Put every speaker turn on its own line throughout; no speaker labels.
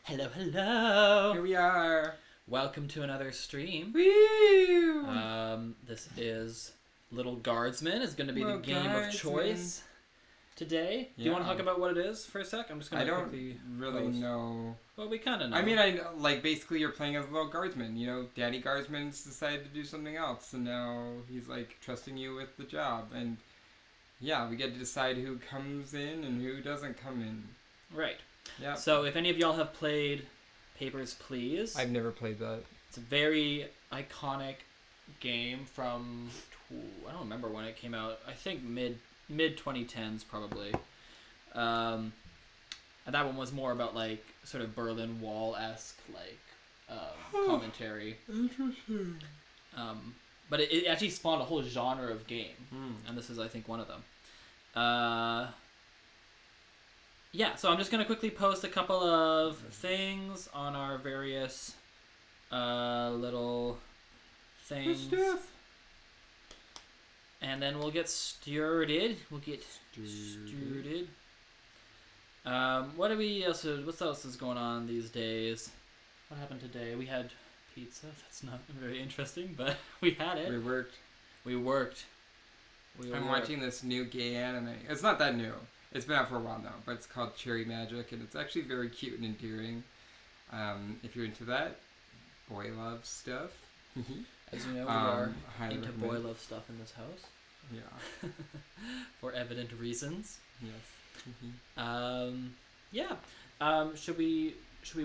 Hello, hello.
Here we are.
Welcome to another stream.
Woo!
This is LIL Guardsman is going to be
Little
the game of choice today. Do you want to talk about what it is for a sec? I'm just going to quickly
really know.
Well, we kind of know.
I mean, I like basically you're playing as a little guardsman. You know, Daddy Guardsman's decided to do something else, and now he's like trusting you with the job. And yeah, we get to decide who comes in and who doesn't come in.
Right.
Yeah.
So if any of y'all have played Papers, Please.
I've never played that.
It's a very iconic game from, I don't remember when it came out. I think mid 2010s probably. And that one was more about like sort of Berlin Wall-esque like commentary.
Interesting.
But it actually spawned a whole genre of game, and this is I think one of them. Yeah, so I'm just going to quickly post a couple of things on our various little things.
Stuff.
And then we'll get started. What else is going on these days? What happened today? We had pizza. That's not very interesting, but we had it.
We worked. I'm watching this new gay anime. It's not that new. It's been out for a while now, but it's called Cherry Magic, and it's actually very cute and endearing. If you're into that, boy love stuff.
As you know, we are into
recommend.
boy love stuff in this house.
Yeah.
For evident reasons.
Yes.
Yeah. Should we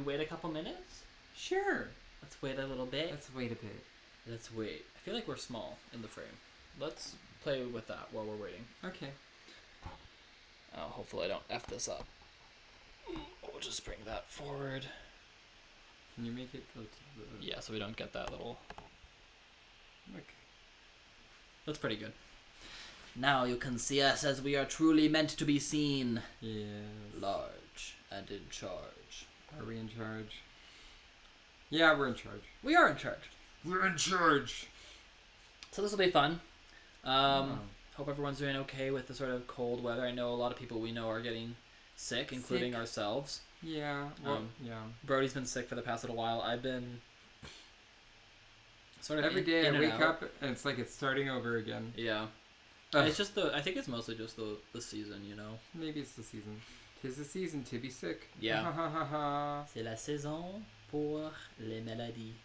wait a couple minutes?
Sure.
Let's wait a little bit.
Let's wait a bit.
Let's wait. I feel like we're small in the frame. Let's play with that while we're waiting.
Okay.
Hopefully I don't F this up. We'll just bring that forward.
Can you make it go to the...
Yeah, so we don't get that little...
Okay.
That's pretty good. Now you can see us as we are truly meant to be seen.
Yes.
Large and in charge.
Are we in charge? Yeah, we're in charge.
We are in charge.
We're in charge.
So this will be fun. Hope everyone's doing okay with the sort of cold weather. I know a lot of people we know are getting sick, including ourselves.
Yeah. Well, yeah.
Brodie's been sick for the past little while. I've been sort of
every day
in
I
and
wake
out.
up and it's like it's starting over again.
Yeah.
Ugh.
It's just I think it's mostly just the season, you know.
Maybe it's the season. 'Tis the season to be sick.
Yeah.
Ha ha ha ha.
C'est la saison pour les maladies.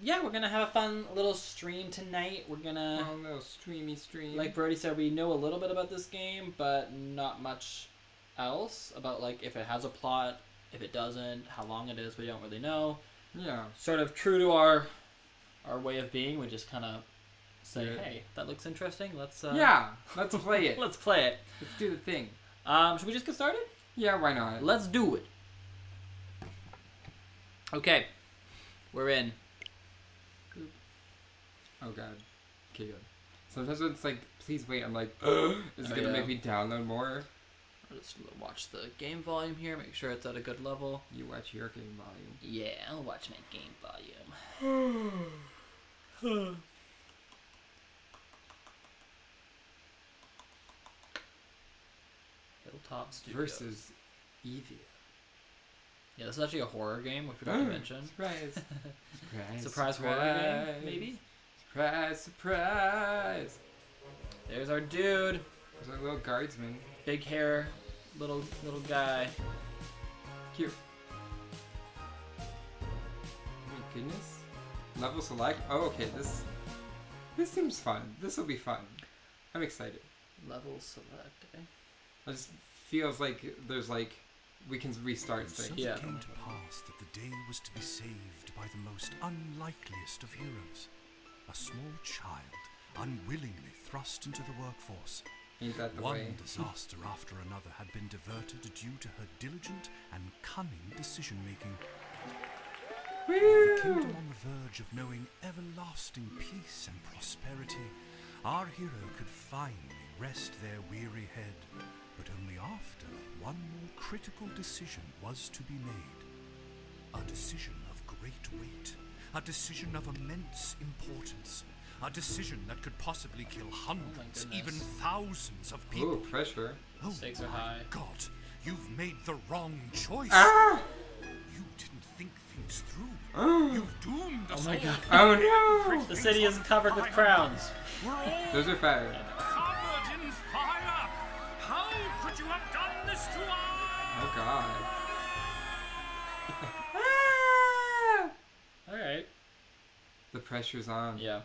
Yeah, we're gonna have a fun little stream tonight. We're gonna
little stream.
like Brodie said, we know a little bit about this game, but not much else about like if it has a plot, if it doesn't, how long it is. We don't really know.
Yeah.
Sort of true to our way of being. We just kind of say, hey, that looks interesting. Let's
let's play it.
Let's play it.
Let's do the thing.
Should we just get started?
Yeah, why not?
Let's do it. Okay, we're in.
Oh god. Okay, good. Sometimes when it's like, please wait, I'm like, is it gonna make me download more?
I'll just watch the game volume here, make sure it's at a good level.
You watch your game volume.
Yeah, I'll watch my game volume. Hilltop Studios.
Versus Evia.
Yeah, this is actually a horror game, we forgot to mention.
Surprise.
Surprise horror game, maybe?
Surprise.
There's our dude.
There's our little guardsman.
Big hair, little guy.
Cute. Oh my goodness. Level select? Oh, okay, this seems fun. This will be fun. I'm excited.
Level select, eh?
It just feels like there's like, we can restart things.
Yeah.
It came to pass that the day was to be saved by the most unlikeliest of heroes. A small child, unwillingly thrust into the workforce.
Ain't that the
One
way?
disaster after another had been diverted due to her diligent and cunning decision-making. With the kingdom on the verge of knowing everlasting peace and prosperity, our hero could finally rest their weary head, but only after one more critical decision was to be made. A decision of great weight, a decision of immense importance, A decision that could possibly kill hundreds,
goodness.
even thousands of people.
Ooh, pressure.
Oh
Stakes are
my
high.
God, you've made the wrong choice.
Ah!
You didn't think things through.
Oh
You've doomed us
my
all.
God.
no!
The city is covered with crowns.
We're all
Those are fire.
covered in fire. How could you have done this to us?
Oh god.
Alright.
The pressure's on.
Yeah. I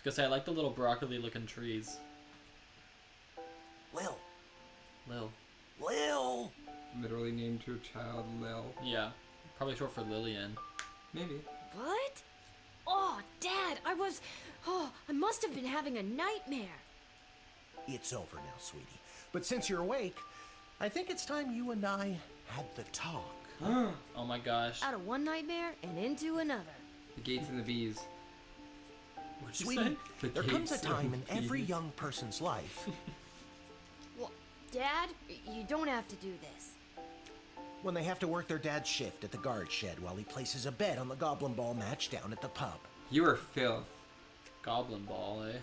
was gonna say, I like the little broccoli looking trees.
Lil.
Lil.
Lil!
Literally named her child Lil.
Yeah. Probably short for Lillian.
Maybe.
What? Oh, Dad, I must have been having a nightmare.
It's over now, sweetie. But since you're awake, I think it's time you and I had the talk.
Oh my gosh.
Out of one nightmare and into another.
The gates and the bees.
What'd you
Sweetie,
say?
The
there comes a
gates
time in
and
every
bees.
young person's life
Well, Dad, you don't have to do this.
when they have to work their dad's shift at the guard shed while he places a bet on the goblin ball match down at the pub.
You are filth.
Goblin ball, eh?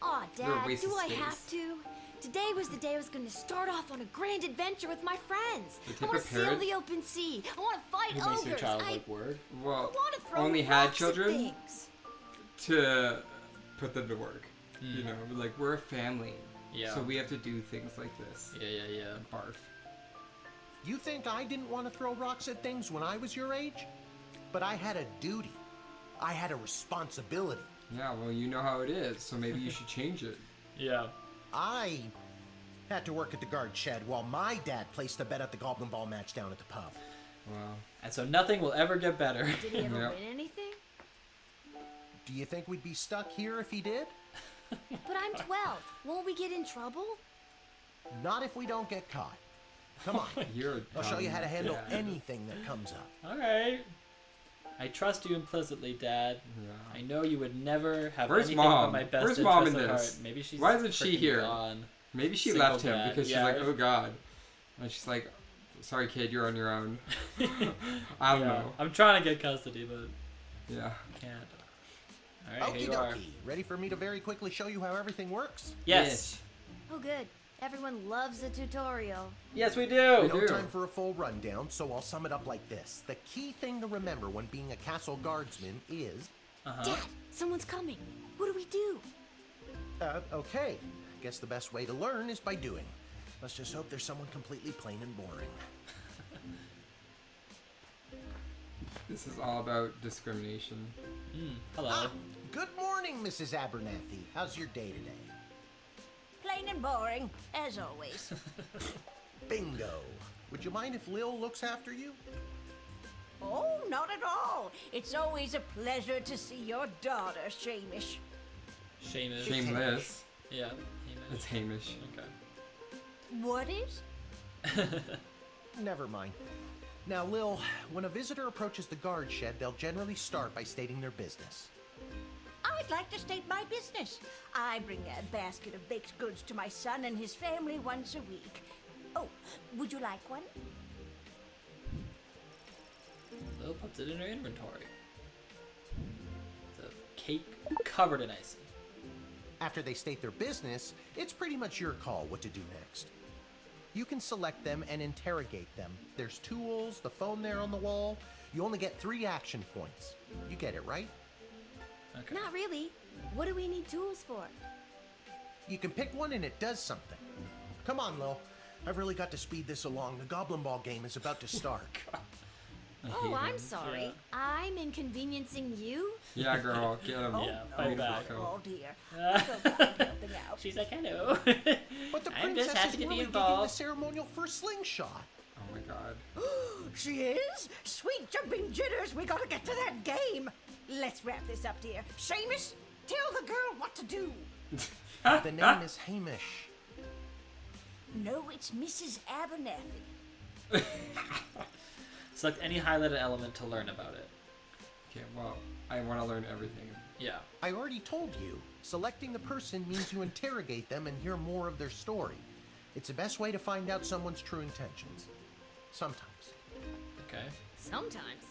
Aw,
You're a
Dad,
waste of
do I
space.
have to? Today was the day I was going to start off on a grand adventure with my friends.
The
I
type
want
of
to sail
parent-
the open sea. I want to fight
Who
ogres.
makes your child
I
like word?
Well,
want to throw
only had
rocks at
children
things.
to put them to work. You know, like we're a family.
Yeah.
So we have to do things like this.
Yeah.
Barf.
You think I didn't want to throw rocks at things when I was your age? But I had a duty. I had a responsibility.
Yeah, well, you know how it is, so maybe you should change it.
Yeah.
I had to work at the guard shed while my dad placed a bet at the goblin ball match down at the pub.
Wow.
And so nothing will ever get better.
Did he ever
Yep.
win anything?
Do you think we'd be stuck here if he did?
But I'm 12. Won't we get in trouble?
Not if we don't get caught. Come on.
You're
I'll show you how to handle
yeah.
anything that comes up.
Alright. I trust you implicitly, Dad.
Yeah.
I know you would never have
Where's
anything
Mom?
but my best
Where's
interest
Mom in
at
this?
heart. Maybe she's
Why isn't she
freaking
here?
gone.
Maybe she
Single
left him
dad.
because she's
Yeah.
like, oh god. And she's like, sorry kid, you're on your own. I don't know.
I'm trying to get custody, but
Yeah.
can't. Alright,
Okie
here you are.
dokie. Ready for me to very quickly show you how everything works?
Yes.
Oh, good. Everyone loves a tutorial.
Yes, we
No
do.
do.
time for a full rundown, so I'll sum it up like this. The key thing to remember when being a castle guardsman is...
Dad, someone's coming. What do we do?
Okay. Guess the best way to learn is by doing. Let's just hope there's someone completely plain and boring.
This is all about discrimination.
Hello.
Ah, good morning, Mrs. Abernathy. How's your day today?
Plain and boring, as always.
Bingo. Would you mind if Lil looks after you?
Oh, not at all. It's always a pleasure to see your daughter, Shamish.
Seamus.
Shameless.
Yeah.
It's Hamish.
Okay.
What is?
Never mind. Now, Lil, when a visitor approaches the guard shed, they'll generally start by stating their business.
I'd like to state my business. I bring a basket of baked goods to my son and his family once a week. Oh, would you like one?
Lil puts it in her inventory. It's a cake covered in icing.
After they state their business, it's pretty much your call what to do next. You can select them and interrogate them. There's tools, the phone there on the wall. You only get 3 action points. You get it, right?
Okay.
Not really. What do we need tools for?
You can pick one and it does something. Come on, Lil. I've really got to speed this along. The Goblin Ball game is about to start.
Oh, I'm sorry.
Yeah.
I'm inconveniencing you?
Yeah, girl, get him.
Oh,
Yeah,
no,
fight
not
back.
at all, dear. I don't mind helping out.
She's like, hello.
But the
I'm
princess
just happy
is
to be
really digging the
involved.
ceremonial for slingshot.
Oh my god.
She is? Sweet jumping jitters, we gotta get to that game. Let's wrap this up, dear. Seamus, tell the girl what to do.
The name is Hamish.
No, it's Mrs. Abernathy.
Select any highlighted element to learn about it.
Okay, well, I want to learn everything.
Yeah.
I already told you, selecting the person means you interrogate them and hear more of their story. It's the best way to find out someone's true intentions. Sometimes.
Okay.
Sometimes.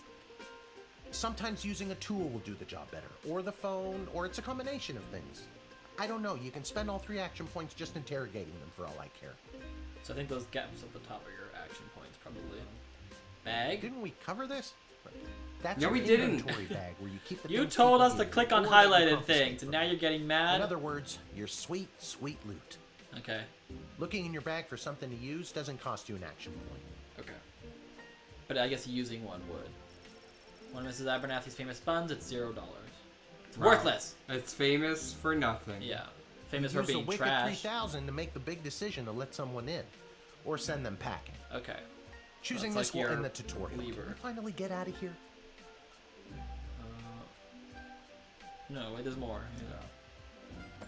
Sometimes using a tool will do the job better, or the phone, or it's a combination of things. I don't know, you can spend all 3 action points just interrogating them for all I care.
So I think those gaps at the top are your action points, probably. Bag?
Didn't we cover this? That's
No,
your
we didn't.
inventory bag where you keep the
You
things
told
people
us to
give
click
you,
on
or that you
highlighted
confiscate
things,
from
and now
them.
you're getting
In
mad?
other words, your sweet, sweet loot.
Okay.
Looking in your bag for something to use doesn't cost you an action point.
Okay. But I guess using one would. One of Mrs. Abernathy's famous buns, it's $0. It's
Wow.
worthless!
It's famous for nothing.
Yeah. Famous
Use
for
the
being
Wicked
trash.
3000 to make the big decision to let someone in, or send them packing.
Okay.
Choosing
That's
this
like
will
your
end the tutorial.
lever.
Can we finally get out of here?
No, wait, there's more.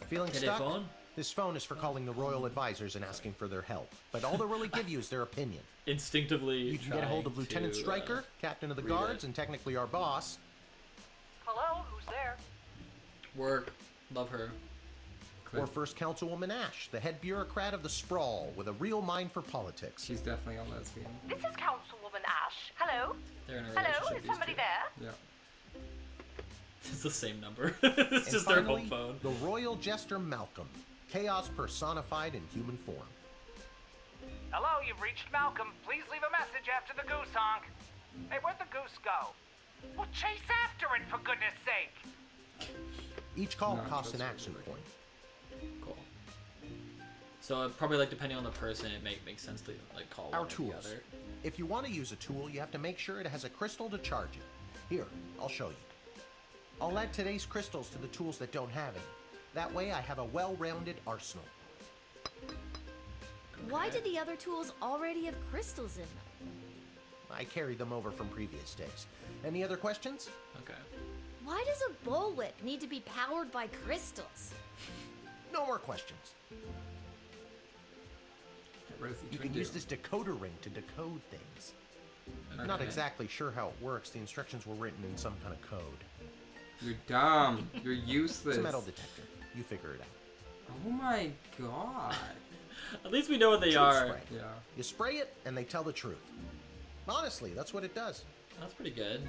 Feeling
Hit
stuck?
a phone?
This phone is for calling the royal advisors and asking for their help. But all they'll really give you is their opinion.
Instinctively
You can get a hold of
trying
Lieutenant
to,
Stryker, captain of the
read
guards,
it.
and technically our boss.
Hello, who's there?
Work. Love her.
Click.
Or First Councilwoman Ash, the head bureaucrat of the Sprawl, with a real mind for politics.
She's definitely a lesbian.
This is Councilwoman Ash. Hello?
They're in a
Hello?
relationship.
Is
these
somebody
two.
there?
Yeah.
It's the same number. It's
And
just their
finally,
home phone.
the royal jester Malcolm, chaos personified in human form.
Hello, you've reached Malcolm. Please leave a message after the goose honk. Hey, where'd the goose go? Well, chase after it, for goodness sake.
Each call
Not
costs an
trustworthy.
action point.
Cool. So probably like depending on the person, it makes sense to like call
Our
one or the
tools.
other.
If you want to use a tool, you have to make sure it has a crystal to charge it. Here, I'll show you. I'll add today's crystals to the tools that don't have any. That way I have a well-rounded arsenal.
Why did the other tools already have crystals in them?
I carried them over from previous days. Any other questions?
Okay.
Why does a bullwhip need to be powered by crystals?
No more questions.
What does each
You
one
can
do?
use this decoder ring to decode things. Not
Okay.
exactly sure how it works. The instructions were written in some kind of code.
You're dumb. You're useless.
It's a metal detector. You figure it out.
Oh my god.
At least we know what they
Truth
are.
spray.
Yeah.
You spray it, and they tell the truth. Honestly, that's what it does.
That's pretty good.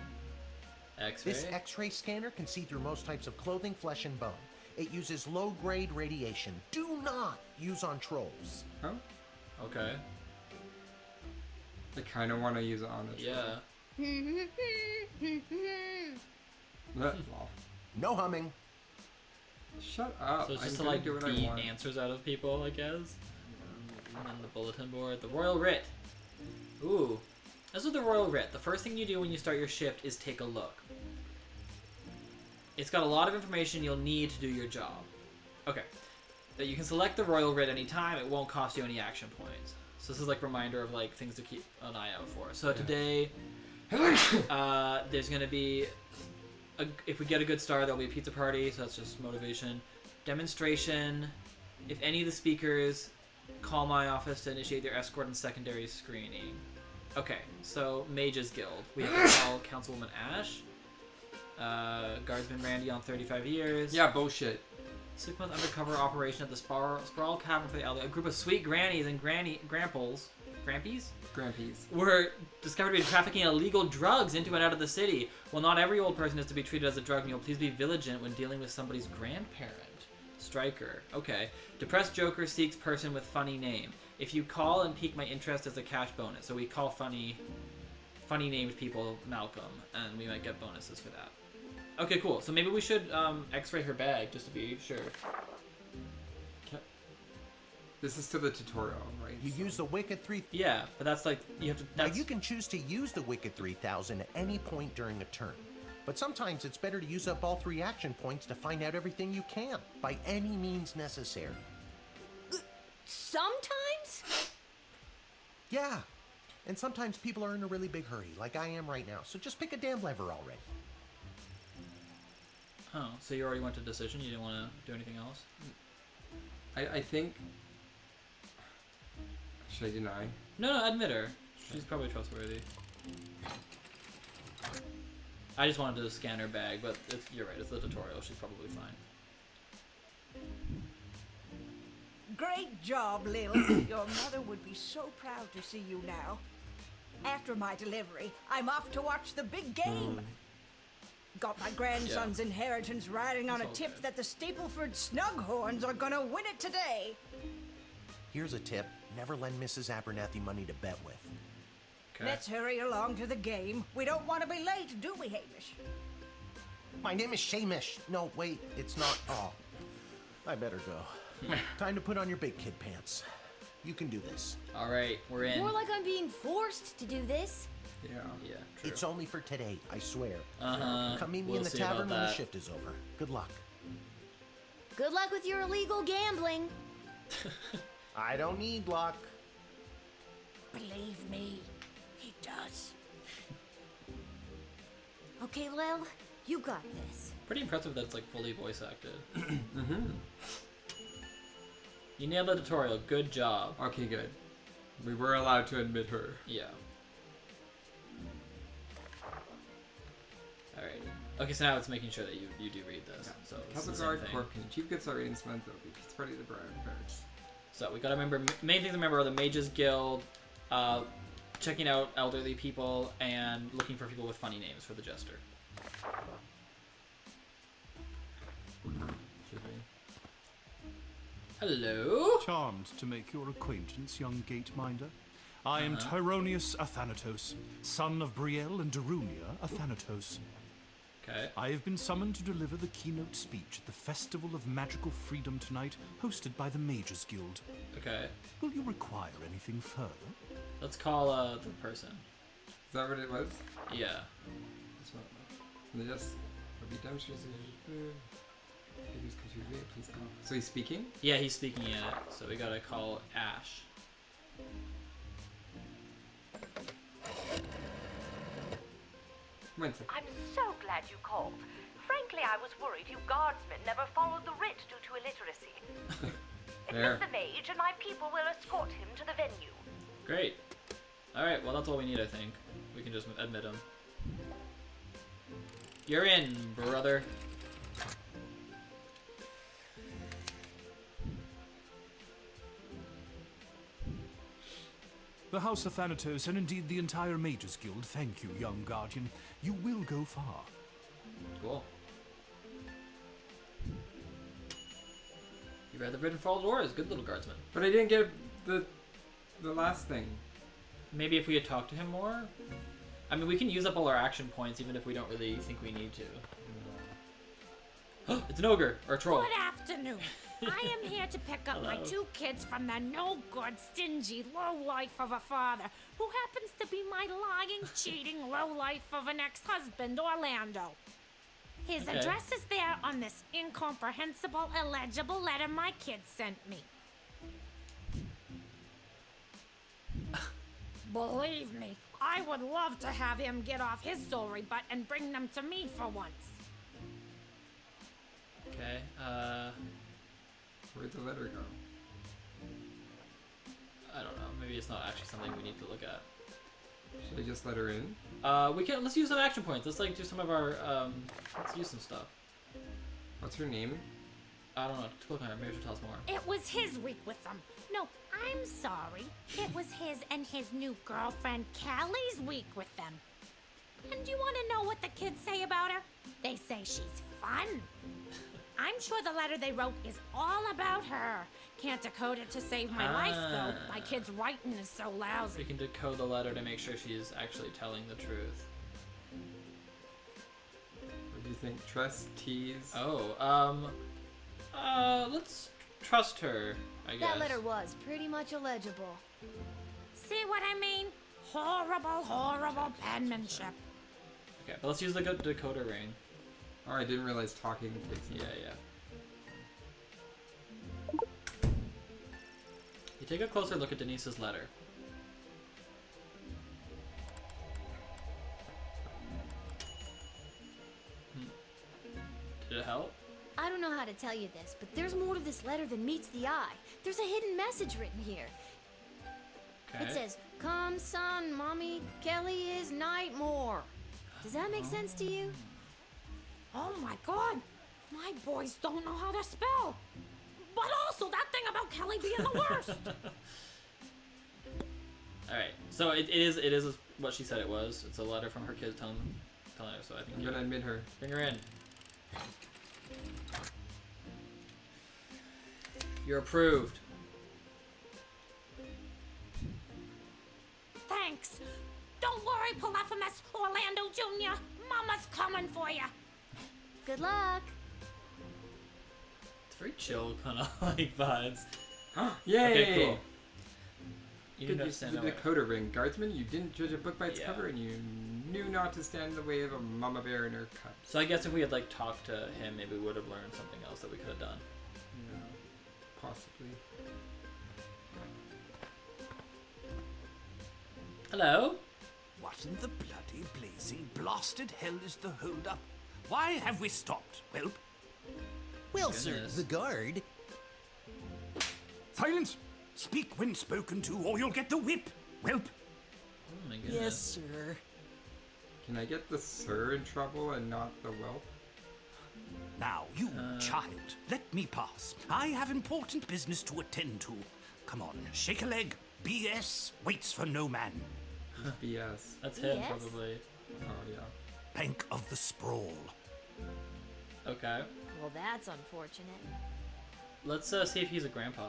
X-ray.
This X-ray scanner can see through most types of clothing, flesh, and bone. It uses low-grade radiation. Do not use on trolls.
Huh?
Okay.
I kind of want to use it on the
Yeah.
Lol.
No humming.
Shut up.
So it's just
I'm
to
gonna
like
do what I
beat
want.
answers out of people, I guess. And then the bulletin board. The Royal Writ. Ooh. This is the Royal Writ. The first thing you do when you start your shift is take a look. It's got a lot of information you'll need to do your job. Okay. That you can select the Royal Writ anytime. It won't cost you any action points. So this is like a reminder of like things to keep an eye out for. So today, there's gonna be, if we get a good star, there'll be a pizza party. So that's just motivation. Demonstration. If any of the speakers call my office to initiate their escort and secondary screening. Okay, so Mages Guild. We have to call Councilwoman Ash. Guardsman Randy on 35 years.
Yeah, bullshit.
6-month undercover operation at the Sprawl Cavern for the Elderly. A group of sweet grannies and grampies were discovered to be trafficking illegal drugs into and out of the city. While not every old person is to be treated as a drug mule, please be vigilant when dealing with somebody's grandparent. Striker. Okay. Depressed Joker seeks person with funny name. If you call and pique my interest as a cash bonus. So we call funny named people Malcolm, and we might get bonuses for that. Okay, cool. So maybe we should X-ray her bag just to be sure.
This is to the tutorial, right?
You use the Wicked 3...
Yeah, but that's like you have to.
Now,
That's,
you can choose to use the Wicked 3000 at any point during a turn. But sometimes it's better to use up all 3 action points to find out everything you can, by any means necessary.
Sometimes?
Yeah. And sometimes people are in a really big hurry, like I am right now. So just pick a damn lever already.
Oh, so you already went to decision. You didn't want to do anything else.
I think... Should I deny?
No, admit her. She's probably trustworthy. I just wanted to scan her bag, but you're right. It's the tutorial. She's probably fine.
Great job, Lil. Your mother would be so proud to see you now. After my delivery, I'm off to watch the big game. Got my grandson's inheritance riding on a tip that the Stapleford Snughorns are gonna win it today.
Here's a tip. Never lend Mrs. Abernathy money to bet with.
Okay.
Let's hurry along to the game. We don't want to be late, do we, Hamish?
My name is Shamish. No, wait, it's not. Oh, I better go. Time to put on your big kid pants. You can do this.
All right, we're in.
More like I'm being forced to do this.
Yeah.
Yeah, true.
It's only for today, I swear.
Uh-huh.
Come meet me
We'll
in the
see about
tavern when the
that.
shift is over. Good luck.
Good luck with your illegal gambling.
I don't need luck.
Believe me, he does.
Okay, Lil, you got this.
Pretty impressive that it's like fully voice acted. You nailed the tutorial. Good job.
Okay, good. We were allowed to admit her.
Yeah. Alright. Okay, so now it's making sure that you do read this. So it's the
Castle
same
Guard,
thing.
Corp, Chief gets our ratings month, it's ready to burn.
So we gotta remember, main things to remember are the Mages Guild, checking out elderly people, and looking for people with funny names for the Jester.
Excuse me.
Hello?
Charmed to make your acquaintance, young gate-minder. I am Tyronius Athanatos, son of Brielle and Darunia Athanatos.
Okay.
I have been summoned to deliver the keynote speech at the Festival of Magical Freedom tonight, hosted by the Mages Guild.
Okay.
Will you require anything further?
Let's call the person.
Is that what it was?
Yeah.
This one. They just redemptions. Please call. So he's speaking?
Yeah, he's speaking in it, so we gotta call Ash.
One second.
I'm so glad you called. Frankly, I was worried you guardsmen never followed the writ due to illiteracy.
There.
Admit the mage, and my people will escort him to the venue.
Great. Alright, well that's all we need, I think. We can just admit him. You're in, brother.
The House of Thanatos, and indeed the entire Mages Guild, thank you, young guardian. You will go far.
Cool. You read the written for all doors. Good little guardsman.
But I didn't get the last thing.
Maybe if we had talked to him more? I mean, we can use up all our action points even if we don't really think we need to. It's an ogre, or a troll.
Good afternoon. I am here to pick up my 2 kids from the no-good, stingy lowlife of a father who happens to be my lying, cheating lowlife of an ex-husband, Orlando. His
Okay.
address is there on this incomprehensible, illegible letter my kids sent me. Believe me, I would love to have him get off his sorry butt and bring them to me for once.
Okay,
Where'd the letter go?
I don't know. Maybe it's not actually something we need to look at.
Should I just let her in?
Let's use some action points. Let's like do some of our, let's use some stuff.
What's her name?
I don't know. Click on her. Maybe she'll tell us more.
It was his week with them. No, I'm sorry. It was his and his new girlfriend Callie's week with them. And do you want to know what the kids say about her? They say she's fun. I'm sure the letter they wrote is all about her. Can't decode it to save my life, though. My kid's writing is so
We
lousy.
can decode the letter to make sure she's actually telling the truth.
What do you think? Trust, tease?
Oh, let's trust her, I guess.
That letter was pretty much illegible.
See what I mean? Horrible, horrible penmanship.
Okay, but let's use the decoder ring.
Oh, I didn't realize talking takes
Yeah, yeah. You take a closer look at Denise's letter. Did it help?
I don't know how to tell you this, but there's more to this letter than meets the eye. There's a hidden message written here.
Okay.
It says, "Come, son, mommy, Kelly is Nightmare." Does that make sense to you?
Oh my god! My boys don't know how to spell! But also that thing about Kelly being the worst!
Alright, so it is what she said it was. It's a letter from her kids telling them telling her, so I think
I'm gonna admit her.
bring her in. You're approved.
Thanks. Don't worry, Polyphemus Orlando Jr. Mama's coming for you.
Good luck.
It's very chill, kind of like vibes.
Yay!
Okay, cool. You
Good
need to
use
stand
of the
away.
Dakota ring. Guardsman, you didn't judge a book by its
Yeah.
cover, and you knew not to stand in the way of a mama bear and her cubs.
So I guess if we had like talked to him, maybe we would have learned something else that we could have done.
Yeah, possibly.
Hello?
What in the bloody blazing blasted hell is the hold-up? Why have we stopped, Whelp?
Well, sir,
Goodness.
the guard.
Silence! Speak when spoken to, or you'll get the whip, Whelp.
Oh my goodness.
Yes, sir.
Can I get the sir in trouble and not the whelp?
Now, you child, let me pass. I have important business to attend to. Come on, shake a leg. BS waits for no man.
BS.
That's him,
Yes?
probably.
Oh, yeah.
Bank of the Sprawl.
Okay.
Well, that's unfortunate.
Let's see if he's a grandpa.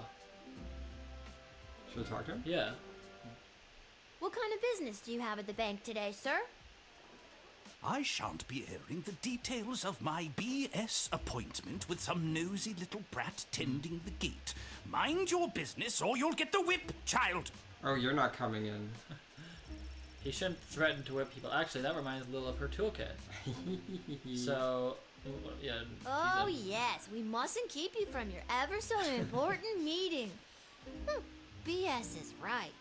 Should I talk to him?
Yeah.
What kind of business do you have at the bank today, sir?
I shan't be airing the details of my BS appointment with some nosy little brat tending the gate. Mind your business or you'll get the whip, child!
Oh, you're not coming in.
He shouldn't threaten to whip people. Actually, that reminds Lil of her toolkit. So, yeah.
Oh,
she's
yes. We mustn't keep you from your ever so important meeting. BS is right.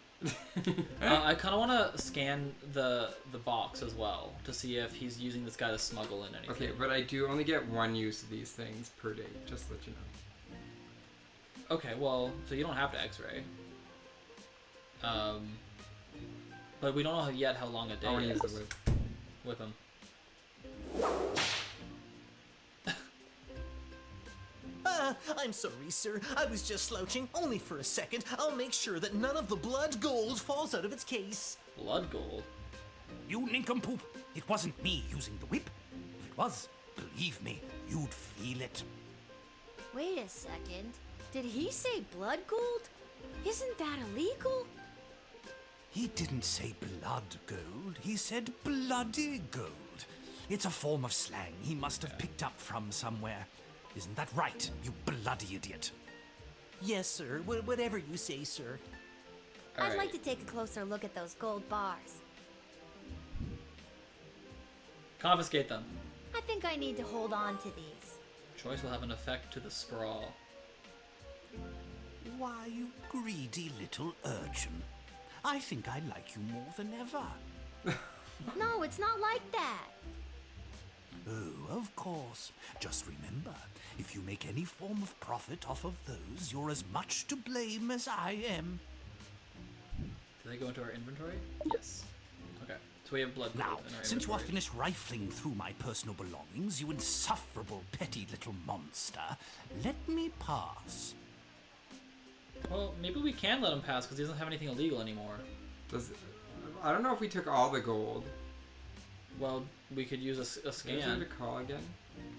I kind of want to scan the box as well to see if he's using this guy to smuggle in anything.
Okay, but I do only get one use of these things per day, just to let you know.
Okay, well, so you don't have to X-ray. But we don't know yet how long a day
I want to
is.
use the whip.
Whip him.
I'm sorry, sir. I was just slouching. Only for a second. I'll make sure that none of the blood gold falls out of its case.
Blood gold.
You nincompoop! It wasn't me using the whip. If it was, believe me, you'd feel it.
Wait a second. Did he say blood gold? Isn't that illegal?
He didn't say blood gold, he said bloody gold. It's a form of slang he must have picked up from somewhere. Isn't that right, you bloody idiot?
Yes, sir. Whatever you say, sir.
I'd like to take a closer look at those gold bars.
Confiscate them.
I think I need to hold on to these.
Choice will have an effect to the sprawl.
Why, you greedy little urchin. I think I like you more than ever.
No, it's not like that.
Oh, of course. Just remember, if you make any form of profit off of those, you're as much to blame as I am.
Do they go into our inventory? Yes. Okay. So we have blood gold
Now,
in our
since you are
inventory.
finished rifling through my personal belongings, you insufferable petty little monster, let me pass.
Well, maybe we can let him pass because he doesn't have anything illegal anymore.
I don't know if we took all the gold.
Well, we could use a
Is there
scan.
to call again?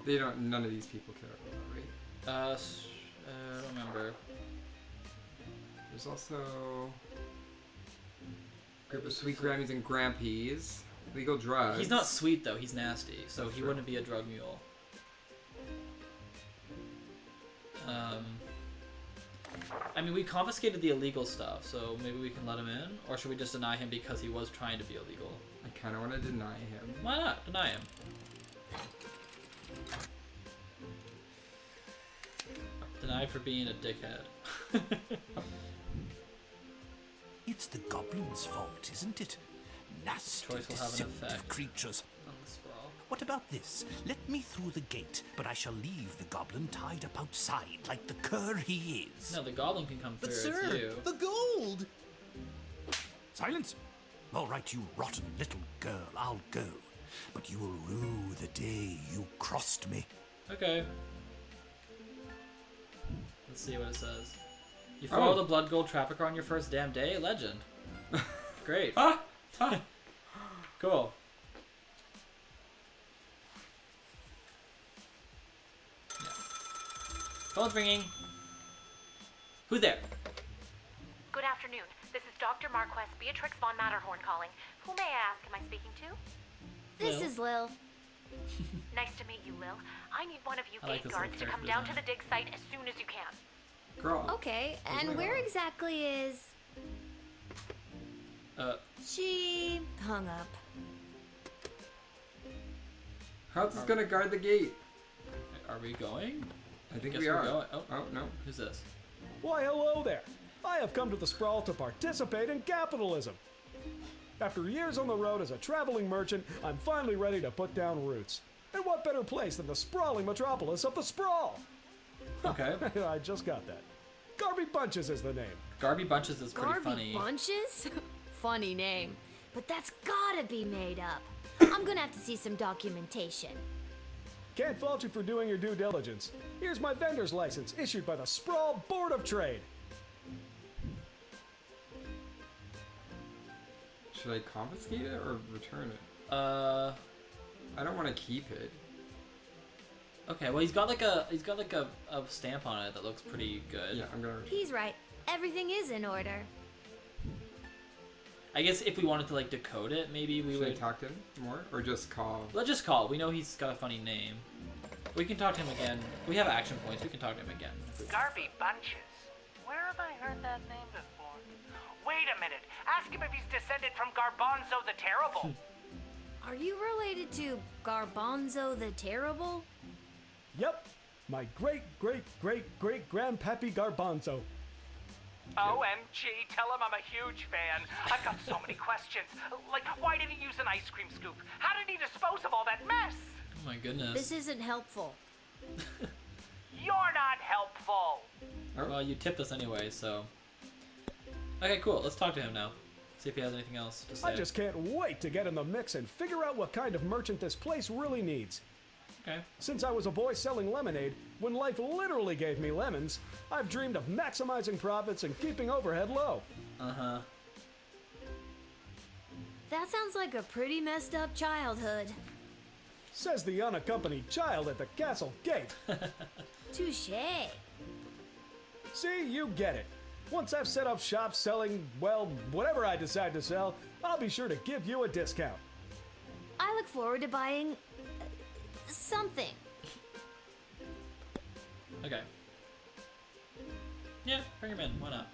They don't. None of these people care about that, right?
I don't remember.
There's also group of sweet Grammys and Grampies. Legal drugs.
He's not sweet though. He's nasty, so
That's
he
true.
wouldn't be a drug mule. I mean, we confiscated the illegal stuff, so maybe we can let him in, or should we just deny him because he was trying to be illegal?
I kind of want to deny him.
Why not? Deny him. Denied for being a dickhead.
It's the goblin's fault, isn't it? Nasty,
Choice will have an
deceptive
effect.
creatures.
On the sprawl.
What about this? Let me through the gate, but I shall leave the goblin tied up outside like the cur he is.
No, the goblin can come through.
But,
It's
sir,
you.
the gold!
Silence! All right, you rotten little girl, I'll go. But you will rue the day you crossed me.
Okay. Let's see what it says. You followed a blood gold trafficker on your first damn day? Legend. Great. Cool. Phone's ringing. Who's there?
Good afternoon. This is Dr. Marquess Beatrix von Matterhorn calling. Who may I ask am I speaking to?
This
Lil.
is Lil.
Nice to meet you, Lil. I need one of you
I like
gate
this little
guards to come
character
down to
design.
the dig site as soon as you can.
Girl.
Okay, and where exactly is... She hung up.
How else is gonna guard the gate?
Are we going?
I think
Guess
we
we're
are.
going. Oh.
Oh, no.
Who's this?
Why, hello there. I have come to the Sprawl to participate in capitalism. After years on the road as a traveling merchant, I'm finally ready to put down roots. And what better place than the sprawling metropolis of the Sprawl?
Okay.
I just got that. Garby Bunches is the name.
Garby Bunches is pretty
Garby
funny.
Bunches? Funny name. But that's gotta be made up. I'm gonna have to see some documentation.
Can't fault you for doing your due diligence. Here's my vendor's license issued by the Sprawl Board of Trade.
Should I confiscate it or return it?
Uh,
I don't want to keep it.
okay. Well, he's got like a stamp on it that looks pretty good.
Yeah, I'm gonna.
He's right. Everything is in order.
I guess if we wanted to like decode it, maybe we
Should I
would.
talk to him more or just call?
Let's just call. We know he's got a funny name. We can talk to him again. We have action points. We can talk to him again.
Garby Bunches. Where have I heard that name before? Wait a minute. Ask him if he's descended from Garbanzo the Terrible.
Are you related to Garbanzo the Terrible?
Yep, my great-great-great-great-grandpappy Garbanzo.
OMG, tell him I'm a huge fan. I've got so many questions. Like, why did he use an ice cream scoop? How did he dispose of all that mess?
Oh my goodness.
This isn't helpful.
You're not helpful.
Well, you tipped us anyway, so. Okay, cool. Let's talk to him now. See if he has anything else to say.
I just can't wait to get in the mix and figure out what kind of merchant this place really needs.
Okay.
Since I was a boy selling lemonade, when life literally gave me lemons, I've dreamed of maximizing profits and keeping overhead low.
Uh-huh.
That sounds like a pretty messed up childhood.
Says the unaccompanied child at the castle gate.
Touché.
See, you get it. Once I've set up shop selling, well, whatever I decide to sell, I'll be sure to give you a discount.
I look forward to buying... something.
Okay. Yeah, bring him in. Why not?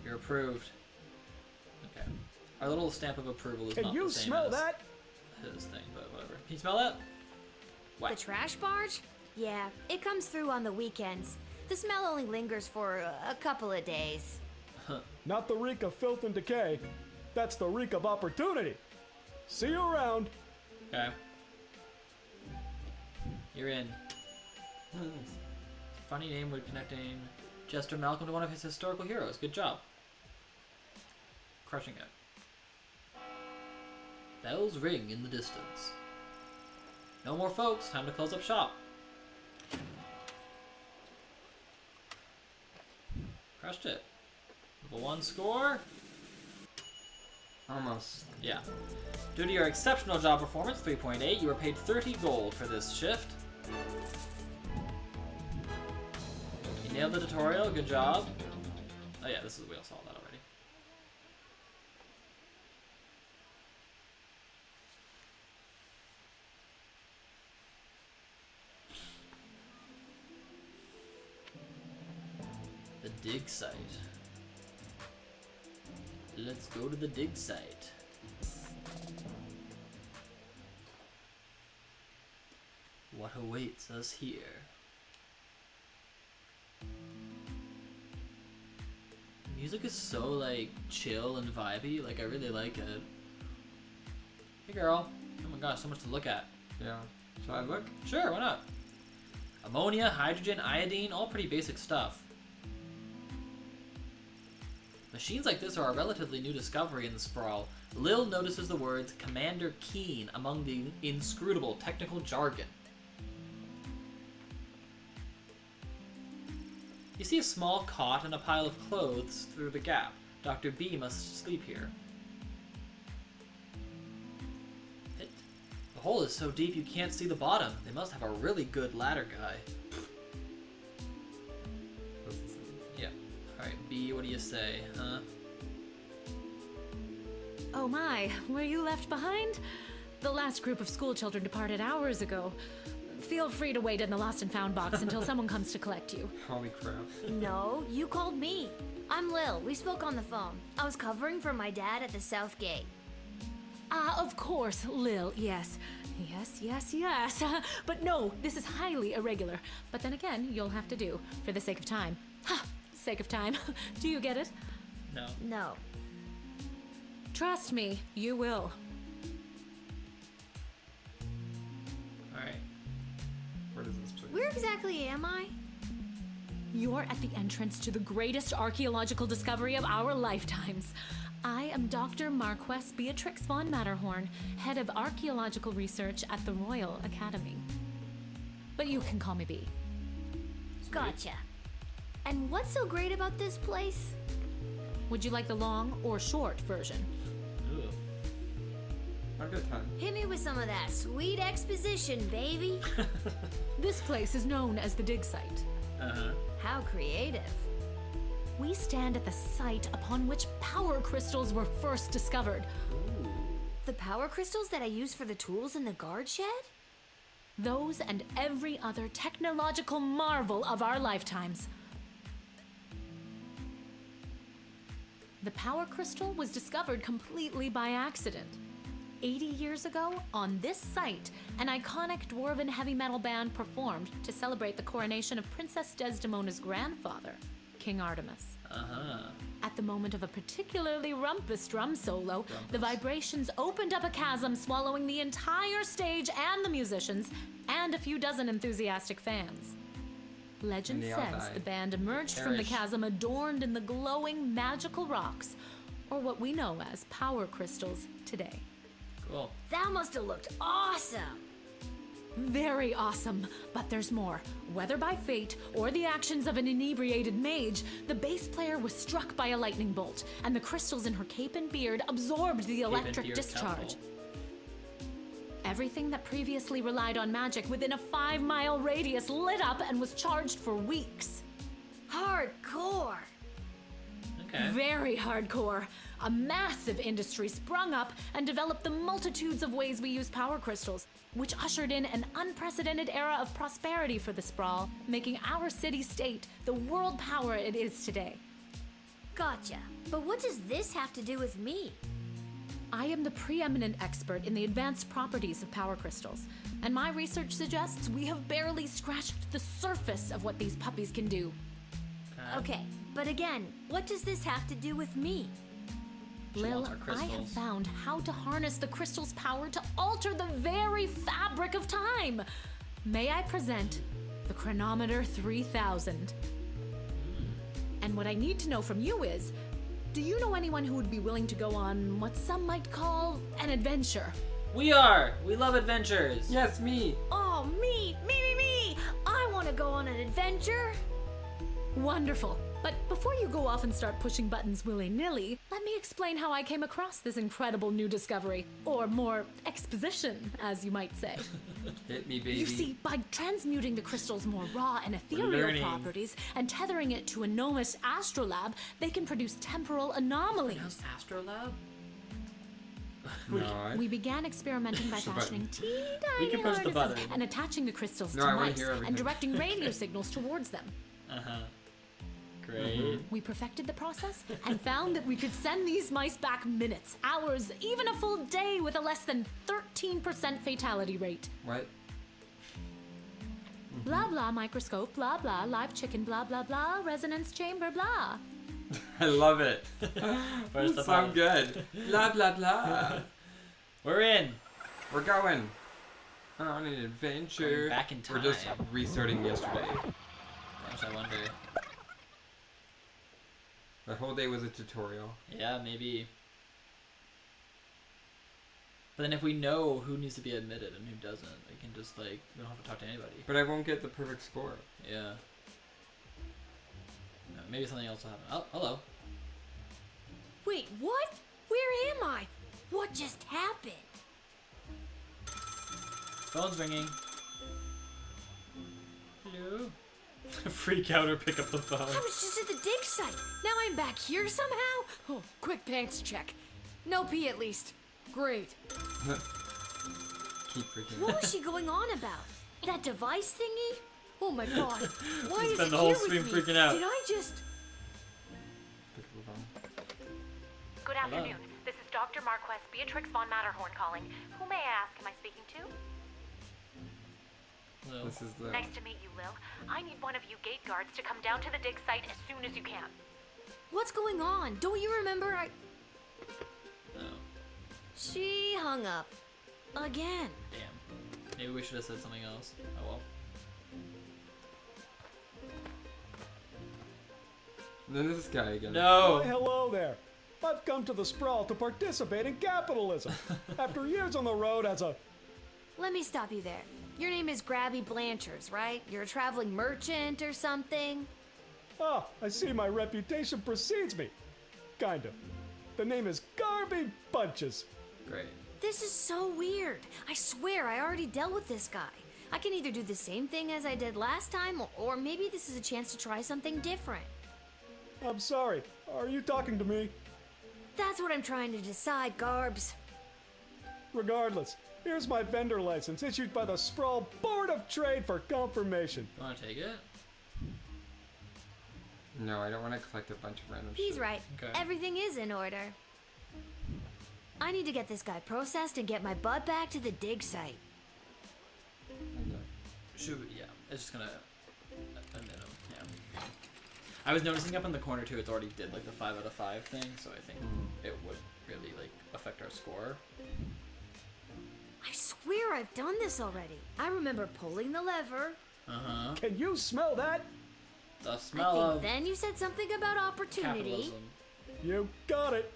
You're approved. Okay. Our little stamp of approval is
Can
not
you
the same
smell
as
that?
his thing, but whatever. Can you smell that? What?
The trash barge? Yeah, it comes through on the weekends. The smell only lingers for a couple of days.
Not the reek of filth and decay. That's the reek of opportunity. See you around.
Okay. You're in. Funny name word connecting Jester Malcolm to one of his historical heroes. Good job. Crushing it. Bells ring in the distance. No more folks. Time to close up shop. Crushed it. Level 1 score.
Almost.
Yeah. Due to your exceptional job performance, 3.8, you were paid 30 gold for this shift. You nailed the tutorial, good job. Oh yeah, we all saw that already. The dig site. Let's go to the dig site. What awaits us here? The music is so like chill and vibey, like I really like it. Hey girl. Oh my gosh, so much to look at.
Yeah. Shall I look?
Sure, why not? Ammonia, hydrogen, iodine, all pretty basic stuff. Machines like this are a relatively new discovery in the Sprawl. Lil notices the words Commander Keen among the inscrutable technical jargon. You see a small cot and a pile of clothes through the gap. Dr. B must sleep here. The hole is so deep you can't see the bottom. They must have a really good ladder guy. Yeah. Alright, B, what do you say, huh?
Oh my, were you left behind? The last group of school children departed hours ago. Feel free to wait in the lost and found box until someone comes to collect you.
Holy crap.
No, you called me. I'm Lil. We spoke on the phone. I was covering for my dad at the South Gate.
Ah, of course, Lil, yes. Yes. But no, this is highly irregular. But then again, you'll have to do, for the sake of time. Ha! Sake of time. Do you get it?
No.
No.
Trust me, you will.
Alright.
Where does this place?
Where exactly am I?
You're at the entrance to the greatest archaeological discovery of our lifetimes. I am Dr. Marquess Beatrix von Matterhorn, head of archaeological research at the Royal Academy. But you can call me B.
Gotcha. And what's so great about this place?
Would you like the long or short version?
Ooh.
Have a good time.
Hit me with some of that sweet exposition, baby.
This place is known as the dig site.
Uh-huh.
How creative.
We stand at the site upon which power crystals were first discovered.
Ooh.
The power crystals that I use for the tools in the guard shed?
Those and every other technological marvel of our lifetimes. The power crystal was discovered completely by accident. 80 years ago, on this site, an iconic dwarven heavy metal band performed to celebrate the coronation of Princess Desdemona's grandfather, King Artemis.
Uh-huh.
At the moment of a particularly rumpus drum solo, the vibrations opened up a chasm, swallowing the entire stage and the musicians, and a few dozen enthusiastic fans. Legend
And they all
says
died.
the band emerged from the
Perish.
chasm adorned in the glowing magical rocks, or what we know as power crystals today.
Cool.
That must have looked awesome.
Very awesome, but there's more. Whether by fate or the actions of an inebriated mage, the bass player was struck by a lightning bolt, and the crystals in her cape and beard absorbed the electric
beard
discharge.
couple.
Everything that previously relied on magic within a 5-mile radius lit up and was charged for weeks.
Hardcore.
Okay.
Very hardcore. A massive industry sprung up and developed the multitudes of ways we use power crystals, which ushered in an unprecedented era of prosperity for the sprawl, making our city-state the world power it is today.
Gotcha. But what does this have to do with me?
I am the preeminent expert in the advanced properties of power crystals, and my research suggests we have barely scratched the surface of what these puppies can do.
Okay, but again, what does this have to do with me?
She
Lil,
wants our
I have
crystals.
found how to harness the crystal's power to alter the very fabric of time. May I present the Chronometer 3000? And what I need to know from you is, do you know anyone who would be willing to go on what some might call an adventure?
We are! We love adventures!
Yes, me.
Oh, me! I want to go on an adventure.
Wonderful. But before you go off and start pushing buttons willy-nilly, let me explain how I came across this incredible new discovery. Or more, exposition, as you might say.
Hit me, baby.
You see, by transmuting the crystal's more raw and ethereal
learning.
properties and tethering it to a gnomish astrolabe, they can produce temporal anomalies.
Astrolab?
No,
We began experimenting by
Push the
fashioning
button.
teeny
We
tiny
can push the
harnesses
button.
and attaching the crystals
No,
to
I wanna
mice
hear everything.
and directing radio signals towards them.
Uh-huh. Great.
We perfected the process and found that we could send these mice back minutes, hours, even a full day with a less than 13% fatality rate.
What?
Blah blah microscope, blah blah live chicken, blah blah blah resonance chamber, blah.
I love it.
Where's the
so
button?
good. Blah, blah, blah.
We're in!
We're going on an adventure.
Going back in
We're just
time.
restarting yesterday.
Gosh, I wonder.
The whole day was a tutorial.
Yeah, maybe. But then if we know who needs to be admitted and who doesn't, we can just, like, we don't have to talk to anybody.
But I won't get the perfect score.
Yeah. No, maybe something else will happen. Oh, hello.
Wait, what? Where am I? What just happened?
Phone's ringing. Hello? Freak out or pick up the phone.
I was just at the dig site. Now I'm back here somehow? Oh, quick pants check. No pee at least. Great.
Keep freaking out.
What was she going on about? That device thingy? Oh my god. Why is
Spend
it
the whole
here
stream
with me?
freaking out.
Did I just...
Good afternoon. This is Dr. Marquess Beatrix von Matterhorn calling. Who may I ask am I speaking to?
Lil.
This is Lil.
Nice to meet you, Lil. I need one of you gate guards to come down to the dig site as soon as you can.
What's going on? Don't you remember
No.
She hung up. Again.
Damn. Maybe we should have said something else. Oh well.
And then this guy again.
No!
Why, hello there. I've come to the Sprawl to participate in capitalism. After years on the road as a...
Let me stop you there. Your name is Grabby Blanchers, right? You're a traveling merchant or something?
Ah, I see my reputation precedes me. Kind of. The name is Garby Bunches.
Great.
This is so weird. I swear I already dealt with this guy. I can either do the same thing as I did last time, or maybe this is a chance to try something different.
I'm sorry. Are you talking to me?
That's what I'm trying to decide, Garbs.
Regardless, here's my vendor license issued by the Sprawl Board of Trade for confirmation.
You wanna take it?
No, I don't want to collect a bunch of random
He's
shit.
right.
Okay.
Everything is in order. I need to get this guy processed and get my butt back to the dig site.
Should we, yeah. It's just gonna admit him. Yeah. I was noticing up in the corner too. It's already did like the 5 out of 5 thing, so I think it would really like affect our score.
I swear I've done this already. I remember pulling the lever.
Uh-huh.
Can you smell that?
The
I
smell
think
of
then you said something about opportunity.
capitalism.
You got it.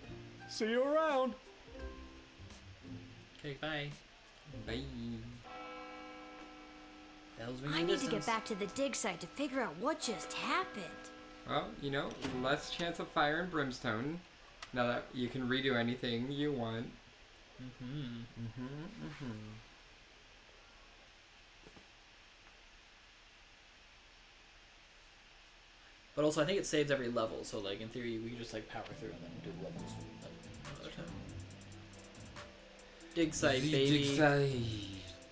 See you around.
Okay, bye.
Bye.
Bells
I
ring
need to get
distance.
back to the dig site to figure out what just happened.
Well, you know, less chance of fire and brimstone. Now that you can redo anything you want.
But also, I think it saves every level, so like in theory, we can just like power through and then do the levels like another time. Dig site, baby.
Dig site.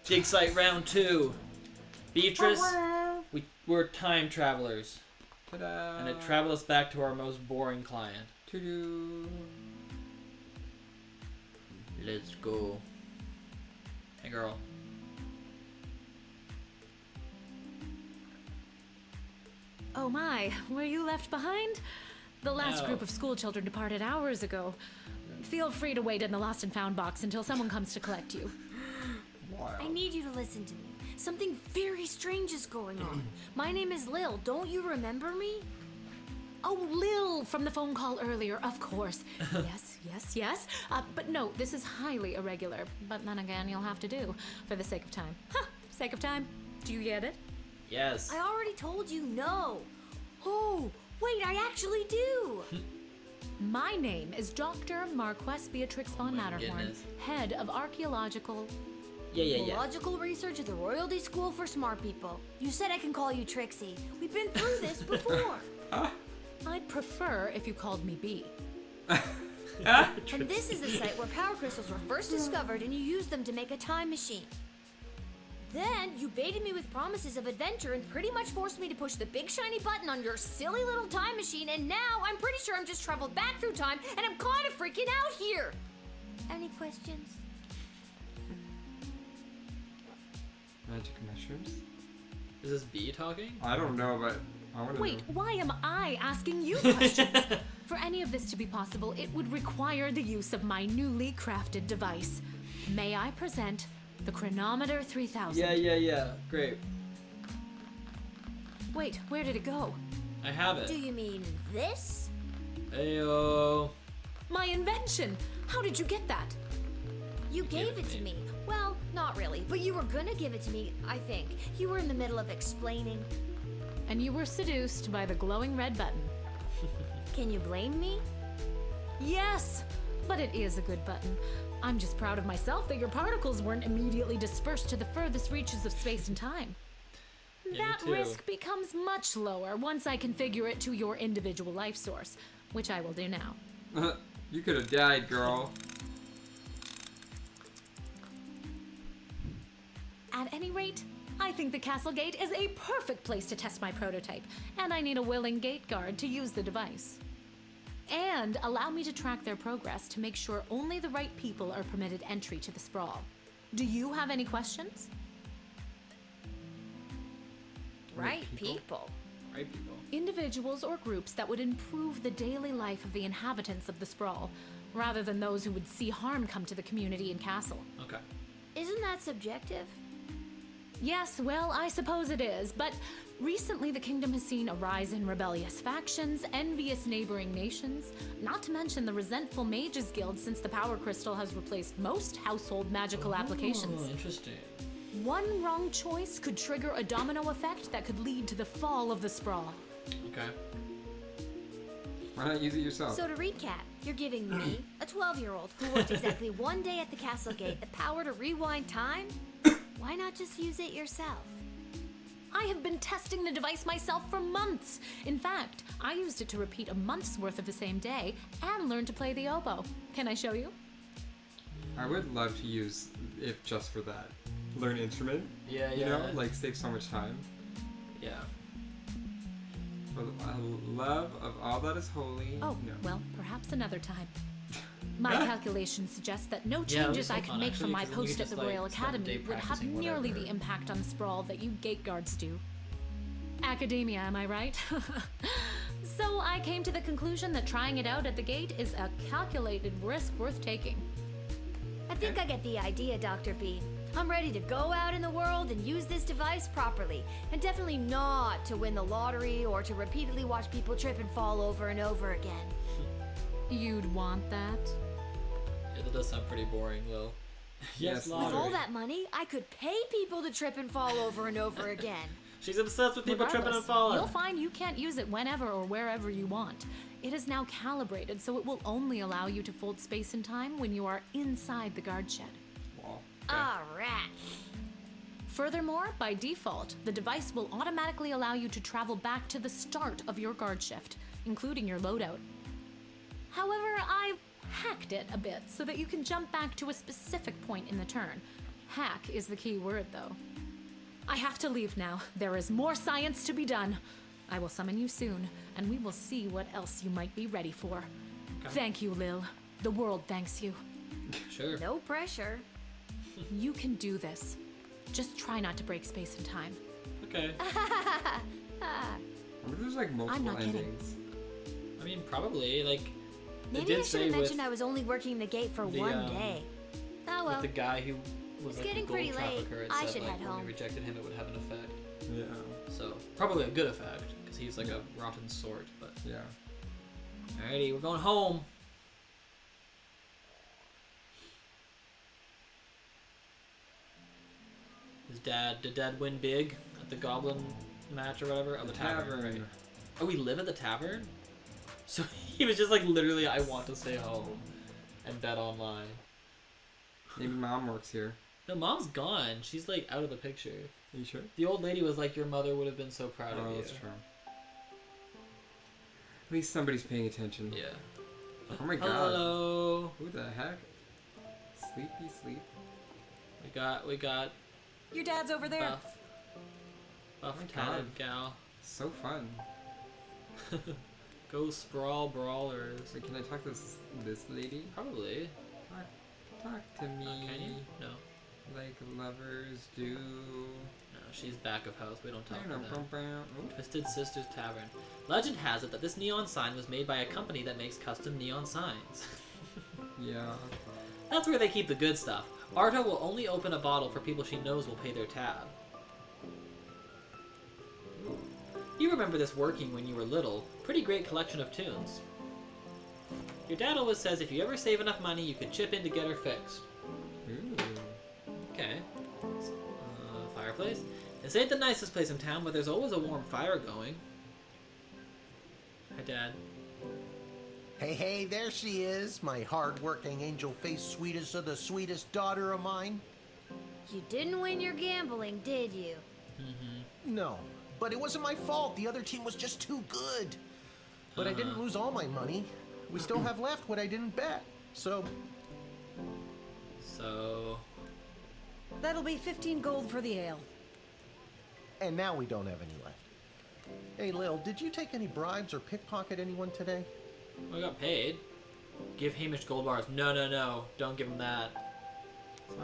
Dig site round 2. Beatrice, we're time travelers,
Ta-da.
and it traveled us back to our most boring client.
To-do.
Let's go. Hey, girl.
Oh my, were you left behind? The last
No.
group of school children departed hours ago. Feel free to wait in the lost and found box until someone comes to collect you.
Wow.
I need you to listen to me. Something very strange is going on. My name is Lil. Don't you remember me? Oh, Lil from the phone call earlier, of course. Yes. But no, this is highly irregular. But then again, you'll have to do for the sake of time. Sake of time. Do you get it?
Yes.
I already told you no. Oh, wait, I actually do. My name is Dr. Marquess Beatrix von Matterhorn,
goodness.
head of archaeological
Yeah.
Logical research at the Royalty School for Smart People. You said I can call you Trixie. We've been through this before. I'd prefer if you called me B. And this is the site where power crystals were first discovered, and you used them to make a time machine. Then you baited me with promises of adventure and pretty much forced me to push the big shiny button on your silly little time machine, and now I'm pretty sure I'm just traveled back through time and I'm kind of freaking out here. Any questions?
Magic mushrooms?
Is this B talking?
I don't know, but I want to
Wait,
know.
why am I asking you questions? For any of this to be possible, it would require the use of my newly crafted device. May I present the Chronometer 3000?
Yeah. Great.
Wait, where did it go?
I have it.
Do you mean this?
Ayo.
My invention! How did you get that? You gave it to me. Well, not really, but you were gonna give it to me, I think. You were in the middle of explaining. And you were seduced by the glowing red button. Can you blame me? Yes, but it is a good button. I'm just proud of myself that your particles weren't immediately dispersed to the furthest reaches of space and time.
Yeah,
That
me too.
risk becomes much lower once I configure it to your individual life source, which I will do now.
You could have died, girl.
At any rate, I think the castle gate is a perfect place to test my prototype, and I need a willing gate guard to use the device. And allow me to track their progress to make sure only the right people are permitted entry to the sprawl. Do you have any questions?
Right people.
Right people.
Individuals or groups that would improve the daily life of the inhabitants of the sprawl, rather than those who would see harm come to the community and castle.
Okay.
Isn't that subjective?
Yes, well, I suppose it is, but recently the kingdom has seen a rise in rebellious factions, envious neighboring nations, not to mention the resentful mages guild since the power crystal has replaced most household magical applications.
Oh, interesting.
One wrong choice could trigger a domino effect that could lead to the fall of the sprawl.
Okay.
Why not use it yourself?
So to recap, you're giving me, a 12-year-old who worked exactly one day at the castle gate, the power to rewind time? Why not just use it yourself?
I have been testing the device myself for months. In fact, I used it to repeat a month's worth of the same day and learn to play the oboe. Can I show you?
I would love to use it just for that. Learn instrument.
Yeah,
You know, like save so much time.
Yeah.
For the love of all that is holy.
Oh,
no.
well, perhaps another time. My calculations suggest that no
Yeah, it
changes
was so
I could
fun,
make
actually,
from my
'cause then you
post
could
at the
just,
Royal
like, spend the
Academy
day
would have
practicing
nearly
whatever.
the impact on the sprawl that you gate guards do. Academia, am I right? So I came to the conclusion that trying it out at the gate is a calculated risk worth taking.
I think I get the idea, Dr. B. I'm ready to go out in the world and use this device properly, and definitely not to win the lottery or to repeatedly watch people trip and fall over and over again.
You'd want that?
Yeah, that does sound pretty boring, though.
Yes,
With all that money, I could pay people to trip and fall over and over again.
She's obsessed with people tripping and
Regardless,
falling.
you'll find you can't use it whenever or wherever you want. It is now calibrated, so it will only allow you to fold space and time when you are inside the guard shed.
Wow.
Alright.
Furthermore, by default, the device will automatically allow you to travel back to the start of your guard shift, including your loadout. However, I hacked it a bit so that you can jump back to a specific point in the turn. Hack is the key word, though. I have to leave now. There is more science to be done. I will summon you soon, and we will see what else you might be ready for.
Okay.
Thank you, Lil. The world thanks you.
Sure.
No pressure.
You can do this. Just try not to break space and time.
Okay.
I wonder if there's like multiple
not kidding.
endings.
I mean, probably, like, they
Maybe
did
I should
say
have
with,
mentioned I was only working the gate for
the,
one day. Oh well.
with the guy who was
It's
like
getting
the gold
pretty late.
trafficker, it
I
said,
should
like,
head
when
home.
we rejected him, it would have an effect.
Yeah.
So, probably a good effect, because he's like a rotten sort, but...
Yeah.
Alrighty, we're going home. Did Dad win big at the goblin match or whatever? Oh, the tavern, right? Oh, we live at the tavern? So he was just like, literally, I want to stay home and bet online.
Maybe Mom works here.
No, Mom's gone. She's like out of the picture.
Are you sure?
The old lady was like, your mother would have been so proud of you.
Oh, that's true. At least somebody's paying attention.
Yeah.
Oh my god.
Hello.
Who the heck? Sleepy sleep.
We got
Your dad's over there.
buff
Oh my
tatted
God.
gal.
So fun.
Go sprawl brawlers.
Wait, can I talk to this lady?
Probably.
Talk to me.
Can you? No.
Like lovers do.
No, she's back of house. We don't talk to them.
Oh,
Twisted Sisters Tavern. Legend has it that this neon sign was made by a company that makes custom neon signs.
yeah.
That's where they keep the good stuff. Arta will only open a bottle for people she knows will pay their tab. You remember this working when you were little. Pretty great collection of tunes. Your dad always says if you ever save enough money, you could chip in to get her fixed.
Ooh.
Okay. Fireplace. This ain't the nicest place in town, but there's always a warm fire going. Hi, Dad.
Hey, there she is, my hard-working, angel-faced sweetest of the sweetest daughter of mine.
You didn't win your gambling, did you?
No, but it wasn't my fault. The other team was just too good. But I didn't lose all my money. We still have left what I didn't bet. So...
That'll be 15 gold for the ale.
And now we don't have any left. Hey, Lil, did you take any bribes or pickpocket anyone today?
I got paid. Give Hamish gold bars. No. Don't give him that.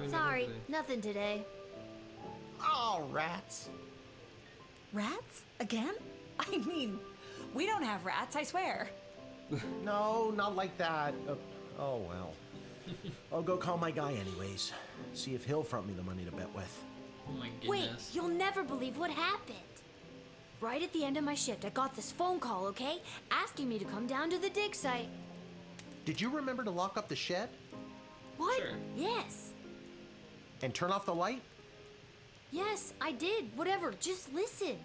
Sorry, nothing today.
Oh, rats.
Rats? Again? I mean, we don't have rats, I swear.
No, not like that. Oh, well. I'll go call my guy anyways. See if he'll front me the money to bet with.
Oh my goodness.
Wait, you'll never believe what happened. Right at the end of my shift, I got this phone call, okay? Asking me to come down to the dig site.
Did you remember to lock up the shed?
What?
Sure.
Yes.
And turn off the light?
Yes, I did. Whatever, just listen.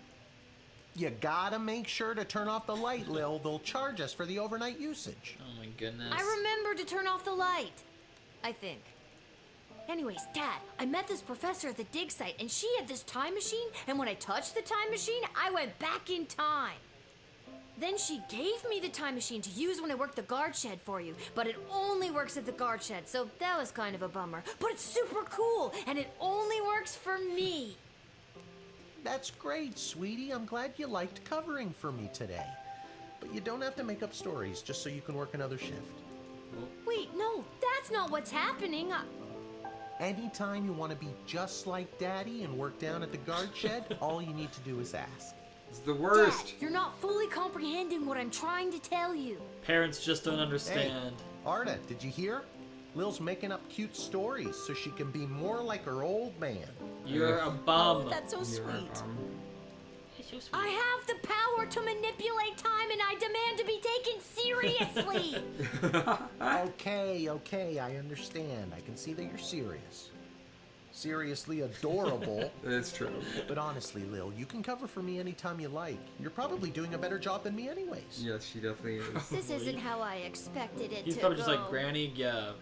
You gotta make sure to turn off the light, Lil. They'll charge us for the overnight usage.
Oh my goodness.
I remember to turn off the light. I think. Anyways, Dad, I met this professor at the dig site, and she had this time machine, and when I touched the time machine, I went back in time. Then she gave me the time machine to use when I worked the guard shed for you, but it only works at the guard shed, so that was kind of a bummer. But it's super cool, and it only works for me.
That's great, sweetie. I'm glad you liked covering for me today. But you don't have to make up stories just so you can work another shift.
Wait, no, that's not what's happening.
Anytime you want to be just like Daddy and work down at the guard shed, all you need to do is ask.
It's the worst.
Dad, you're not fully comprehending what I'm trying to tell you.
Parents just don't understand.
Hey, Arda, did you hear? Lil's making up cute stories so she can be more like her old man.
You're a bum.
Oh, that's so sweet.
I have the power to manipulate time, and I demand to be taken seriously.
Okay, I understand. I can see that you're serious. Seriously adorable.
It's true.
But honestly, Lil, you can cover for me anytime you like. You're probably doing a better job than me anyways.
Yes, she definitely is.
This isn't how I expected it
He's
to
probably
go.
just like, Granny, yeah.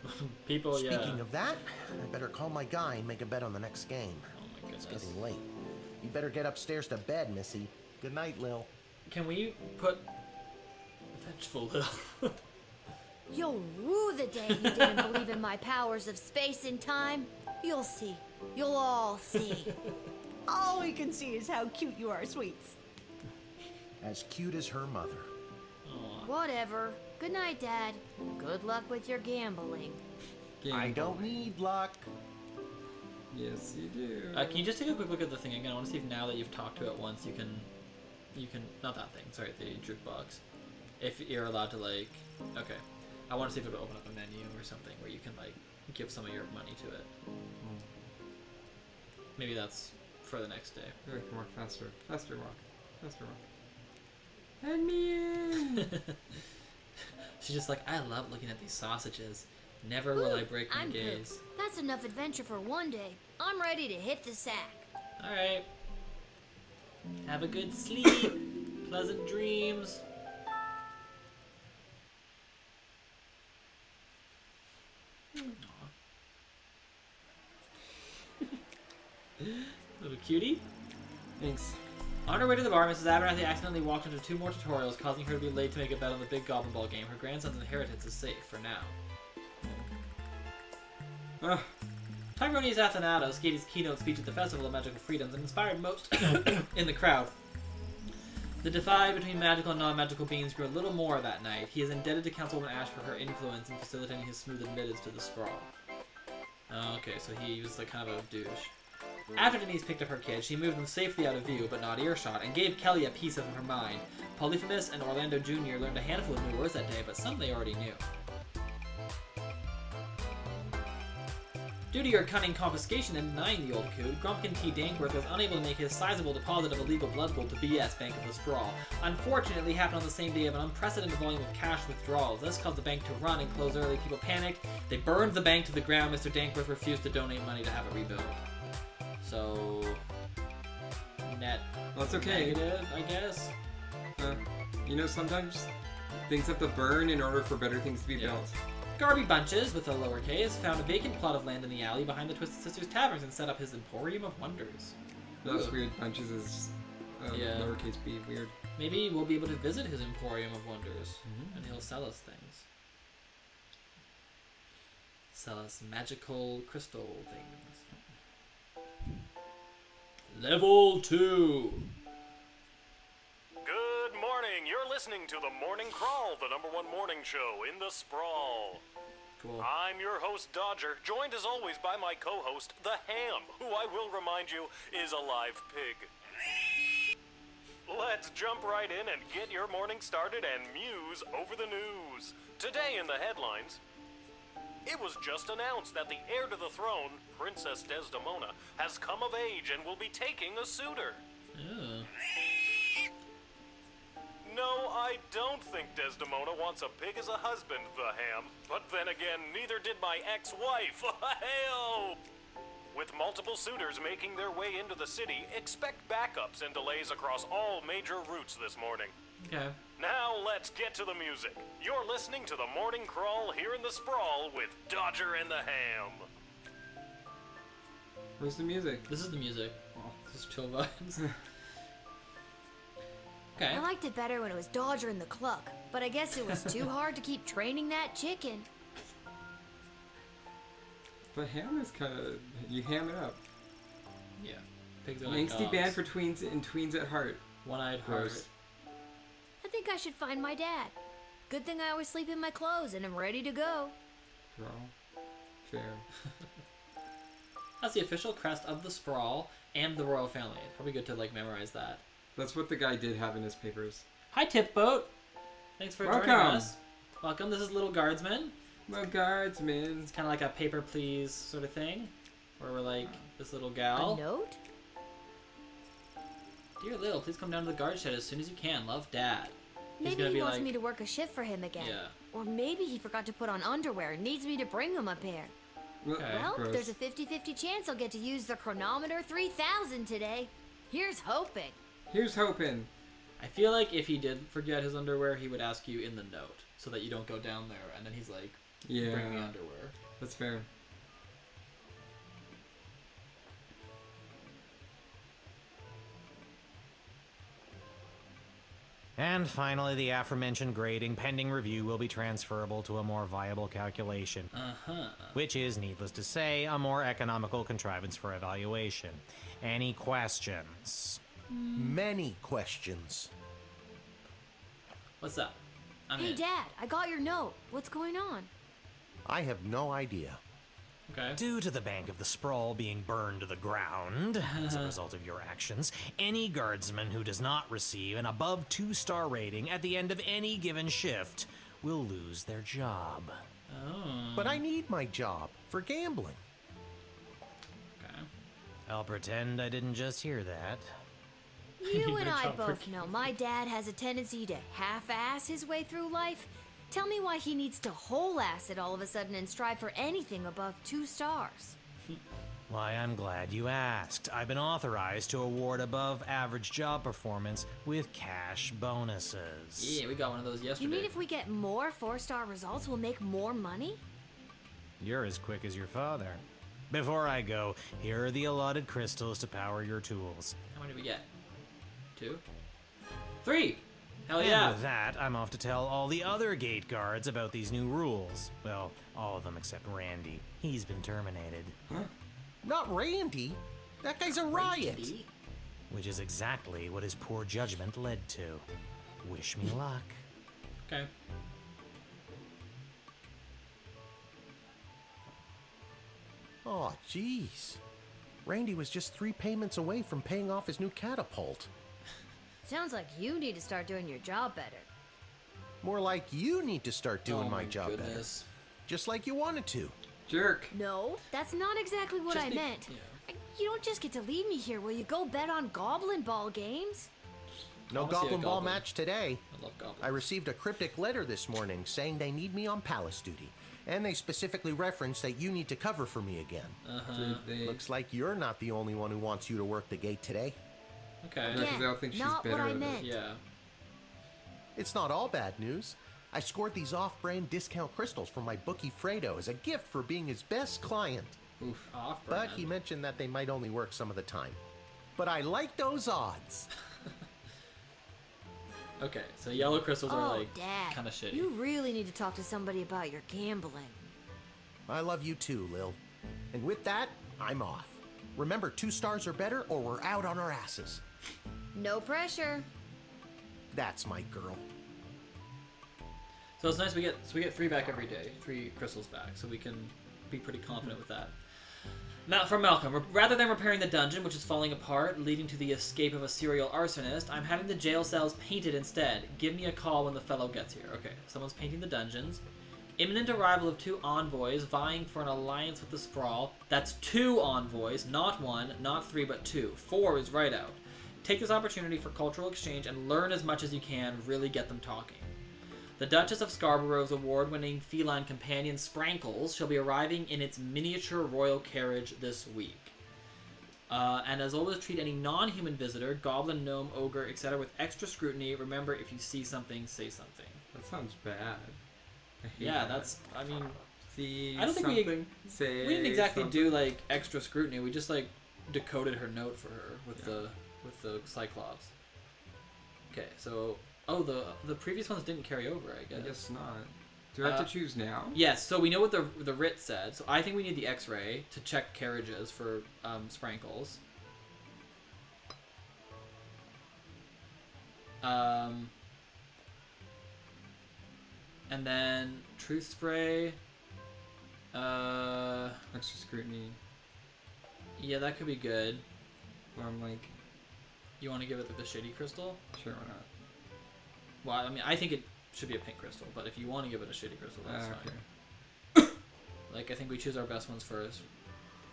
People, yeah.
Speaking of that, I better call my guy and make a bet on the next game.
Oh my goodness.
It's getting late. You better get upstairs to bed, Missy. Good night, Lil.
Can we put vengeful Lil?
You'll rue the day you didn't believe in my powers of space and time. You'll see. You'll all see.
All we can see is how cute you are, sweets.
As cute as her mother.
Aww.
Whatever. Good night, Dad. Good luck with your gambling.
I don't need luck.
Yes, you do.
Can you just take a quick look at the thing again? I want to see if now that you've talked to it once, you can, not that thing, sorry, the jukebox. If you're allowed to, like, okay. I want to see if it'll open up a menu or something where you can, like, give some of your money to it. Maybe that's for the next day.
Here, I can walk faster. Faster walk. Faster walk. Let me in!
She's just like, I love looking at these sausages. Never will I break my gaze.
That's enough adventure for one day. I'm ready to hit the sack.
Alright. Have a good sleep. Pleasant dreams. Little cutie.
Thanks.
On her way to the bar, Mrs. Abernathy accidentally walked into 2 more tutorials, causing her to be late to make a bet on the big Goblin Ball game. Her grandson's inheritance is safe for now. Tyronius Athanatos gave his keynote speech at the Festival of Magical Freedoms and inspired most in the crowd. The divide between magical and non-magical beings grew a little more that night. He is indebted to Councilwoman Ash for her influence in facilitating his smooth admittance to the sprawl. Okay, so he was like kind of a douche. After Denise picked up her kids, she moved them safely out of view, but not earshot, and gave Kelly a piece of her mind. Polyphemus and Orlando Jr. learned a handful of new words that day, but some they already knew. Due to your cunning confiscation and denying the old coot, Grumpkin T. Dankworth was unable to make his sizable deposit of illegal blood gold to BS Bank of the Sprawl. Unfortunately, it happened on the same day of an unprecedented volume of cash withdrawals. This caused the bank to run and close early. People panicked. They burned the bank to the ground. Mr. Dankworth refused to donate money to have it rebuilt. So, net
well, it's okay.
Negative, I guess.
You know, sometimes Things have to burn in order for better things to be built.
Garby Bunches, with a lowercase, found a vacant plot of land in the alley behind the Twisted Sisters Taverns and set up his Emporium of Wonders.
That's weird. Bunches is lowercase b. Weird.
Maybe we'll be able to visit his Emporium of Wonders, and he'll sell us things. Sell us magical crystal things. Level 2.
Good morning. You're listening to the Morning Crawl, the #1 morning show in the sprawl.
Cool.
I'm your host, Dodger, joined as always by my co-host, the Ham, who I will remind you is a live pig. Let's jump right in and get your morning started and muse over the news. Today in the headlines, it was just announced that the heir to the throne, Princess Desdemona, has come of age and will be taking a suitor.
Ew.
No, I don't think Desdemona wants a pig as a husband, the Ham. But then again, neither did my ex-wife. Hell! With multiple suitors making their way into the city, expect backups and delays across all major routes this morning.
Okay.
Now let's get to the music. You're listening to the Morning Crawl here in the Sprawl with Dodger and the Ham.
Where's the music?
This is the music. Oh, this is chill vibes. Okay.
I liked it better when it was Dodger and the Cluck, but I guess it was too hard to keep training that chicken.
But ham is kind of... You ham it up.
Yeah. Pigs are
An
like
angsty
dogs.
band for tweens and tweens at heart.
One-eyed heart.
Gross.
I think I should find my dad. Good thing I always sleep in my clothes and I'm ready to go.
Well, fair.
That's the official crest of the Sprawl and the royal family. It's probably good to like memorize that.
That's what the guy did have in his papers.
Hi, Tip Boat. Thanks for joining us. Welcome. This is Little Guardsman.
Little Guardsman.
It's kind of like a paper please sort of thing, where we're like this little gal.
A note?
Dear Lil, please come down to the guard shed as soon as you can. Love, Dad.
Maybe he wants me to work a shift for him again.
Yeah.
Or maybe he forgot to put on underwear and needs me to bring him a pair.
Okay.
Well,
gross.
there's a 50-50 chance I'll get to use the chronometer 3000 today. Here's hoping.
Here's hoping.
I feel like if he did forget his underwear, he would ask you in the note so that you don't go down there, and then he's like,
Yeah.
bring me underwear.
That's fair.
And finally, the aforementioned grading pending review will be transferable to a more viable calculation. Which is, needless to say, a more economical contrivance for evaluation. Any questions?
Many questions.
What's up?
Hey, Dad, I got your note. What's going on?
I have no idea.
Okay.
Due to the Bank of the Sprawl being burned to the ground as a result of your actions, any guardsman who does not receive an above 2-star rating at the end of any given shift will lose their job.
Oh.
But I need my job for gambling.
Okay.
I'll pretend I didn't just hear that.
You and I both know my dad has a tendency to half-ass his way through life. Tell me why he needs to whole-ass it all of a sudden and strive for anything above 2 stars.
Why, I'm glad you asked. I've been authorized to award above-average job performance with cash bonuses.
Yeah, we got one of those yesterday.
You mean if we get more 4-star results, we'll make more money?
You're as quick as your father. Before I go, here are the allotted crystals to power your tools.
How many did we get? 2? 3! Hell
and
yeah!
with that, I'm off to tell all the other gate guards about these new rules. Well, all of them except Randy. He's been terminated.
Huh? Not Randy. That guy's a riot.
Randy?
Which is exactly what his poor judgment led to. Wish me luck.
Okay.
Oh, jeez. Randy was just 3 payments away from paying off his new catapult.
Sounds like you need to start doing your job better.
More like you need to start doing my job better. Just like you wanted to.
Jerk.
No, that's not exactly what I meant.
Yeah.
You don't just get to leave me here. Will you go bet on Goblin Ball games?
No Goblin Ball match today.
I love goblins.
I received a cryptic letter this morning saying they need me on palace duty. And they specifically referenced that you need to cover for me again. Looks like you're not the only one who wants you to work the gate today.
Okay.
Yeah, 'cause they all think she's
not
better
what I
at it.
meant.
Yeah.
It's not all bad news. I scored these off-brand discount crystals from my bookie Fredo as a gift for being his best client.
Oof, off-brand.
But he mentioned that they might only work some of the time. But I like those odds.
Okay, so yellow crystals are like
Dad,
kind of shitty.
you really need to talk to somebody about your gambling.
I love you too, Lil. And with that, I'm off. Remember, 2 stars or better, or we're out on our asses.
No pressure.
That's my girl.
So it's nice we get 3 back every day, 3 crystals back, so we can be pretty confident with that. Now, from Malcolm, rather than repairing the dungeon, which is falling apart, leading to the escape of a serial arsonist, I'm having the jail cells painted instead. Give me a call when the fellow gets here. Okay, someone's painting the dungeons. Imminent arrival of 2 envoys vying for an alliance with the Sprawl. That's 2 envoys, not 1, not 3, but 2. 4 is right out. Take this opportunity for cultural exchange and learn as much as you can, really get them talking. The Duchess of Scarborough's award-winning feline companion Sprankles shall be arriving in its miniature royal carriage this week. And as always, treat any non-human visitor, goblin, gnome, ogre, etc. with extra scrutiny. Remember, if you see something, say something.
That sounds bad. I hate
Yeah,
that.
that's, I mean...
See
I don't think
say
we didn't exactly
something.
do, like, extra scrutiny. We just, like, decoded her note for her with the Cyclops. Okay, so... Oh, the previous ones didn't carry over, I guess.
I guess not. Do I have to choose now?
Yes, so we know what the writ said. So I think we need the X-ray to check carriages for Sprankles. And then Truth Spray.
Extra scrutiny.
Yeah, that could be good.
Well, I'm like...
You want to give it the shitty crystal?
Sure, why not?
Well, I mean, I think it should be a pink crystal, but if you want to give it a shitty crystal, that's
okay.
fine. Like, I think we choose our best ones first.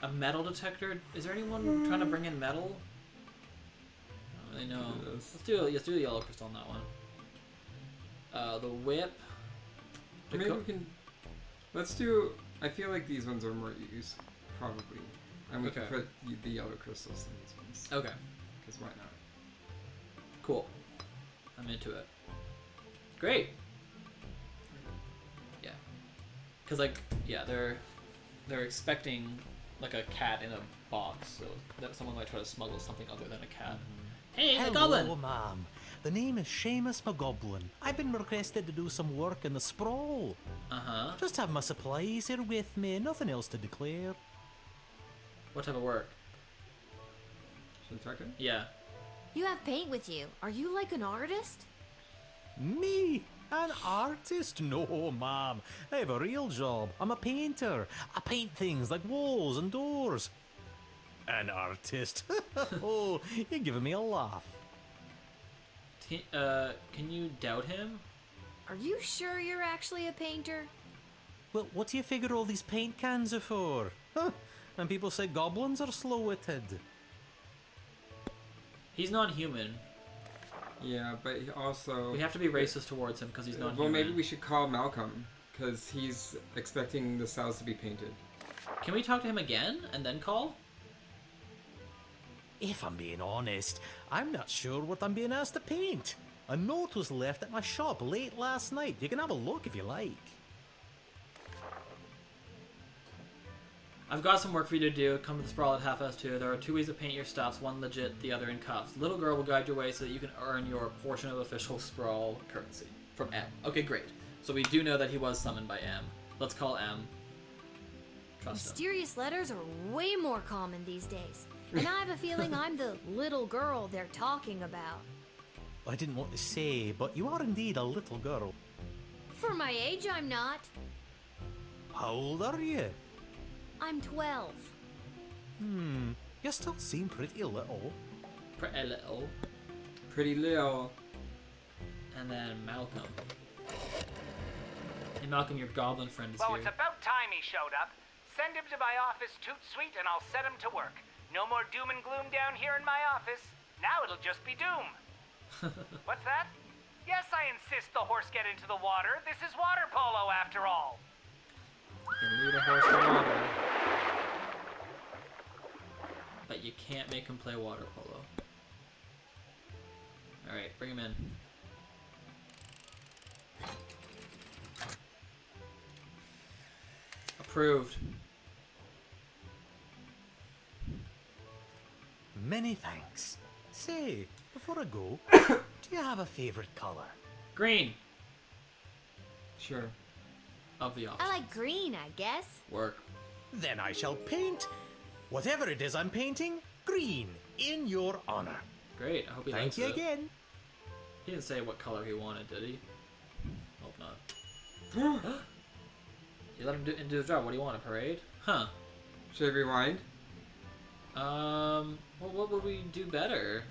A metal detector? Is there anyone trying to bring in metal? I don't really know. Let's do the yellow crystal on that one. The whip.
Maybe we can... Let's do... I feel like these ones are more used, probably. And we can put the yellow crystals in these ones.
Okay.
Because why not?
Cool. I'm into it. Great. Yeah. Because, like, yeah, they're expecting, like, a cat in a box, so that someone might try to smuggle something other than a cat. Hey, the goblin!
Hello, ma'am. The name is Seamus McGoblin. I've been requested to do some work in the Sprawl.
Uh-huh.
Just have my supplies here with me, nothing else to declare.
What type of work?
Should we talk to him?
Yeah.
You have paint with you. Are you like an artist?
Me? An artist? No, ma'am. I have a real job. I'm a painter. I paint things like walls and doors. An artist? Oh, you're giving me a laugh.
Can you doubt him?
Are you sure you're actually a painter?
Well, what do you figure all these paint cans are for? Huh? And people say goblins are slow-witted.
He's non-human.
Yeah, but he also...
We have to be racist towards him because he's non-human.
Well, maybe we should call Malcolm, because he's expecting the cells to be painted.
Can we talk to him again and then call?
If I'm being honest, I'm not sure what I'm being asked to paint. A note was left at my shop late last night. You can have a look if you like.
I've got some work for you to do. Come to the Sprawl at 2:30. There are 2 ways to paint your stuffs, one legit, the other in cuffs. Little girl will guide your way so that you can earn your portion of official Sprawl currency. From M. Okay, great. So we do know that he was summoned by M. Let's call M. Trust him.
Mysterious letters are way more common these days. And I have a feeling I'm the little girl they're talking about.
I didn't want to say, but you are indeed a little girl.
For my age, I'm not.
How old are you?
I'm 12.
You still seem pretty little.
Pretty little.
Pretty little.
And then Malcolm. Hey Malcolm, your goblin friend is
Well,
here.
it's about time he showed up. Send him to my office toot sweet and I'll set him to work. No more doom and gloom down here in my office. Now it'll just be doom. What's that? Yes, I insist the horse get into the water. This is water polo after all.
You need a horse for water. But you can't make him play water polo. Alright, bring him in. Approved.
Many thanks. Say, before I go, do you have a favorite color?
Green.
Sure.
Of the options.
I like green, I guess.
Work.
Then I shall paint whatever it is I'm painting green in your honor.
Great. I hope he
Thank
likes
you
it.
again.
He didn't say what color he wanted, did he? Hope not. You let him do his job. What do you want? A parade? Huh.
Should I rewind?
Well, what would we do better?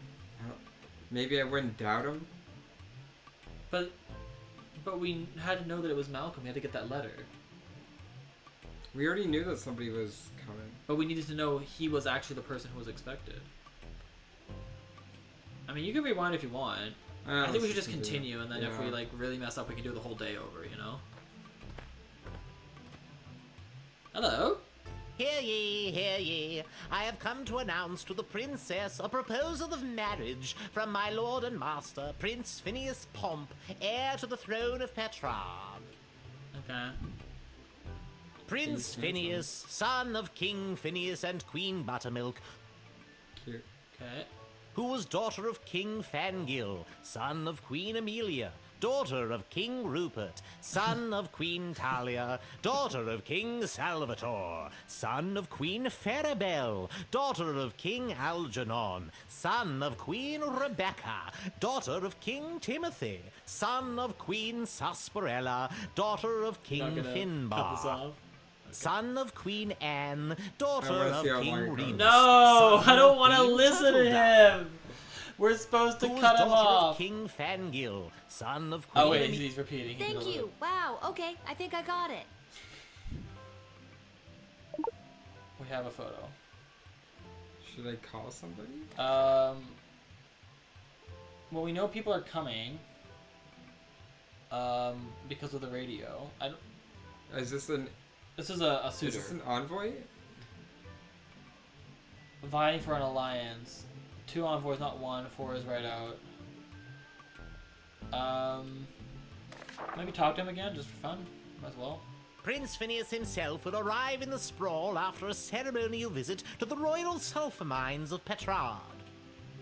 Maybe I wouldn't doubt him.
But we had to know that it was Malcolm. We had to get that letter.
We already knew that somebody was coming.
But we needed to know he was actually the person who was expected. I mean, you can rewind if you want. I think we should just continue, and then if we like really mess up, we can do the whole day over. You know. Hello.
Hear ye, hear ye. I have come to announce to the princess a proposal of marriage from my lord and master, Prince Phineas Pomp, heir to the throne of Petrarch.
Okay.
Prince Phineas, son of King Phineas and Queen Buttermilk.
Cute.
Okay.
Who was daughter of King Fangil, son of Queen Amelia, daughter of King Rupert, son of Queen Talia, daughter of King Salvator, son of Queen Farabelle, daughter of King Algernon, son of Queen Rebecca, daughter of King Timothy, son of Queen Sarsaparilla, daughter of King Finbar, son of Queen Anne, daughter of King Remus.
No, I don't want to listen to him. We're supposed to cut him off.
King Fangil, son of Queen.
Oh wait, he's repeating.
Thank you. Wow. Okay, I think I got it.
We have a photo.
Should I call somebody?
Well, we know people are coming. Because of the radio. I don't.
Is this an?
This is a suitor.
Is this an envoy?
Vying for an alliance. 2 envoys, not 1. 4 is right out. Maybe talk to him again, just for fun. Might as well.
Prince Phineas himself will arrive in the sprawl after a ceremonial visit to the royal sulphur mines of Petrarch.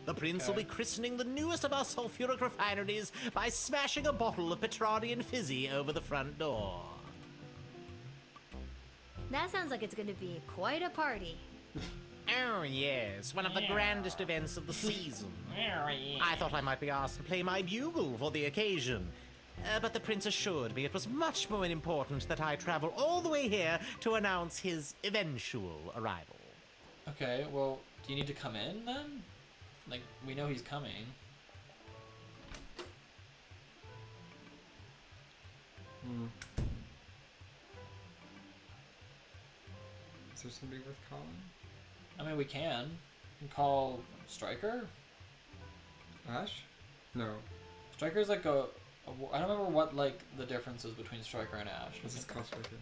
The prince will be christening the newest of our sulphuric refineries by smashing a bottle of Petrardian fizzy over the front door.
That sounds like it's going to be quite a party.
Oh, yes, one of the grandest events of the season. I thought I might be asked to play my bugle for the occasion. But the prince assured me it was much more important that I travel all the way here to announce his eventual arrival.
Okay, well, do you need to come in then? Like, we know he's coming.
Is there somebody worth calling?
I mean, we can. We can call Stryker?
Ash? No.
Stryker's like a I don't remember what, like, the difference is between Stryker and Ash.
This is called Stryker.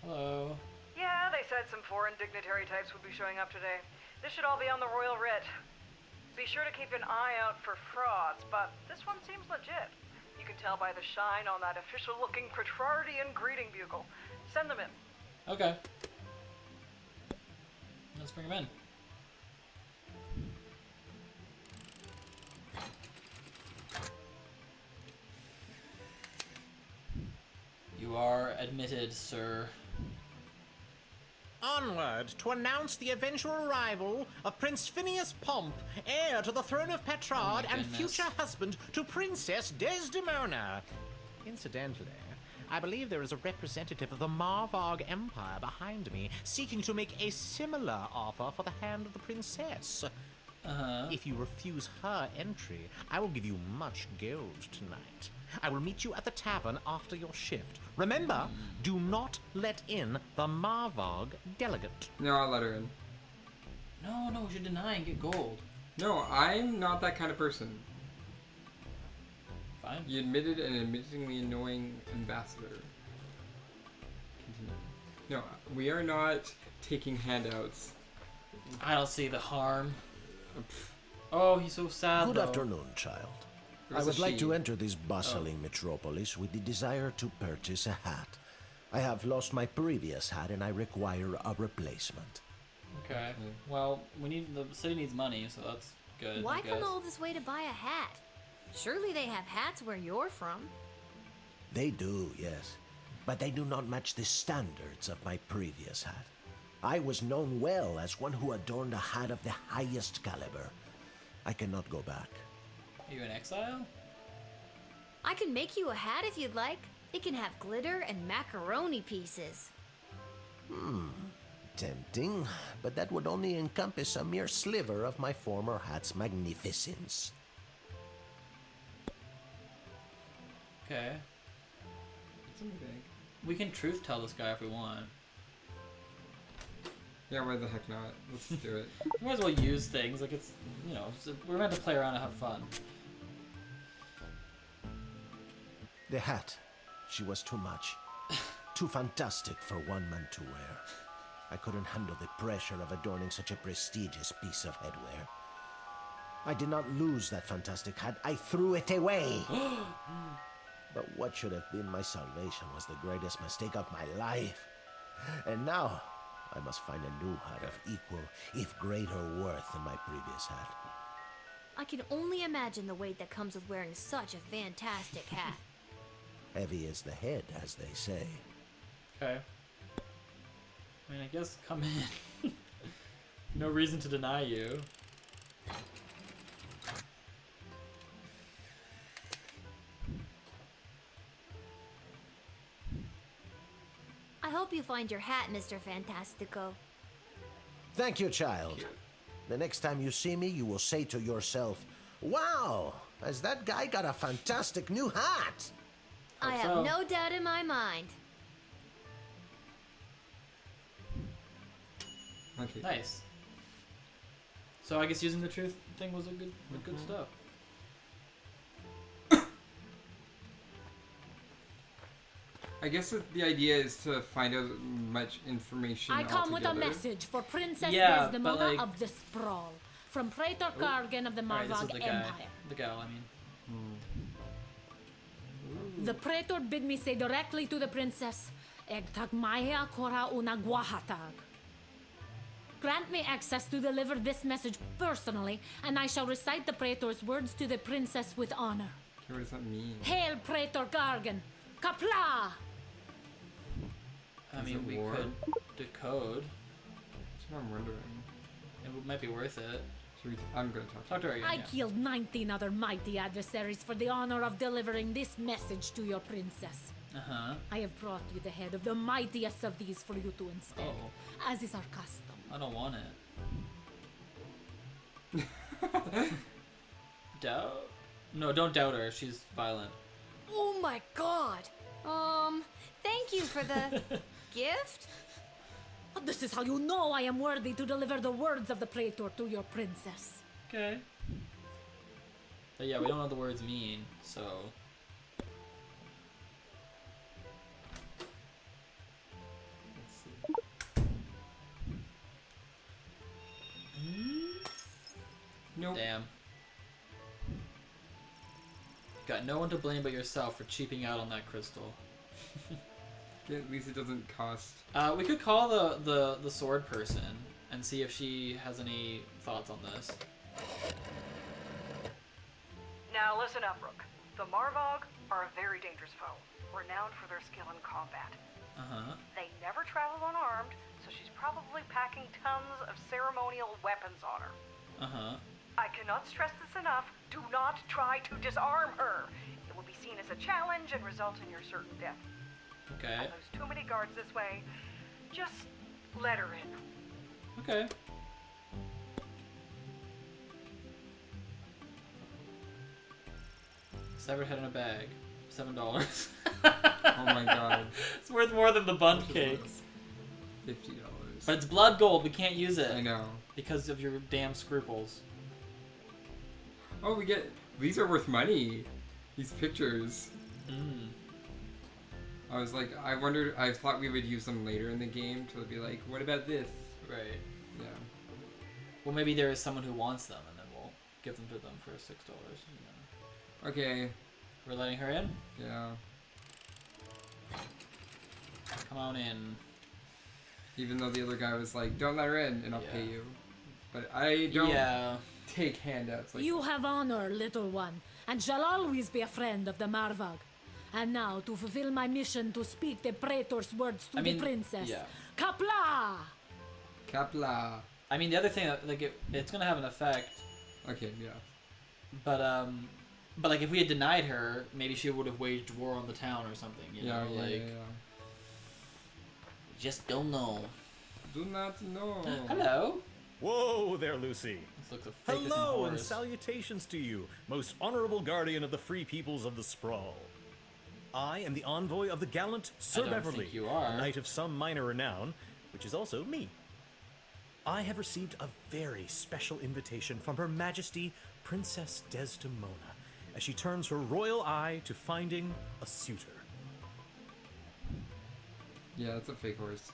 Hello.
Yeah, they said some foreign dignitary types would be showing up today. This should all be on the royal writ. Be sure to keep an eye out for frauds, but this one seems legit. You can tell by the shine on that official-looking Petrardian greeting bugle. Send them in.
Okay. Let's bring him in. You are admitted, sir.
Onward to announce the eventual arrival of Prince Phineas Pomp, heir to the throne of Petrarch and future husband to Princess Desdemona. Incidentally, I believe there is a representative of the Marvarg Empire behind me, seeking to make a similar offer for the hand of the princess. If you refuse her entry, I will give you much gold tonight. I will meet you at the tavern after your shift. Remember, do not let in the Marvarg delegate.
No, I'll let her in.
No, we should deny and get gold.
No, I'm not that kind of person.
Fine.
You admitted an admittingly annoying ambassador. Continue. No, we are not taking handouts.
I don't see the harm. Oh, he's so sad.
Good
though.
afternoon, child. I would like to enter this bustling metropolis with the desire to purchase a hat.
I have lost my previous hat and I require a replacement.
Okay. Well, the city needs money, so that's good.
Why
I guess.
come all this way to buy a hat? Surely they have hats where you're from.
They do, yes. But they do not match the standards of my previous hat. I was known well as one who adorned a hat of the highest caliber. I cannot go back.
Are you in exile?
I can make you a hat if you'd like. It can have glitter and macaroni pieces.
Tempting, but that would only encompass a mere sliver of my former hat's magnificence.
Okay.
It's in the bag.
We can truth tell this guy if we want.
Yeah, why the heck not? Let's do it.
We might as well use things, like it's, we're meant to play around and have fun.
The hat. She was too much. Too fantastic for one man to wear. I couldn't handle the pressure of adorning such a prestigious piece of headwear. I did not lose that fantastic hat. I threw it away. But what should have been my salvation was the greatest mistake of my life. And now, I must find a new hat of equal, if greater worth than my previous hat.
I can only imagine the weight that comes with wearing such a fantastic hat.
Heavy is the head, as they say.
Okay. I mean, I guess come in. No reason to deny you.
I hope you find your hat, Mr. Fantastico.
Thank you, child. The next time you see me, you will say to yourself, "Wow, has that guy got a fantastic new hat?"
I have no doubt in my mind.
Okay.
Nice. So I guess using the truth thing was a good stuff.
I guess the idea is to find out much information.
I come with a
altogether.
message for Princess
Yeah,
Desdemona
but, like-
of the Sprawl, from Praetor Kargan of the
Alright, this is
Marvog
the guy.
Empire.
The gal, I mean.
The Praetor bid me say directly to the princess, Egtag Maya Kora una Guahatag. Grant me access to deliver this message personally, and I shall recite the Praetor's words to the princess with honor.
Okay, what does that mean?
Hail Praetor Kargan! Kapla!
I
Is
mean,
it
we
war?
could decode.
That's what I'm wondering.
It might be worth it.
I'm gonna talk to
Talk to her again.
I
yeah.
killed 19 other mighty adversaries for the honor of delivering this message to your princess.
Uh-huh.
I have brought you the head of the mightiest of these for you to instead, as is our custom.
I don't want it. Doubt? No, don't doubt her. She's violent.
Oh my god. Thank you for the gift?
This is how you know I am worthy to deliver the words of the Praetor to your princess.
Okay. But yeah, we don't know what the words mean, so... Let's see.
Nope.
Damn. Got no one to blame but yourself for cheaping out on that crystal.
At least it doesn't cost.
We could call the sword person and see if she has any thoughts on this.
Now listen up, Rook. The Marvog are a very dangerous foe, renowned for their skill in combat.
Uh-huh.
They never travel unarmed, so she's probably packing tons of ceremonial weapons on her.
Uh-huh.
I cannot stress this enough. Do not try to disarm her. It will be seen as a challenge and result in your certain death.
Okay.
And there's too many guards this way. Just let her in.
Okay. Severed head in a bag. $7.
Oh my god.
It's worth more than the bundt cakes.
$50.
But it's blood gold. We can't use it.
I know.
Because of your damn scruples.
Oh, we get... These are worth money. These pictures.
Mm.
I was like, I thought we would use them later in the game to be like, what about this?
Right.
Yeah.
Well, maybe there is someone who wants them, and then we'll give them to them for $6.
Okay.
We're letting her in?
Yeah.
Come on in.
Even though the other guy was like, don't let her in and I'll pay you. But I don't take handouts like
You have honor, little one, and shall always be a friend of the Marvag. And now, to fulfill my mission to speak the praetor's words to the princess.
Yeah.
Kapla!
Kapla.
I mean, the other thing, like, it's gonna have an effect.
Okay, yeah.
But like, if we had denied her, maybe she would have waged war on the town or something, you know? Like, just don't know.
Do not know.
Hello?
Whoa there, Lucy.
Hello
and salutations to you, most honorable guardian of the free peoples of the Sprawl. I am the envoy of the gallant Sir Beverly,
you are.
a knight of some minor renown, which is also me. I have received a very special invitation from Her Majesty Princess Desdemona, as she turns her royal eye to finding a suitor.
Yeah, that's a fake horse.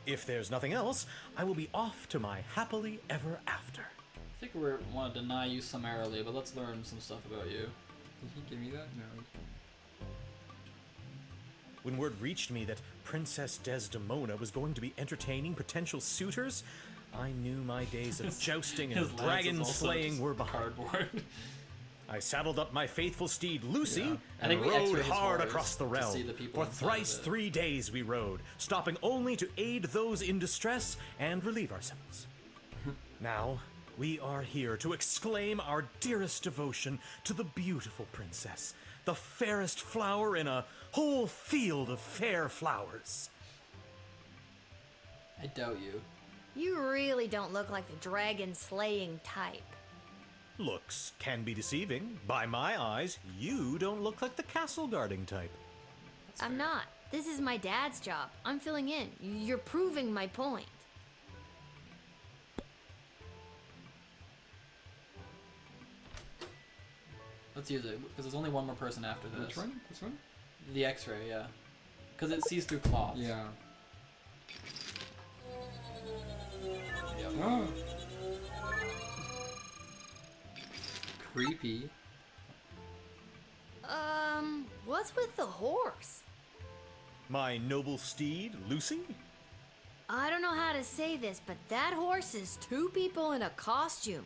If there's nothing else, I will be off to my happily ever after.
I think we want to deny you summarily, but let's learn some stuff about you.
Did he give me that? No.
When word reached me that Princess Desdemona was going to be entertaining potential suitors, I knew my days of jousting and dragon slaying were behind. I saddled up my faithful steed Lucy and rode hard across the realm. For thrice 3 days we rode, stopping only to aid those in distress and relieve ourselves. Now, we are here to exclaim our dearest devotion to the beautiful princess, the fairest flower in a whole field of fair flowers.
I doubt you.
You really don't look like the dragon slaying type.
Looks can be deceiving. By my eyes, you don't look like the castle guarding type.
I'm not. This is my dad's job. I'm filling in. You're proving my point.
Let's use it, because there's only one more person after this.
Which one? This one?
The X-ray, yeah. Because it sees through cloths.
Yeah.
Yep.
Oh. Creepy.
What's with the horse?
My noble steed, Lucy?
I don't know how to say this, but that horse is 2 people in a costume.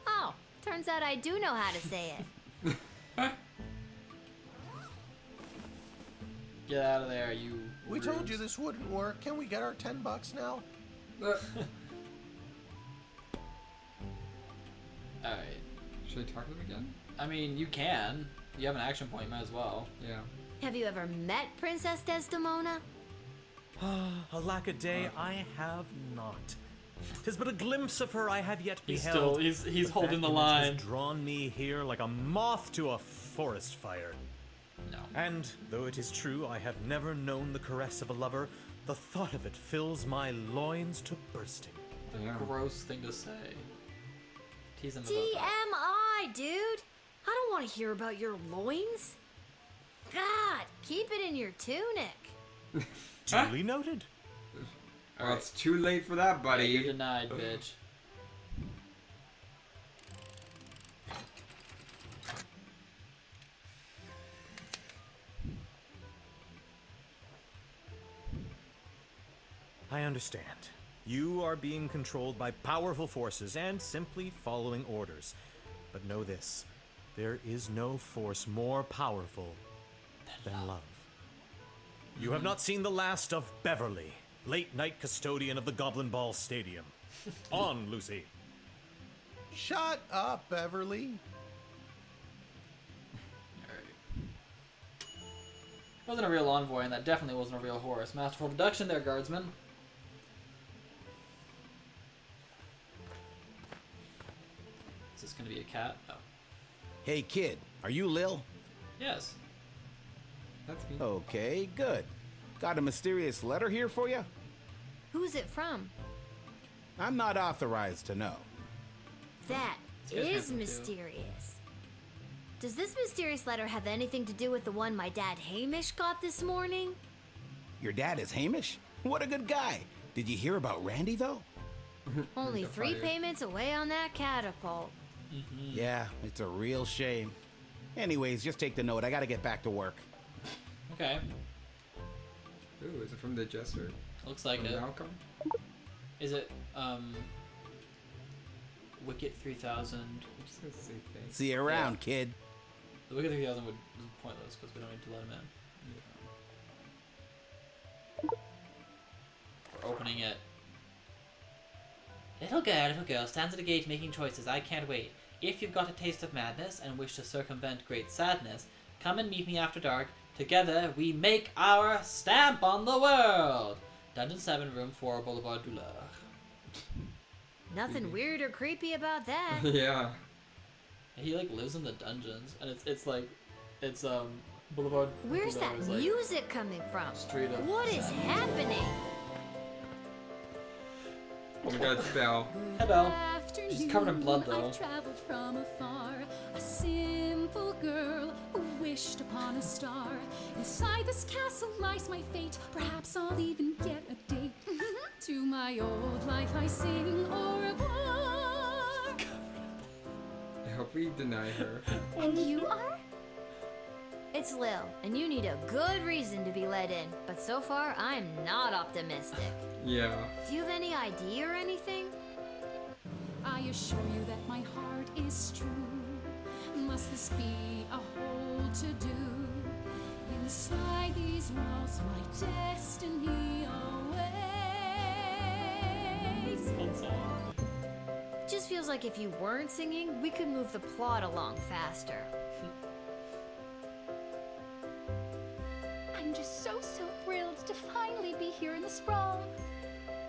Oh, turns out I do know how to say it.
Get out of there, you.
We told you this wouldn't work. Can we get our $10 now?
Alright.
Should I talk to them again?
I mean, you can. You have an action point, might as well.
Yeah.
Have you ever met Princess Desdemona?
Alack-a-day, I have not. 'Tis but a glimpse of her I have yet beheld.
He's holding the
image
line.
has drawn me here like a moth to a forest fire.
No.
And though it is true I have never known the caress of a lover, the thought of it fills my loins to bursting.
Gross thing to say. Teasing about
TMI, dude. I don't want to hear about your loins. God, keep it in your tunic.
Duly noted.
Well, it's too late for that, buddy.
Yeah, you're denied, bitch.
I understand. You are being controlled by powerful forces and simply following orders. But know this, there is no force more powerful than love. You have not seen the last of Beverly, late night custodian of the Goblin Ball Stadium. On, Lucy.
Shut up, Beverly.
Wasn't a real envoy, and that definitely wasn't a real horse. Masterful deduction there, guardsman. Is this gonna be a cat? Oh.
Hey, kid, are you Lil?
Yes.
That's me.
Okay, good. Got a mysterious letter here for you?
Who's it from?
I'm not authorized to know.
That is mysterious. Does this mysterious letter have anything to do with the one my dad Hamish got this morning?
Your dad is Hamish? What a good guy. Did you hear about Randy, though?
Only 3 payments away on that catapult.
Yeah, it's a real shame. Anyways, just take the note. I gotta get back to work.
Okay.
Ooh, is it from the Jester?
Looks like
from
it.
Malcolm?
Is it Wicket 3000?
See you around, kid.
The Wicket 3000 is pointless because we don't need to let him in. We're opening it. Little girl stands at a gate making choices. I can't wait. If you've got a taste of madness and wish to circumvent great sadness, come and meet me after dark. Together we make our stamp on the world. Dungeon 7, Room 4, Boulevard du Loir.
Nothing weird or creepy about that.
Yeah.
He like lives in the dungeons, and it's Boulevard.
Where's
du
that
Loir is, like,
music coming from?
straight up.
What is happening?
Oh my god, it's Belle.
Hey, Belle. She's covered in blood, though.
I've traveled from afar, a simple girl who wished upon a star. Inside this castle lies my fate. Perhaps I'll even get a date. To my old life I sing au revoir.
I hope we deny her.
And you are? It's Lil, and you need a good reason to be let in. But so far, I'm not optimistic.
Yeah.
Do you have any idea or anything?
I assure you that my heart is true. Must this be a whole to-do? Inside these walls, my destiny awaits.
It just feels like if you weren't singing, we could move the plot along faster.
I'm just so thrilled to finally be here in the sprawl.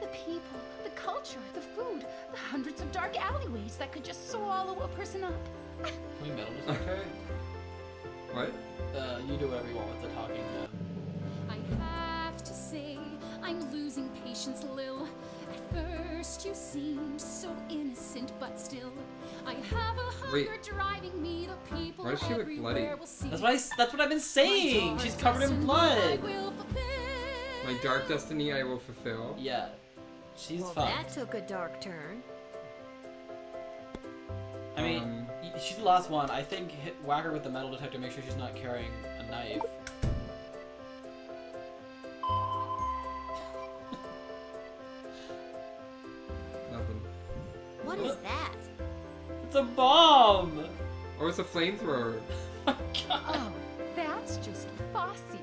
The people, the culture, the food, the hundreds of dark alleyways that could just swallow a person up.
Can we metal detector?
What?
You do whatever you want with the talking.
I have to say, I'm losing patience, Lil. At first you seemed so innocent, but still, I have a hunger driving me. The people
Why does she look bloody?
everywhere will see.
That's what I've been saying. She's covered in blood.
My dark destiny I will fulfill.
Yeah. She's
Well,
fucked.
that took a dark turn.
I mean, she's the last one. I think whack her with the metal detector. Make sure she's not carrying a knife.
Nothing.
What is that?
It's a bomb.
Oh, it's a flamethrower.
Oh, that's just bossy.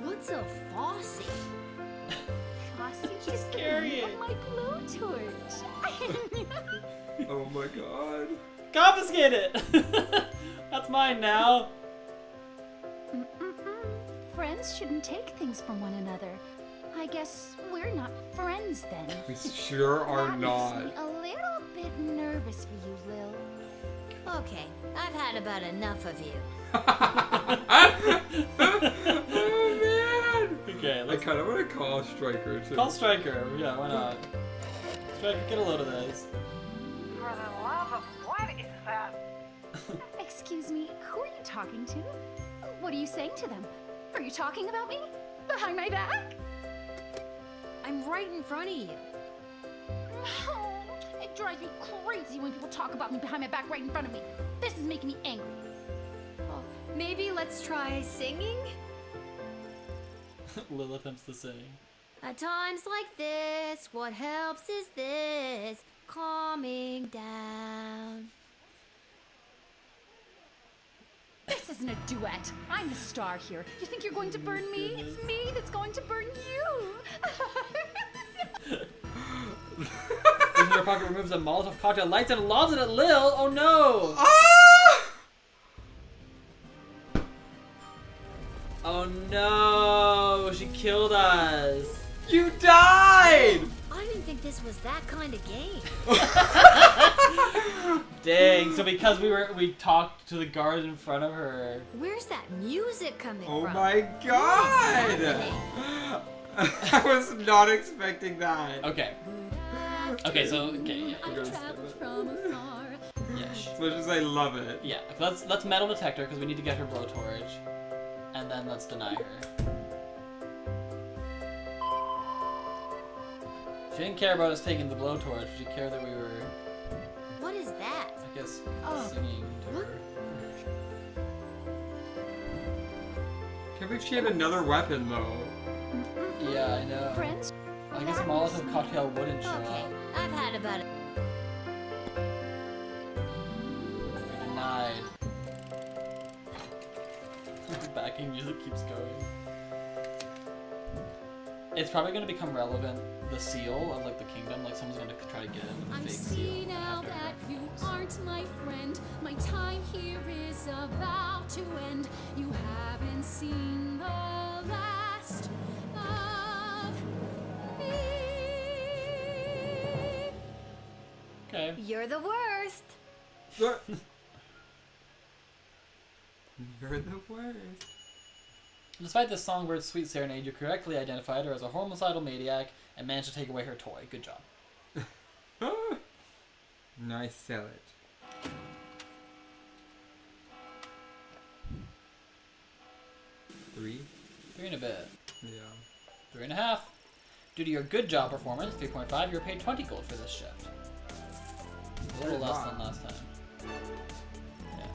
What's a Fossy?
Bossy is the
carry
name
it.
of my blowtorch.
Oh my god.
Confiscate it. That's mine now.
Friends shouldn't take things from one another. I guess we're not friends then.
We sure are
That
not.
makes me a little bit nervous for you, Lil.
Okay, I've had about enough of you.
Oh man!
Okay,
I kind of want to call Striker too.
Call Striker. Yeah, why not? Striker, get a load of this.
For the love of what is that?
Excuse me, who are you talking to? What are you saying to them? Are you talking about me? Behind my back?
I'm right in front of you.
Oh, it drives me crazy when people talk about me behind my back right in front of me. This is making me angry.
Oh, maybe let's try singing?
Lil attempts to sing.
At times like this, what helps is this, calming down.
This isn't a duet. I'm the star here. You think you're going to burn me? It's me that's going to burn you.
Prisoner Pocket removes a Molotov cocktail, lights it, and lobs it at Lil. Oh no! Oh no! She killed us.
You died!
I didn't think this was that kind of game.
Dang! So because we talked to the guards in front of her.
Where's that music coming
Oh
from?
my god! I was not expecting that.
Okay. Okay, so okay, yeah.
I've traveled from afar.
Yes.
As much as I love it.
Yeah. Let's metal detect her because we need to get her blowtorch, and then let's deny her. She didn't care about us taking the blowtorch. She cared that we were,
What is that?
I guess,
Oh.
singing to her.
Can't believe she had another weapon though.
Yeah, I know.
Friends?
I guess a Molotov cocktail wouldn't show
Okay,
up.
I've had about it.
Denied. Backing music keeps going. It's probably going to become relevant, the seal of like the kingdom, like someone's going to try to get in with the
I
fake
see
seal.
now that you aren't my friend. My time here is about to end. You haven't seen the last of me.
Okay.
You're the worst.
You're the worst.
Despite the songbird's sweet serenade, you correctly identified her as a homicidal maniac and managed to take away her toy. Good job.
Nice, sell it. Three
and a bit.
Yeah.
3.5. Due to your good job performance, 3.5, you're paid 20 gold for this shift. A little less than last time. Yeah.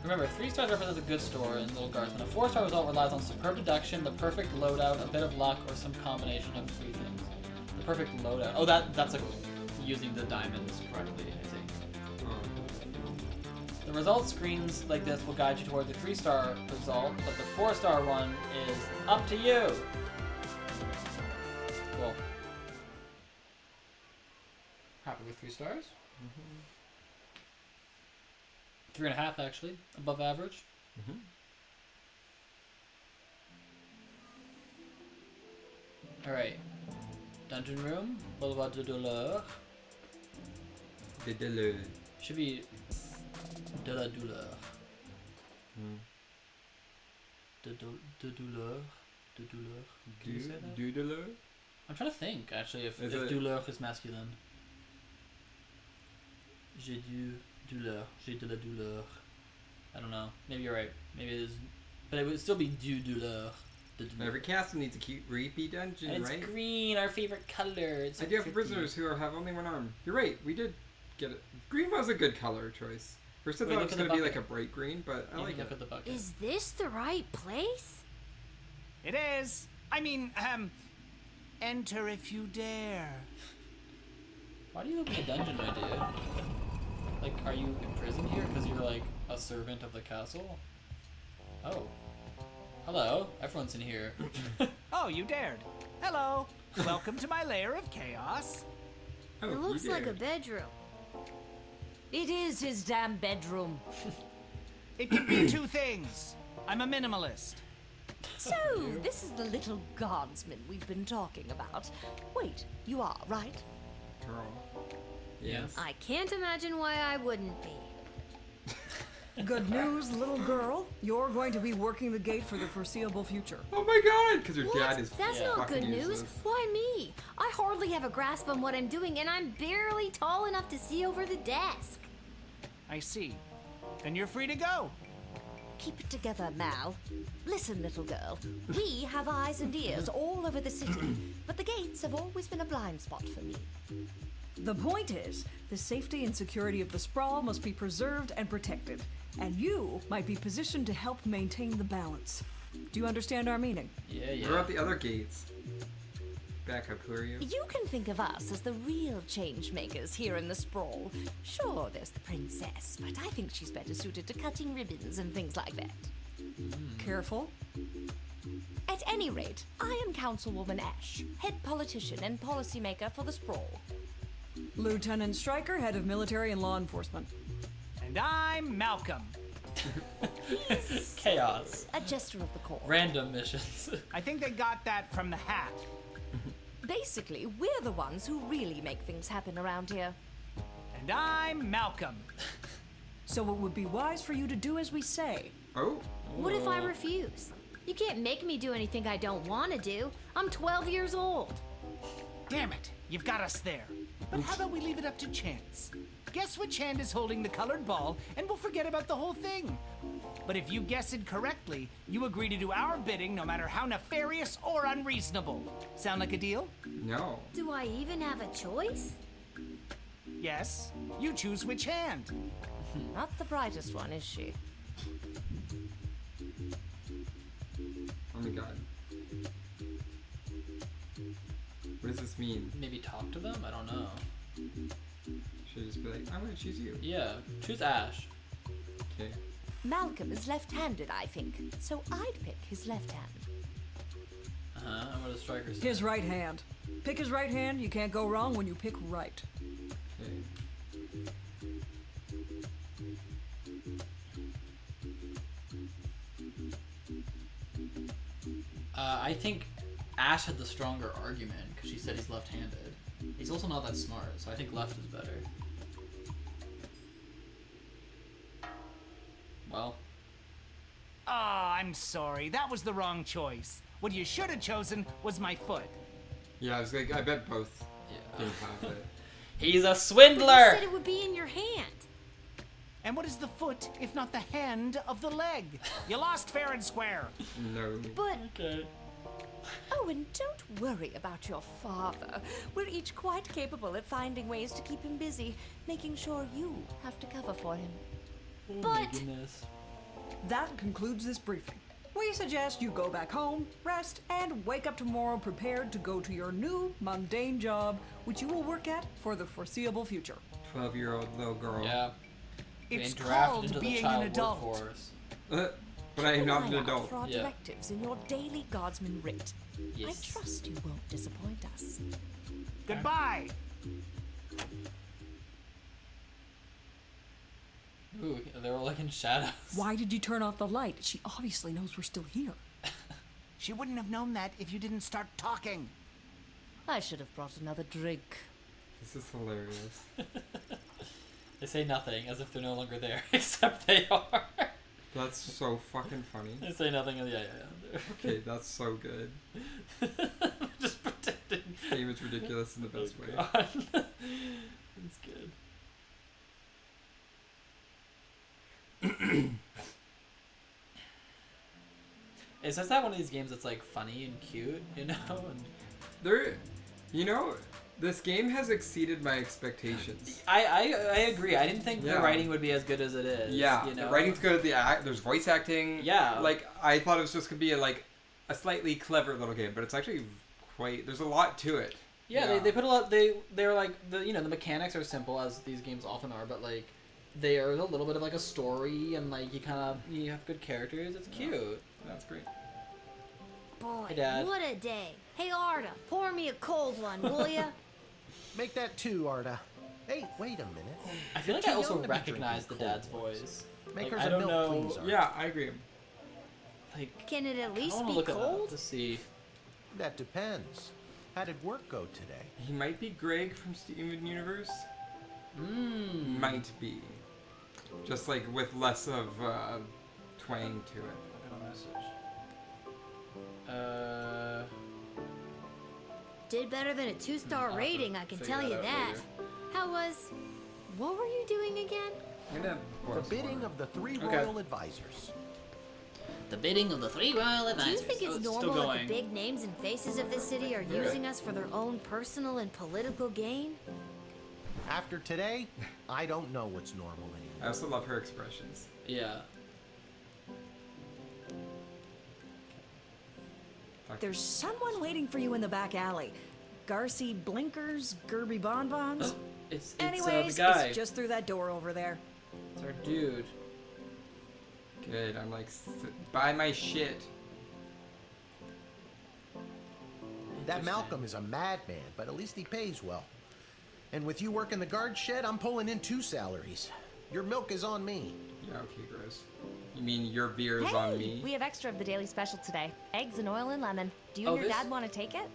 Remember, 3 stars represents a good score in Little Guardsman. A 4-star result relies on superb deduction, the perfect loadout, a bit of luck, or some combination of 3 things. The perfect loadout. Oh, that's like using the diamonds correctly, I think. The result screens like this will guide you toward the 3-star result, but the 4-star one is up to you. Cool. Happy with 3 stars? 3.5 actually, above average. Alright. Dungeon room, Boulevard de Douleur. Should be de la douleur. De douleur. De douleur. Can you say that?
Du douleur?
I'm trying to think actually if
it...
douleur is masculine. J'ai du douleur. J'ai de la douleur. I don't know. Maybe you're right. Maybe it is. But it would still be du douleur.
Every castle needs a cute repeat dungeon,
and
right?
It's green, our favorite color. It's
I do have prisoners who have only one arm. You're right, we did get it. Green was a good color choice. First I thought it was going to be like a bright green, but I like it.
At the bucket.
Is this the right place?
It is. I mean, enter if you dare.
Why do you live in a dungeon, my dude? Like, are you imprisoned here because you're like a servant of the castle? Oh. Hello, everyone's in here.
Oh, you dared. Hello. Welcome to my lair of chaos.
Oh,
it looks like a bedroom.
It is his damn bedroom.
It can be 2 things. I'm a minimalist.
So, this is the little guardsman we've been talking about. Wait, you are, right?
Girl. Yes.
I can't imagine why I wouldn't be.
Good news, little girl. You're going to be working the gate for the foreseeable future.
Oh my god, because your
What?
dad is
That's not good
useless.
news. Why me? I hardly have a grasp on what I'm doing, and I'm barely tall enough to see over the desk.
I see. Then you're free to go.
Keep it together, Mal. Listen, little girl. We have eyes and ears all over the city, but the gates have always been a blind spot for me.
The point is, the safety and security of the sprawl must be preserved and protected, and you might be positioned to help maintain the balance. Do you understand our meaning?
Yeah.
What about the other gates? Back up, who are you?
You can think of us as the real change makers here in the sprawl. Sure, there's the princess, but I think she's better suited to cutting ribbons and things like that.
Careful.
At any rate, I am Councilwoman Ash, head politician and policymaker for the sprawl.
Lieutenant Stryker, head of military and law enforcement.
And I'm Malcolm.
Chaos.
A jester of the court.
Random missions.
I think they got that from the hat.
Basically, we're the ones who really make things happen around here.
And I'm Malcolm.
So it would be wise for you to do as we say.
Oh.
What if I refuse? You can't make me do anything I don't want to do. I'm 12 years old.
Damn it, you've got us there. But how about we leave it up to chance? Guess which hand is holding the colored ball, and we'll forget about the whole thing. But if you guess it correctly, you agree to do our bidding no matter how nefarious or unreasonable. Sound like a deal?
No.
Do I even have a choice?
Yes. You choose which hand.
Not the brightest one, is she?
Oh my god. this mean?
Maybe talk to them? I don't know.
Should I just be like, I'm gonna choose you?
Yeah, choose Ash.
Okay.
Malcolm is left-handed, I think, so I'd pick his left hand.
And what does Striker say?
His right hand. Pick his right hand. You can't go wrong when you pick right.
Okay.
I think Ash had the stronger argument because she said he's left-handed. He's also not that smart, so I think left is better. Well.
Oh, I'm sorry. That was the wrong choice. What you should have chosen was my foot.
Yeah, I was like, I bet both didn't have it.
He's a swindler!
But you said it would be in your hand.
And what is the foot if not the hand of the leg? You lost fair and square.
No.
But...
Okay.
Oh, and don't worry about your father. We're each quite capable at finding ways to keep him busy, making sure you have to cover for him.
Oh
but...
my goodness.
That concludes this briefing. We suggest you go back home, rest, and wake up tomorrow prepared to go to your new mundane job, which you will work at for the foreseeable future.
12-year-old little girl.
Yeah.
It's
Being drafted
called
into the
being
child
an adult.
workforce.
But I am not an adult.
For our directives in your daily guardsman writ.
Yes.
I trust you won't disappoint us.
Goodbye.
Ooh, they were like in shadows.
Why did you turn off the light? She obviously knows we're still here.
She wouldn't have known that if you didn't start talking.
I should have brought another drink.
This is hilarious.
They say nothing, as if they're no longer there, except they are.
That's so fucking funny.
They say nothing, yeah.
Okay, that's so good.
Just pretending.
Game is ridiculous in the best way.
It's good. Is that one of these games that's like funny and cute, you know? And
This game has exceeded my expectations.
I agree. I didn't think the writing would be as good as it is.
Yeah,
you know?
the writing's good. There's voice acting.
Yeah.
Like I thought it was just gonna be a slightly clever little game, but it's actually quite. There's a lot to it.
Yeah, they put a lot. They're like the mechanics are simple as these games often are, but like there's a little bit of like a story and like you have good characters. It's cute.
That's great.
Boy,
Hey, Dad.
what a day. Hey, Arda, pour me a cold one, will ya?
Make that two, Arda. Hey, wait a minute.
I feel like
Too
I also
young to be
recognize the
drinking
dad's
cold ones.
voice.
Make
Like,
her
I
some
don't
milk,
know.
please, Arda.
Yeah, I agree.
Like,
Can it at
I
least
want to
be
look at that
cold?
to see.
That depends. How did work go today?
He might be Greg from Steven Universe. Might be. Just like with less of twang to it.
Did better than a 2-star rating, I can
figure
tell
that
you
out
that.
later.
How was... What were you doing again?
The bidding of the three royal advisors.
The bidding of the 3 royal
Do
advisors.
you think it's
still
normal that the
going.
big names and faces of this city are using us for their own personal and political gain?
After today, I don't know what's normal anymore.
I also love her expressions.
Yeah.
There's someone waiting for you in the back alley. Garcy Blinkers, Gerby Bonbons.
It's
Anyways,
the guy.
it's just through that door over there.
It's our dude.
Good. I'm like, buy my shit.
That Malcolm is a madman, but at least he pays well. And with you working the guard shed, I'm pulling in 2 salaries. Your milk is on me.
Yeah, okay, gross. You mean your beer is on me?
We have extra of the daily special today. Eggs and oil and lemon. Do you
Oh,
and your
this?
dad want to take it?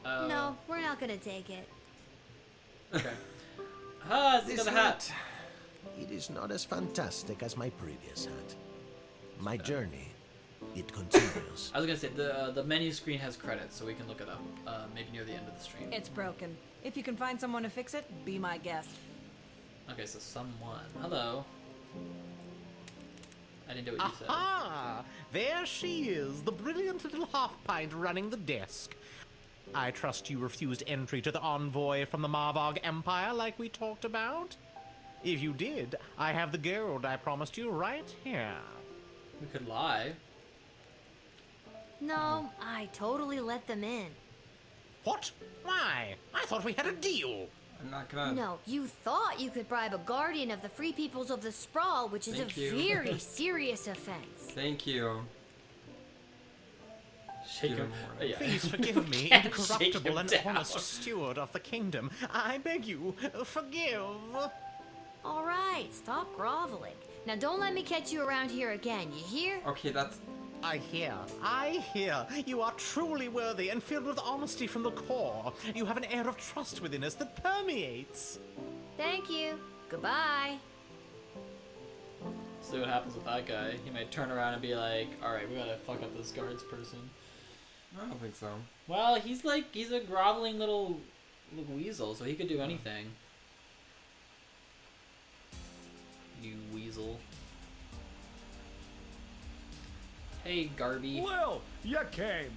No, we're not gonna take it.
Okay. Ah, it's
This
the hat.
hat, it is not as fantastic as my previous hat. My journey, it continues.
I was gonna say the menu screen has credits, so we can look it up. Maybe near the end of the stream.
It's broken. If you can find someone to fix it, be my guest.
Okay, so someone. Hello. I didn't do what you said.
Aha! There she is, the brilliant little half-pint running the desk. I trust you refused entry to the envoy from the Marvog Empire like we talked about? If you did, I have the gold I promised you right here.
We could lie.
No, I totally let them in.
What? Why? I thought we had a deal.
I'm not gonna...
No, you thought you could bribe a guardian of the free peoples of the Sprawl, which is
Thank
a
you.
very serious offense.
Thank you.
Shake him. Yeah.
Please forgive me,
Can't
incorruptible
shake him
and
down.
honest steward of the kingdom. I beg you, forgive.
All right, stop groveling. Now don't let me catch you around here again, you hear?
Okay, that's...
I hear. You are truly worthy and filled with honesty from the core. You have an air of trust within us that permeates.
Thank you. Goodbye.
See what happens with that guy. He might turn around and be like, alright, we gotta fuck up this guards person.
I don't think so.
Well, he's a groveling little weasel, so he could do anything. You weasel. Hey, Garby.
Lil, you came.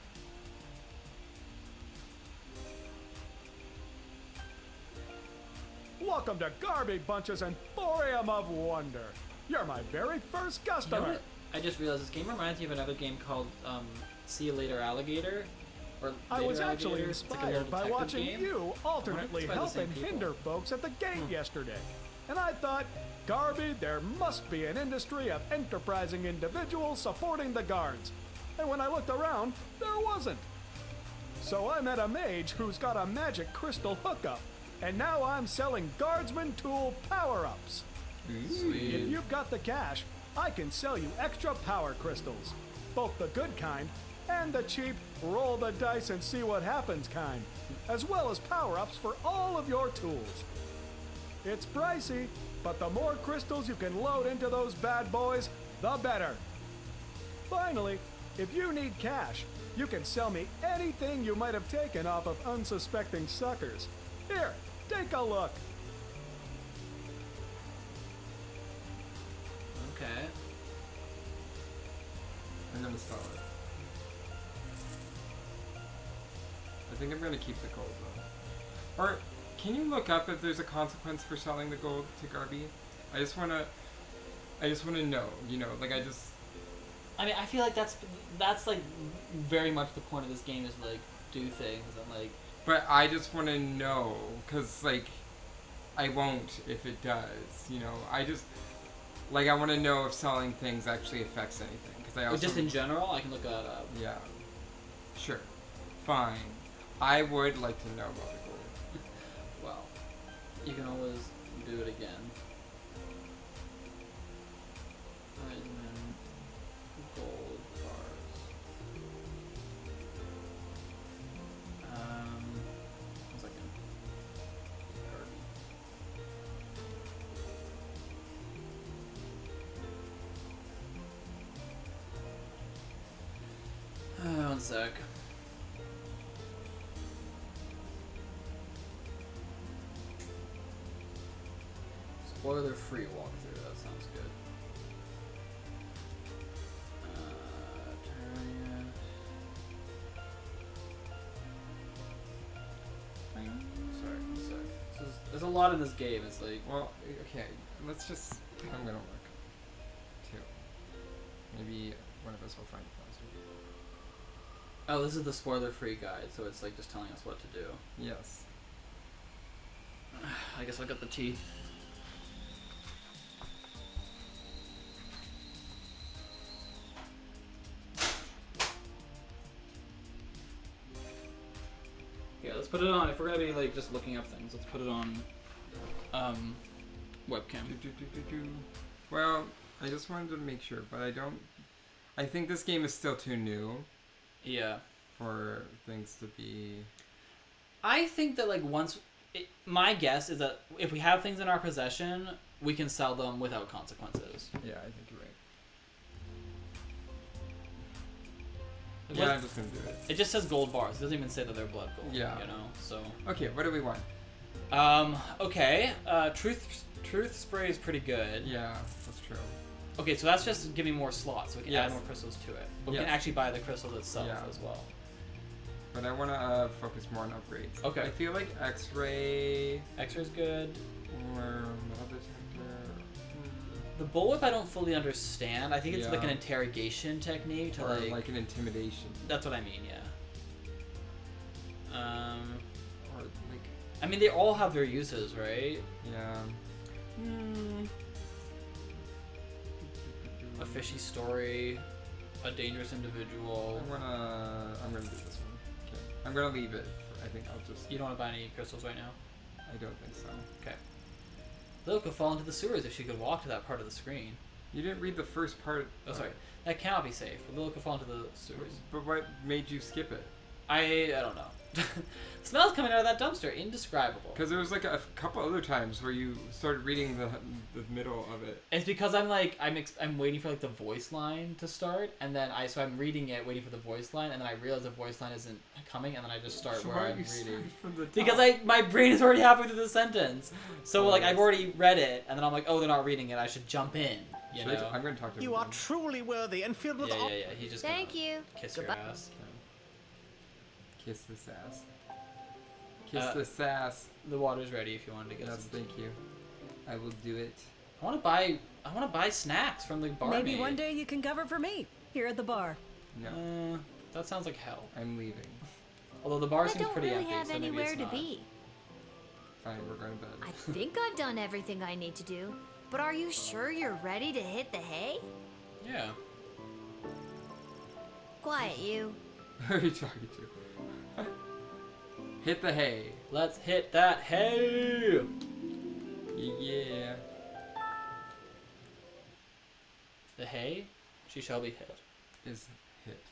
Welcome to Garby Bunch's Emporium of Wonder. You're my very first
You know
customer.
what? I just realized this game reminds me of another game called See You Later Alligator. Or
I
Later
was actually
Alligator. It's like a little
inspired by
detective
watching
game.
you alternately
It's by the
help
same
and
people.
hinder folks at the gate yesterday. And I thought, Garby, there must be an industry of enterprising individuals supporting the guards. And when I looked around, there wasn't. So I met a mage who's got a magic crystal hookup, and now I'm selling guardsman tool power-ups. If you've got the cash, I can sell you extra power crystals, both the good kind and the cheap roll the dice and see what happens kind, as well as power-ups for all of your tools. It's pricey, but the more crystals you can load into those bad boys, the better. Finally, if you need cash, you can sell me anything you might have taken off of unsuspecting suckers. Here, take a look.
Okay.
I'm gonna sell it. I think I'm gonna keep the gold though. Or can you look up if there's a consequence for selling the gold to Garby? I just wanna know. You know, like
I mean, I feel like that's like very much the point of this game is like do things and like.
But I just want to know, cause like, I won't if it does. You know, I want to know if selling things actually affects anything. Cause I also
Just in general, I can look that up.
Yeah. Sure. Fine. I would like to know about the gold.
Well, you can always do it again. Gold bars. One second. One sec. Spoiler-free walkthrough. That sounds good. Sorry, one sec. There's a lot in this game. It's like,
well, okay. Let's just. I'm gonna look. Too. Maybe one of us will find it faster.
oh, this is the spoiler-free guide, so it's like just telling us what to do.
Yes.
I guess I'll get the tea. Yeah, let's put it on. If we're gonna be like just looking up things, let's put it on webcam.
Well, I just wanted to make sure, but I don't. I think this game is still too new.
Yeah.
For things to be.
I think that like my guess is that if we have things in our possession, we can sell them without consequences.
Yeah, I think you're right.
Like,
Yeah, I'm just gonna do it.
It just says gold bars. It doesn't even say that they're blood gold.
Yeah.
You know. So.
Okay, what do we want?
Okay. Truth spray is pretty good.
Yeah, that's true.
Okay, so that's just giving more slots, so we can add
Yes.
more crystals to it. But we
Yes.
can actually buy the crystals itself
Yeah.
as well.
But I want to focus more on upgrades.
Okay.
I feel like X-ray.
X-ray's good.
Or metal detector.
The bullwhip I don't fully understand. I think it's like
Yeah.
an interrogation technique to
Or
like
an intimidation.
That's what I mean, yeah.
Or like.
I mean, they all have their uses, right?
Yeah.
A fishy story, a dangerous individual.
I'm gonna do this one. Okay. I'm gonna leave it. I think I'll just.
You don't want to buy any crystals right now?
I don't think so.
Okay. Lil could fall into the sewers if she could walk to that part of the screen.
You didn't read the first part.
Oh, sorry. That cannot be safe. Lil could fall into the sewers.
But what made you skip it?
I don't know. Smells coming out of that dumpster. Indescribable.
Because there was like a couple other times where you started reading the middle of it.
It's because I'm like I'm waiting for like the voice line to start, and then I'm reading it, waiting for the voice line, and then I realize the voice line isn't coming, and then I just start where I'm reading.
From the top?
Because my brain is already halfway through the sentence, so like I've already read it, and then I'm like, oh, they're not reading it. I should jump in. You know?
I'm going to talk to
You are truly worthy and filled with
yeah. He just
Thank you.
Kiss your ass.
Kiss this ass. Kiss this ass.
The water's ready if you wanted to get some.
Thank you. I will do it.
I want to buy snacks from the bar.
Maybe one day you can cover for me here at the bar.
No.
That sounds like hell.
I'm leaving.
Although the bar
I
seems
don't
pretty
really
empty,
have
so maybe
anywhere
it's
to
not.
be.
Fine, we're going to bed.
I think I've done everything I need to do, but are you sure you're ready to hit the hay?
Yeah.
Quiet, you.
Who are you talking to? Hit the hay.
Let's hit that hay.
Yeah.
The hay, she shall be hit.
Is hit.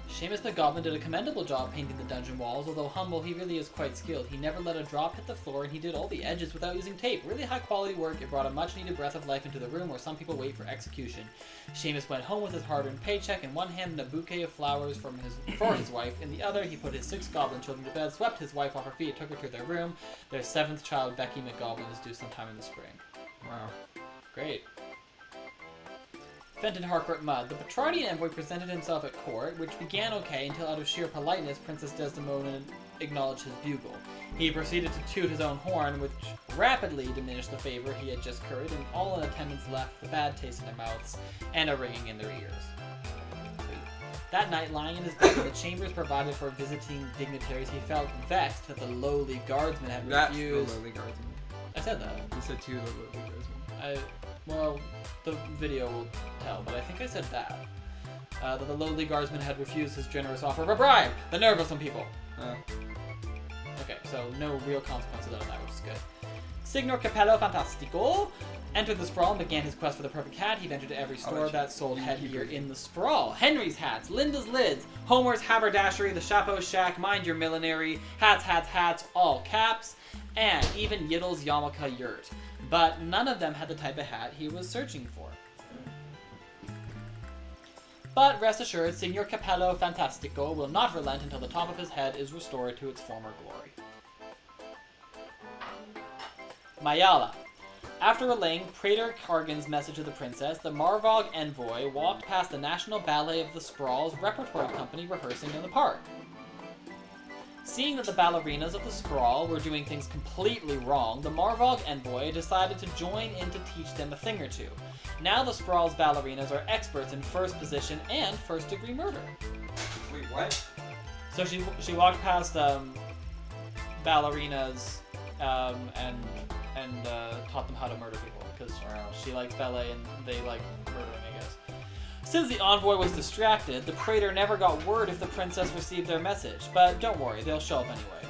Seamus the Goblin did a commendable job painting the dungeon walls. Although humble, he really is quite skilled. He never let a drop hit the floor, and he did all the edges without using tape. Really high quality work. It brought a much needed breath of life into the room where some people wait for execution. Seamus went home with his hard-earned paycheck in one hand and a bouquet of flowers for his wife. In the other, he put his 6 goblin children to bed, swept his wife off her feet, took her to their room. Their 7th child, Becky McGoblin, is due sometime in the spring.
Wow.
Great. Fenton Harcourt Mudd. The Petrardian envoy presented himself at court, which began okay until out of sheer politeness, Princess Desdemona acknowledged his bugle. He proceeded to toot his own horn, which rapidly diminished the favor he had just curried, and all in attendance left with a bad taste in their mouths and a ringing in their ears. That night, lying in his bed in the chambers provided for visiting dignitaries, he felt vexed that the lowly guardsman had refused...
The lowly guardsman.
I said that.
You said to the lowly guardsman.
Well, the video will tell, but I think I said that. That the lowly guardsman had refused his generous offer of a bribe. The nerve of some people. Okay, so no real consequences out of that, which is good. Signor Capello Fantastico entered the sprawl and began his quest for the perfect hat. He ventured to every store that sold headgear in the sprawl. Henry's hats, Linda's lids, Homer's haberdashery, the Chapeau shack, Mind Your Millinery, hats, all caps, and even Yiddle's yarmulke yurt. But none of them had the type of hat he was searching for. But rest assured, Signor Capello Fantastico will not relent until the top of his head is restored to its former glory. Mayala. After relaying Praetor Kargan's message to the princess, the Marvog envoy walked past the National Ballet of the Sprawl's repertory company rehearsing in the park. Seeing that the ballerinas of the Sprawl were doing things completely wrong, the Marvog envoy decided to join in to teach them a thing or two. Now the Sprawl's ballerinas are experts in first position and first-degree murder.
Wait, what?
So she walked past ballerinas and taught them how to murder people because she likes ballet and they like murdering, I guess. Since the envoy was distracted, the Praetor never got word if the princess received their message, but don't worry, they'll show up anyway.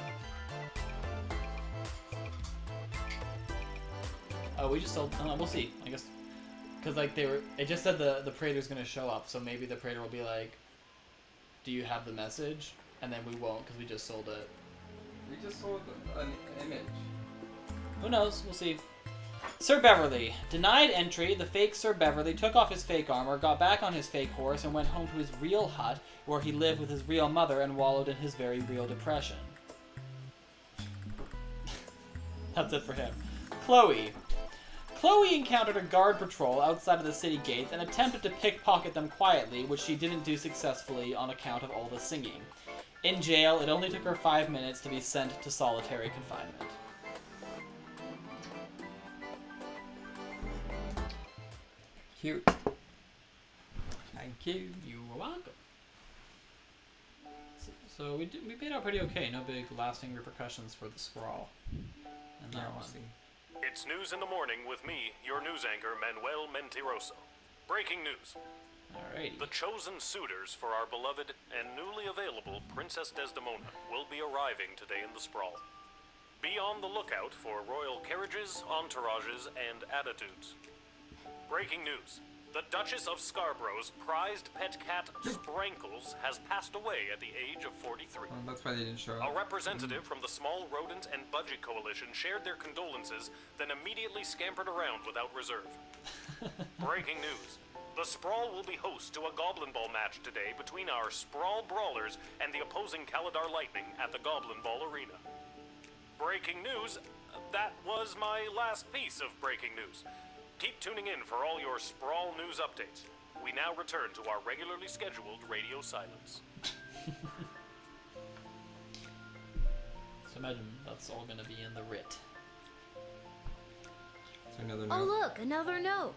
Oh, we just sold... we'll see, I guess. Because, like, it just said the Praetor's gonna show up, so maybe the Praetor will be like, do you have the message? And then we won't, because we just sold it.
We just sold an image.
Who knows? We'll see. Sir Beverly. Denied entry, the fake Sir Beverly took off his fake armor, got back on his fake horse, and went home to his real hut, where he lived with his real mother and wallowed in his very real depression. That's it for him. Chloe. Chloe encountered a guard patrol outside of the city gates and attempted to pickpocket them quietly, which she didn't do successfully on account of all the singing. In jail, it only took her 5 minutes to be sent to solitary confinement.
Cute. I Thank you.
You were welcome. So we paid out pretty okay. No big lasting repercussions for the sprawl. And that one.
It's news in the morning with me, your news anchor, Manuel Mentiroso. Breaking news.
Alrighty.
The chosen suitors for our beloved and newly available Princess Desdemona will be arriving today in the sprawl. Be on the lookout for royal carriages, entourages, and attitudes. Breaking news. The Duchess of Scarborough's prized pet cat, Sprankles, has passed away at the age of 43.
Oh, that's why they didn't show up.
A representative from the Small Rodent and Budget Coalition shared their condolences, then immediately scampered around without reserve. Breaking news. The Sprawl will be host to a Goblin Ball match today between our Sprawl Brawlers and the opposing Caladar Lightning at the Goblin Ball Arena. Breaking news. That was my last piece of breaking news. Keep tuning in for all your Sprawl news updates. We now return to our regularly scheduled radio silence.
So imagine that's all gonna be in the writ.
So another
Oh look, another note.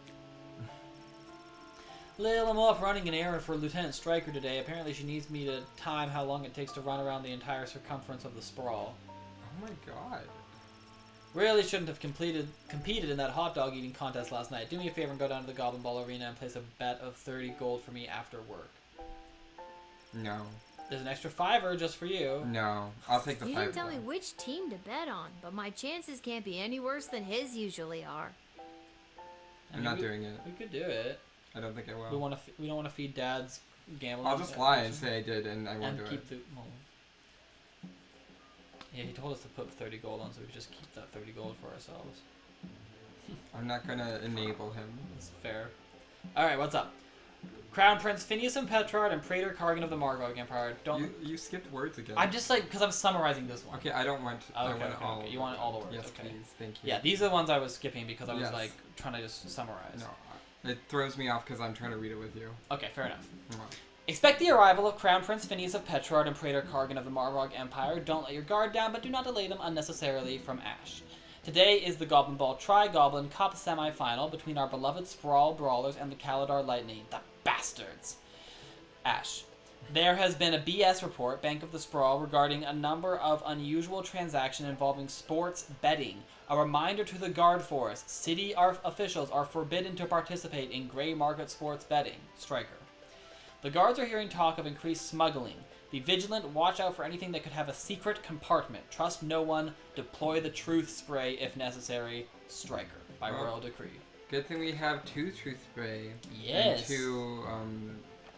Lil, I'm off running an errand for Lieutenant Stryker today. Apparently she needs me to time how long it takes to run around the entire circumference of the sprawl.
Oh my god.
Really shouldn't have competed in that hot dog eating contest last night. Do me a favor and go down to the Goblin Ball Arena and place a bet of 30 gold for me after work.
No.
There's an extra $5 just for you.
No. I'll take the $5.
You didn't tell me which team to bet on, but my chances can't be any worse than his usually are.
I'm not doing it.
We could do it.
I don't think I will.
We don't want to feed Dad's gambling.
I'll just lie and say I did and I won't do it.
Yeah, he told us to put 30 gold on, so we could just keep that 30 gold for ourselves.
I'm not gonna enable him.
That's fair. Alright, what's up? Crown Prince Phineas and Petrard and Praetor Kargan of the Margog Empire. Don't
you skipped words again.
I'm just like, because I'm summarizing this one.
Okay, I don't want I want all.
You want all the words.
Yes,
okay.
please. Thank you.
Yeah, these are the ones I was skipping because I was like trying to just summarize.
No, it throws me off because I'm trying to read it with you.
Okay, fair enough.
Come on.
Expect the arrival of Crown Prince Phineas of Petrard and Praetor Kargan of the Margog Empire. Don't let your guard down, but do not delay them unnecessarily from Ash. Today is the Goblin Ball Tri-Goblin Cup semi-final between our beloved Sprawl Brawlers and the Caladar Lightning. The bastards! Ash. There has been a BS report, Bank of the Sprawl, regarding a number of unusual transactions involving sports betting. A reminder to the Guard Force, city officials are forbidden to participate in gray market sports betting. Stryker. The guards are hearing talk of increased smuggling. Be vigilant, watch out for anything that could have a secret compartment. Trust no one, deploy the truth spray if necessary. Stryker. By royal decree.
Good thing we have 2 truth spray.
Yes.
And 2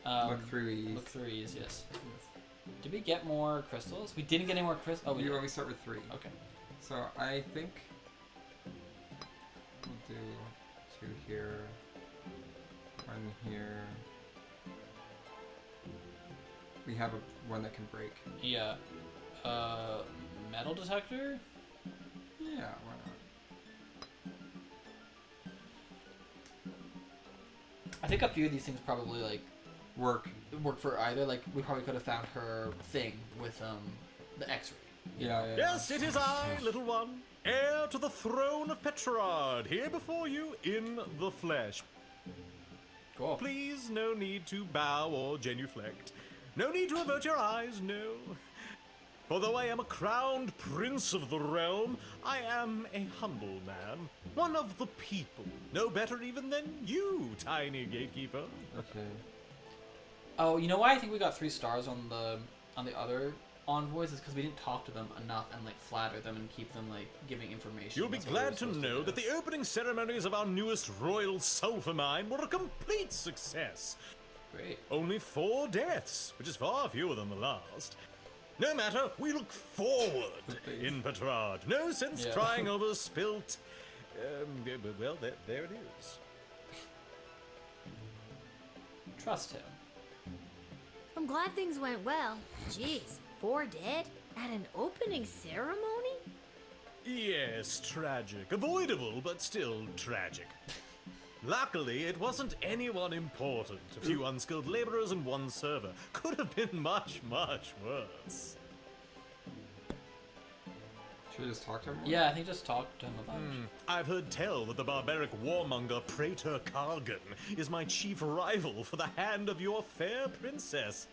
look-throughs.
Look-throughs, yes. Did we get more crystals? We didn't get any more crystals. Oh,
we start with 3.
Okay.
So I think we'll do 2 here, 1 here. We have one that can break.
Yeah. Metal detector?
Yeah, why not?
I think a few of these things probably like
work
for either. Like we probably could have found her thing with the X-ray.
Yeah.
Yes, it is I, little one, heir to the throne of Petrard, here before you in the flesh.
Cool.
Please, no need to bow or genuflect. No need to avert your eyes, no. For though I am a crowned prince of the realm, I am a humble man, one of the people. No better even than you, tiny gatekeeper.
Okay.
Oh, you know why I think we got 3 stars on the other envoys is because we didn't talk to them enough and like flatter them and keep them like giving information.
You'll be glad to know that the opening ceremonies of our newest royal sulfur mine were a complete success.
Great.
Only 4 deaths, which is far fewer than the last. No matter, we look forward in Petrard. No sense crying over spilt. Well, there it is.
Trust him.
I'm glad things went well. Jeez, 4 dead? At an opening ceremony?
Yes, tragic. Avoidable, but still tragic. Luckily, it wasn't anyone important. A few unskilled laborers and 1 server. Could have been much, much worse.
Should we just talk to him more?
Yeah, I think just talk to him about it.
I've heard tell that the barbaric warmonger Praetor Kargan is my chief rival for the hand of your fair princess.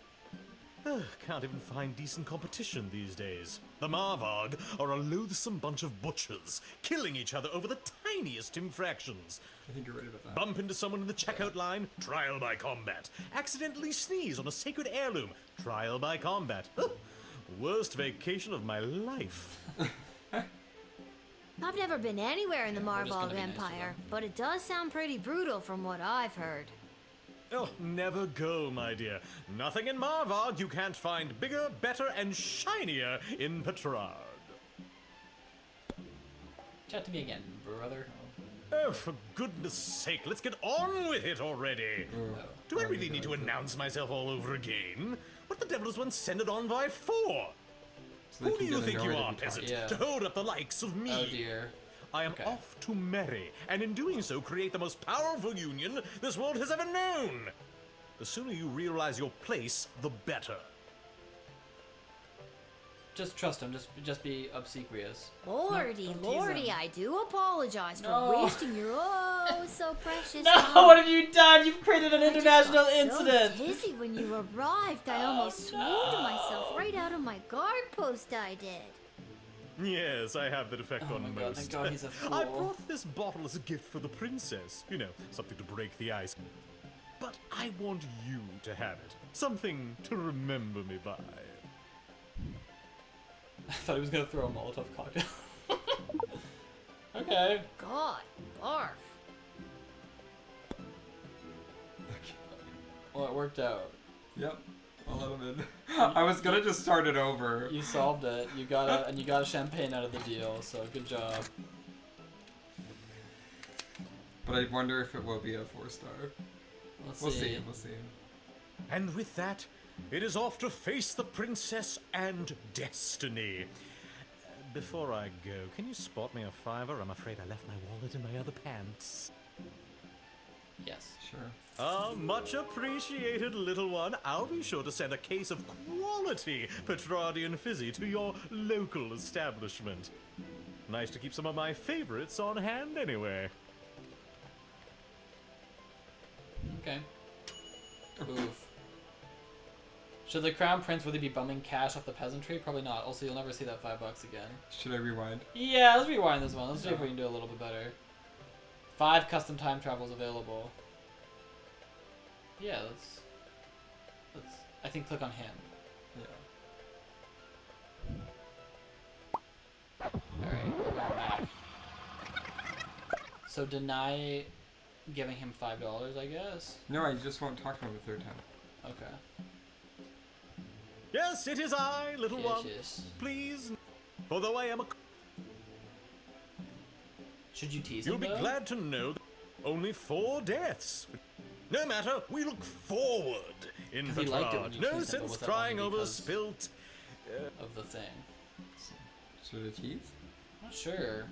Can't even find decent competition these days. The Marvog are a loathsome bunch of butchers, killing each other over the tiniest infractions.
I think you're right about that.
Bump into someone in the checkout line, trial by combat. Accidentally sneeze on a sacred heirloom, trial by combat. Worst vacation of my life.
I've never been anywhere in the
We're just
Marvog
gonna be nice to
Empire, but it does sound pretty brutal from what I've heard.
Oh, never go, my dear. Nothing in Marvog you can't find bigger, better, and shinier in Petrard.
Chat to me again, brother.
Oh, for goodness sake, let's get on with it already. Do I really need to announce myself all over again? What the devil does one send it on by for?
So they
Who do
can
you
get
think you
annoyed
are,
every time.
peasant,
Yeah.
to hold up the likes of me?
Oh dear.
I am off to marry, and in doing so create the most powerful union this world has ever known. The sooner you realize your place, the better.
Just trust him. Just be obsequious.
Lordy,
Don't tease
lordy,
him.
I do apologize for
No.
wasting your oh so precious
No,
time.
what have you done? You've created an
I just
international
got
incident.
So dizzy when you arrived, I almost swooned myself right out of my guard post. I did.
Yes, I have that effect on
my God,
most.
thank God he's a
I
fool.
brought this bottle as a gift for the princess. You know, something to break the ice. But I want you to have it. Something to remember me by.
I thought he was gonna throw a Molotov cocktail. Okay.
God, barf.
Well, it worked out.
Yep. I'll let him in. I was gonna just start it over.
You solved it. You got a champagne out of the deal. So good job.
But I wonder if it will be a 4-star. We'll see. We'll see.
And with that, it is off to face the princess and destiny. Before I go, can you spot me a $5? I'm afraid I left my wallet in my other pants.
Yes.
Sure.
Much appreciated, little one. I'll be sure to send a case of quality Petrardian fizzy to your local establishment. Nice to keep some of my favorites on hand anyway.
Okay. Oof. Should the crown prince really be bumming cash off the peasantry? Probably not. Also, you'll never see that $5 again.
Should I rewind?
Yeah, let's rewind this one. Let's see if we can do a little bit better. 5 custom time travels available. Yeah, let's. I think click on him.
Yeah.
Alright, we're going back. So deny giving him $5, I guess?
No, I just won't talk to him the third time.
Okay.
Yes, it is I, little
Yes,
one.
yes.
Please, for though I am a...
Should you tease
You'll
him,
be
though?
glad to know that only 4 deaths. No matter, we look forward in
Because he liked it when
Petrard.
you
No
teased him, but
sense
was that
crying
only
over
because
spilt...
of the thing.
Should I tease?
I'm not sure.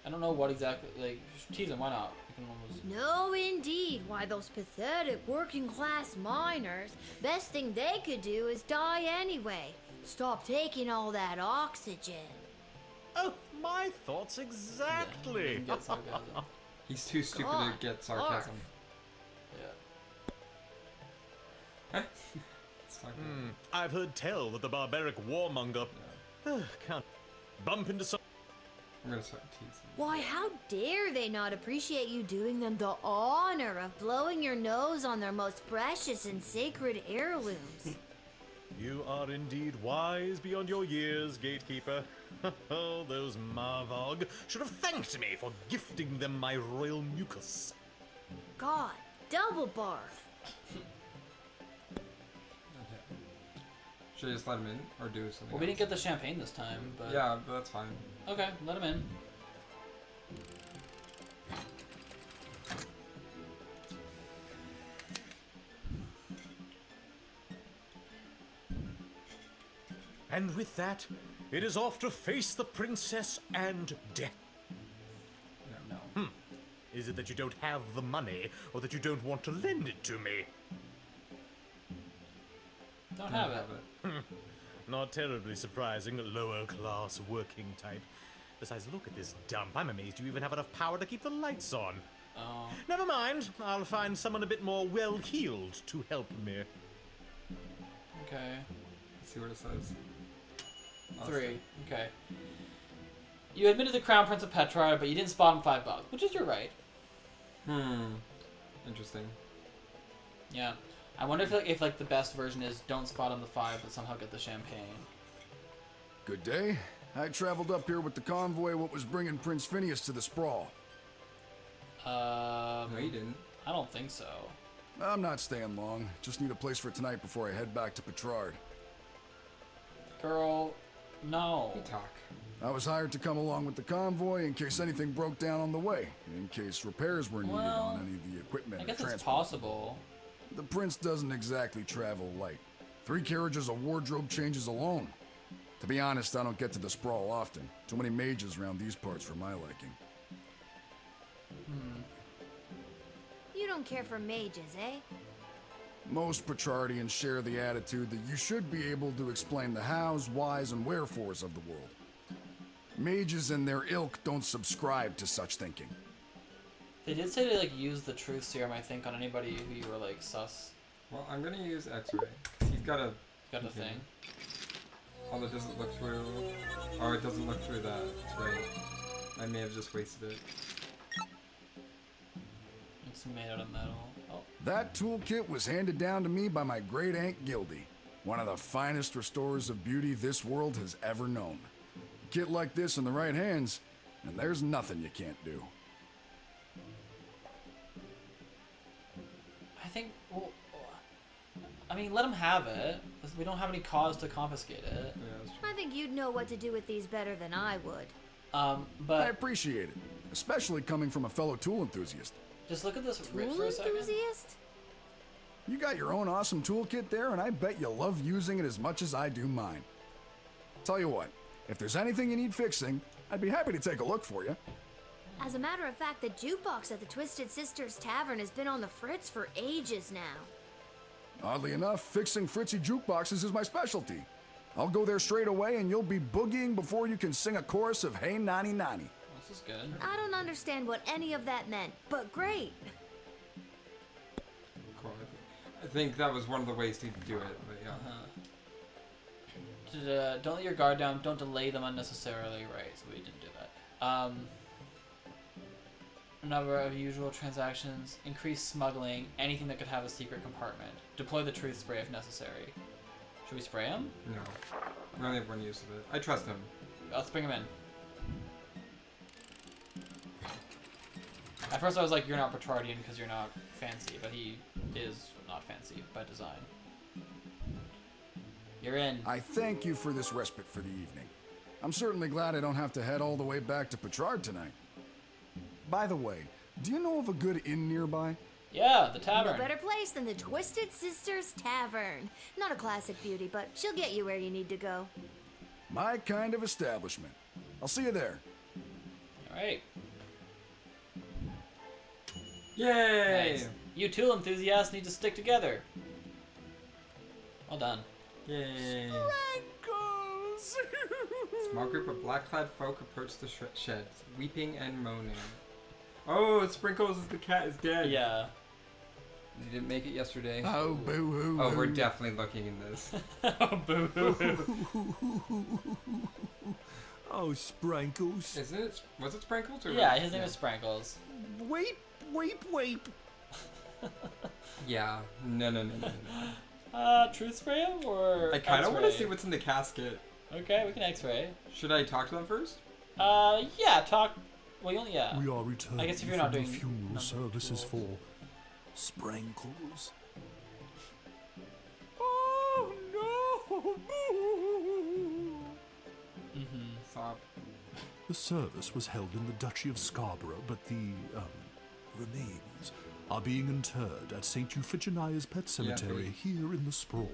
I don't know what exactly, like, tease him, why not? We can almost...
No, indeed. Why, those pathetic working-class miners, best thing they could do is die anyway. Stop taking all that oxygen.
Oh, my thoughts exactly.
Yeah, you can get sarcasm.
He's too stupid
God,
to get sarcasm.
Yeah.
Let's talk
I've heard tell that the barbaric warmonger can't bump into some...
I'm gonna start teasing.
Why, how dare they not appreciate you doing them the honor of blowing your nose on their most precious and sacred heirlooms?
You are indeed wise beyond your years, gatekeeper. Oh, those Marvog should have thanked me for gifting them my royal mucus.
God, double barf.
Should I just let him in or do something
Well, we didn't
else?
get the champagne this time, but...
Yeah, but that's fine.
Okay, let him in.
And with that, it is off to face the princess and death.
No.
Is it that you don't have the money, or that you don't want to lend it to me?
Don't have it.
Not terribly surprising, lower class working type.
Besides, look at this dump. I'm amazed you even have enough power to keep the lights on.
Oh.
Never mind. I'll find someone a bit more well-heeled to help me.
Okay.
Let's see what it says.
3. Okay. You admitted the Crown Prince of Petrarch, but you didn't spot him $5, which is your right.
Interesting.
Yeah. I wonder if the best version is don't spot him the 5, but somehow get the champagne.
Good day. I traveled up here with the convoy what was bringing Prince Phineas to the Sprawl.
No, you didn't.
I don't think so.
I'm not staying long. Just need a place for tonight before I head back to Petrard.
Girl, no.
You talk.
I was hired to come along with the convoy in case anything broke down on the way, in case repairs were needed on any of the equipment
I
or
guess
transport.
it's possible.
The prince doesn't exactly travel light. 3 carriages of wardrobe changes alone. To be honest, I don't get to the Sprawl often. Too many mages around these parts for my liking.
You don't care for mages, eh?
Most Petrardians share the attitude that you should be able to explain the hows, whys, and wherefores of the world. Mages and their ilk don't subscribe to such thinking.
They did say to like use the truth serum, I think, on anybody who you were like sus.
Well, I'm gonna use X-ray. He's got a
thing.
Oh, it doesn't look through. Oh, it doesn't look through that. That's right. I may have just wasted it.
It's made out of metal. Oh.
That toolkit was handed down to me by my great aunt Gildy, one of the finest restorers of beauty this world has ever known. A kit like this in the right hands, and there's nothing you can't do.
I think, well, I mean, let him have it. We don't have any cause to confiscate it.
I think you'd know what to do with these better than I would.
But
I appreciate it, especially coming from a fellow tool enthusiast.
Just look at this rip for a second.
Enthusiast?
You got your own awesome toolkit there, and I bet you love using it as much as I do mine. Tell you what, if there's anything you need fixing, I'd be happy to take a look for you.
As a matter of fact, the jukebox at the Twisted Sisters Tavern has been on the fritz for ages now.
Oddly enough, fixing fritzy jukeboxes is my specialty. I'll go there straight away and you'll be boogieing before you can sing a chorus of Hey Nani Nani.
This is good.
I don't understand what any of that meant, but great.
Cool. I think that was one of the ways to do it, but yeah.
Don't let your guard down. Don't delay them unnecessarily. Right, so we didn't do that. Number of usual transactions. Increase smuggling. Anything that could have a secret compartment. Deploy the truth spray if necessary. Should we spray him?
No. We only have one use of it. I trust him.
Let's bring him in. At first I was like, you're not Petrardian because you're not fancy, but he is not fancy by design. You're in.
I thank you for this respite for the evening. I'm certainly glad I don't have to head all the way back to Petrard tonight. By the way, do you know of a good inn nearby?
Yeah, the tavern.
No better place than the Twisted Sisters Tavern. Not a classic beauty, but she'll get you where you need to go.
My kind of establishment. I'll see you there.
Alright.
Yay!
Nice. You tool enthusiasts need to stick together. Well done.
Yay!
Sprinkles!
Small group of black-clad folk approach the shed, weeping and moaning. Oh, Sprinkles is the cat is dead.
Yeah.
You didn't make it yesterday.
Oh, boo-hoo.
Oh, we're definitely looking in this.
Oh, boo-hoo.
Oh, Sprankles.
Isn't it? Was it Sprankles? Or
Yeah, his name is Sprankles.
Weep, weep, weep.
Yeah. No.
Truth spray him or
I kind of want to
X-ray?
see what's in the casket.
Okay, we can X-ray.
Should I talk to them first?
Yeah, talk. Well, you only, yeah.
We are returning
I guess if you're not
from
doing
the funeral services for Sprankles.
Oh no!
Stop.
The service was held in the Duchy of Scarborough, but the remains are being interred at St. Euphigenia's Pet Cemetery here in the Sprawl.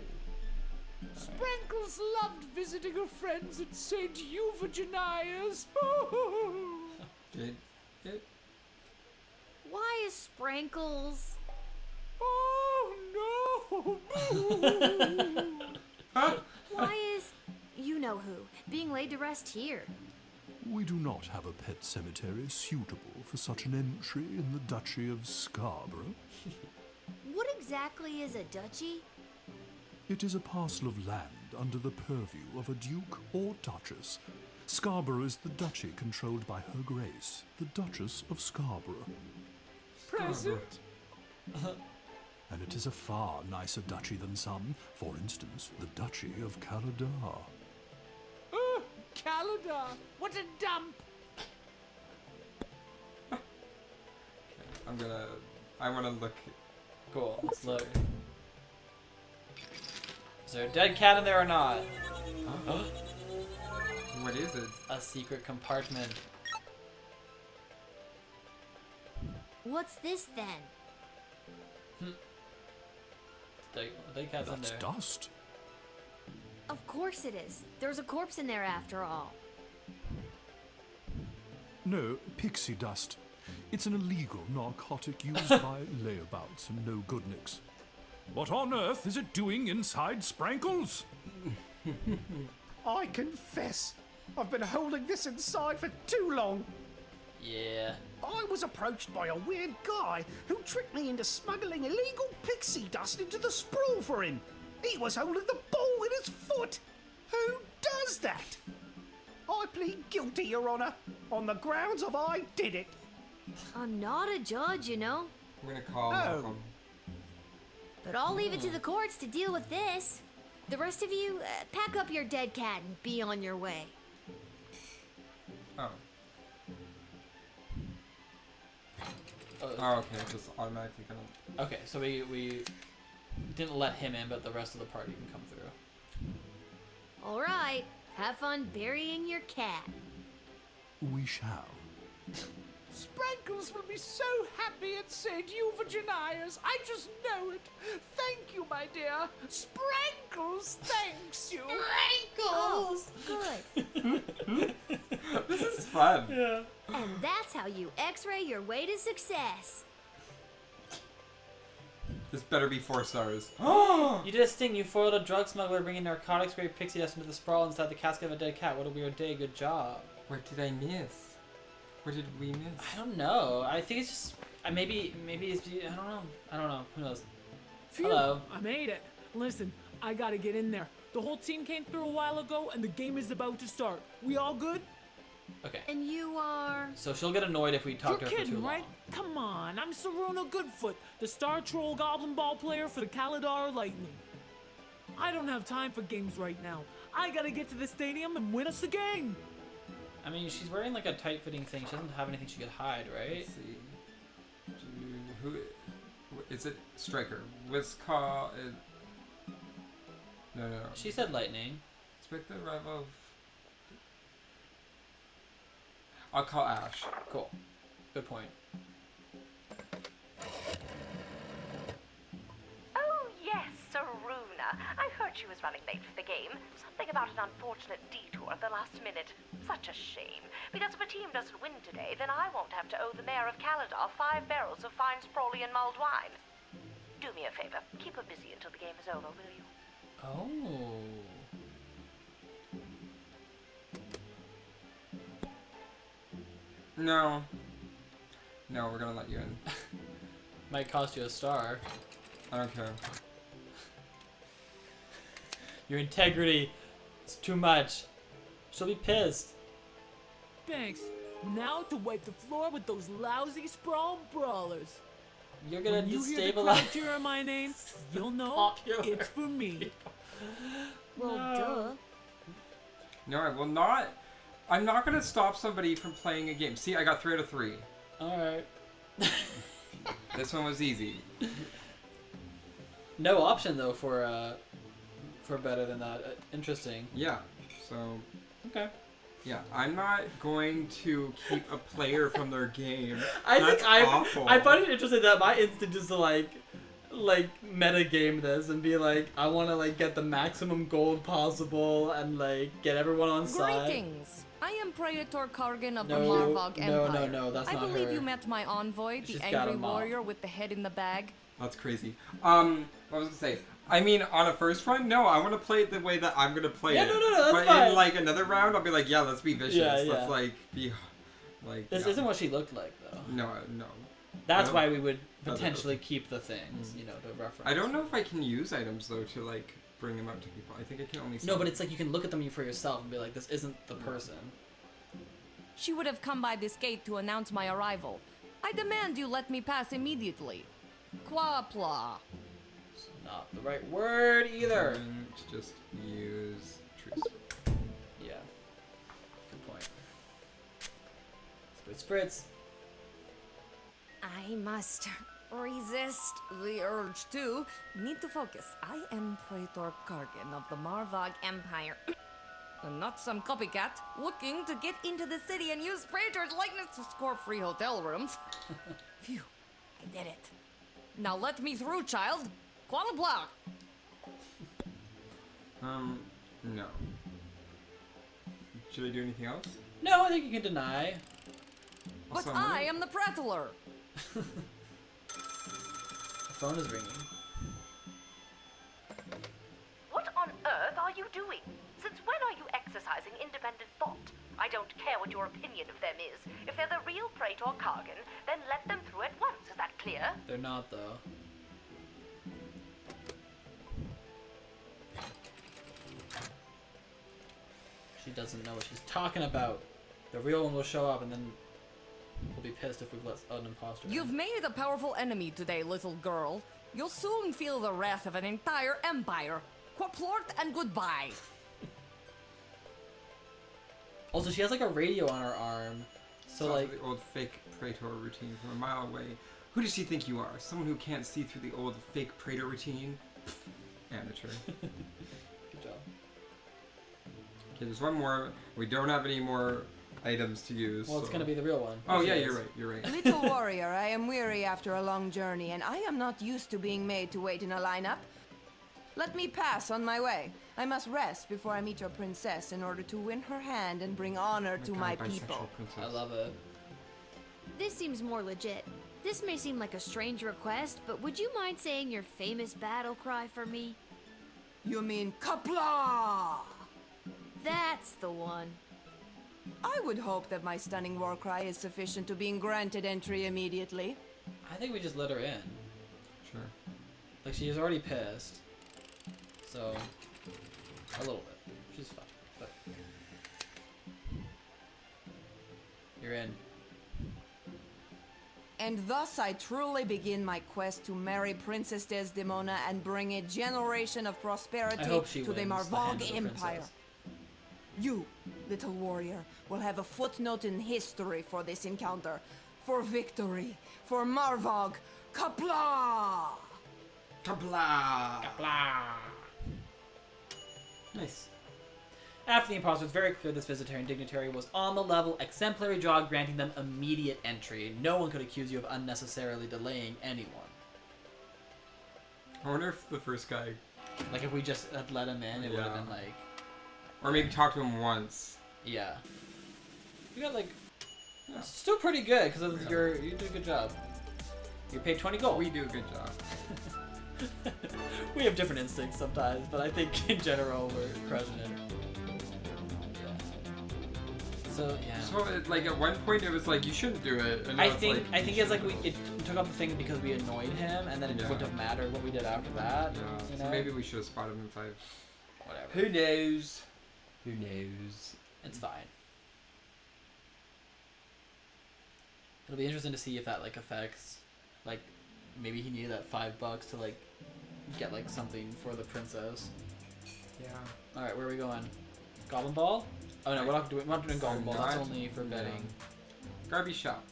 Sprankles loved visiting her friends at St. Euphigenia's.
Why is Sprankles?
Oh no!
Why is you know who being laid to rest here?
We do not have a pet cemetery suitable for such an entry in the Duchy of Scarborough.
What exactly is a duchy?
It is a parcel of land under the purview of a duke or duchess. Scarborough is the duchy controlled by Her Grace, the Duchess of Scarborough.
Present?
And it is a far nicer duchy than some, for instance, the Duchy of Caladar.
Oh, Caladar! What a dump!
I wanna look.
Cool, let's look. Is there a dead cat in there or not?
Huh? What is it?
A secret compartment.
What's this then?
Dead cat's in
That's
there.
dust.
Of course it is. There's a corpse in there after all.
No, pixie dust. It's an illegal narcotic used by layabouts and no-goodniks. What on earth is it doing inside Sprankles?
I confess, I've been holding this inside for too long.
Yeah.
I was approached by a weird guy who tricked me into smuggling illegal pixie dust into the sprawl for him. He was holding the ball in his foot. Who does that? I plead guilty, Your Honor, on the grounds of I did it.
I'm not a judge, you know.
We're gonna call Malcolm.
But I'll leave it to the courts to deal with this. The rest of you, pack up your dead cat and be on your way.
Oh. Oh, okay, just automatically gonna...
Okay, so we didn't let him in, but the rest of the party can come through.
Alright, have fun burying your cat.
We shall.
Sprankles will be so happy at St. Euphogenias. I just know it. Thank you, my dear. Sprankles thanks you.
Sprankles! Oh, good.
This is fun.
Yeah.
And that's how you x-ray your way to success.
This better be 4 stars.
You did a sting. You foiled a drug smuggler bringing narcotics-grade pixie dust into the sprawl inside the casket of a dead cat. What a weird day. Good job.
What did I miss? What did we miss?
I don't know. I think it's just maybe it's I don't know. Who knows?
Phew,
Hello.
I made it. Listen, I gotta get in there. The whole team came through a while ago, and the game is about to start. We all good?
Okay.
And you are...
So she'll get annoyed if we talk to her
You're
for too
kidding,
long.
right? Come on, I'm Saruna Goodfoot, the Star Troll Goblin Ball player for the Caladar Lightning. I don't have time for games right now. I gotta get to the stadium and win us a game.
I mean, she's wearing like a tight-fitting thing. She doesn't have anything she could hide, right?
Let's see. Who is it? Striker. Whizcaw. No.
She said lightning.
Expect the arrival of... I'll call Ash.
Cool. Good point.
Oh, yes, Saruna. I heard she was running late for the game. Something about an unfortunate detour at the last minute. Such a shame. Because if a team doesn't win today, then I won't have to owe the mayor of Caladar 5 barrels of fine Sprawley and mulled wine. Do me a favor. Keep her busy until the game is over, will you?
Oh.
No, we're gonna let you in.
Might cost you a star.
I don't care.
Your integrity is too much. She'll be pissed.
Thanks. Now to wipe the floor with those lousy Sprawl Brawlers.
You're gonna
when you hear the
destabilize.
crowd cheer my name, you'll know it's for me.
Well, duh.
No, I will not. I'm not gonna stop somebody from playing a game. See, I got 3 out of 3.
Alright.
This one was easy.
No option though for better than that. Interesting.
Yeah. So.
Okay.
Yeah, I'm not going to keep a player from their game.
I find it interesting that my instinct is to like meta game this and be like, I want to like get the maximum gold possible and like get everyone on side.
Greetings.
I am Praetor Kargan of the
No,
Marvog
no,
Empire.
no, that's not
I believe
her.
you met my envoy,
She's
the
got
angry
a mop.
warrior with the head in the bag.
That's crazy. What was I gonna say? I mean, on a first run, no, I want to play it the way that I'm gonna play it.
No, that's
but
fine.
in like another round, I'll be like, yeah, let's be vicious.
Yeah,
Let's
yeah.
like be like.
This isn't what she looked like, though.
No.
That's
I
why
don't-
we would potentially keep the things, you know, to reference.
I don't know if I can use items though to like bring them up to people. I think I can only.
No, but it's like you can look at them for yourself and be like, this isn't the person.
She would have come by this gate to announce my arrival. I demand you let me pass immediately. Quapla.
It's not the right word either.
To just use truce.
Yeah. Good point. Spritz.
I must resist the urge to. Need to focus. I am Praetor Kargan of the Marvog Empire. And not some copycat looking to get into the city and use Praetor's likeness to score free hotel rooms. Phew, I did it. Now let me through, child. Quala blah.
No. Should I do anything else?
No, I think you can deny.
But
Also,
I am the prattler.
The phone is ringing.
What on earth are you doing? Since when are you exercising independent thought? I don't care what your opinion of them is. If they're the real Praetor Kargan, then let them through at once. Is that clear?
They're not, though. She doesn't know what she's talking about. The real one will show up and then we'll be pissed if we've let an imposter in.
You've made a powerful enemy today, little girl. You'll soon feel the wrath of an entire empire. Quaplort and goodbye.
Also, she has like a radio on her arm. So like
the old fake Praetor routine from a mile away. Who does she think you are? Someone who can't see through the old fake Praetor routine? Amateur.
Good job.
Okay, there's one more. We don't have any more items to use.
Well, it's
so-
gonna be the real one.
Oh
Which
yeah,
is-
you're right.
Little warrior, I am weary after a long journey, and I am not used to being made to wait in a lineup. Let me pass on my way. I must rest before I meet your princess in order to win her hand and bring honor to my people.
I love it.
This seems more legit. This may seem like a strange request, but would you mind saying your famous battle cry for me?
You mean Kapla?
That's the one.
I would hope that my stunning war cry is sufficient to being granted entry immediately.
I think we just let her in.
Sure.
Like she's already pissed. So a little bit. She's fine. But you're in.
And thus I truly begin my quest to marry Princess Desdemona and bring a generation of prosperity
I hope she
to the
wins the hand of
Marvog
the
Empire.
princess.
You, little warrior, will have a footnote in history for this encounter. For victory. For Marvog. Kapla!
Kapla!
Kapla! Nice. After the imposter, it's very clear this visitor and dignitary was on the level, exemplary job granting them immediate entry. No one could accuse you of unnecessarily delaying anyone.
I wonder if the first guy,
Like if we just had let him in, it would have been like,
or maybe talk to him once.
yeah. You got like, still pretty good because you did a good job. You paid 20 gold.
We do a good job.
We have different instincts sometimes, but I think in general we're crushing it. So yeah.
So like at one point it was like you shouldn't do it. And now
I
it's
think
like,
it's like it took up the thing because we annoyed him, and then it wouldn't have mattered what we did after that.
Yeah.
You
So
know?
maybe we should have spotted him in 5.
Whatever.
Who knows? Who knows?
It's fine. It'll be interesting to see if that like affects, like, maybe he needed that $5 to like get like something for the princess.
Yeah.
All right, where are we going? Goblin Ball? Oh no, we're not doing Goblin Ball. That's
not.
only for betting.
Garby shop.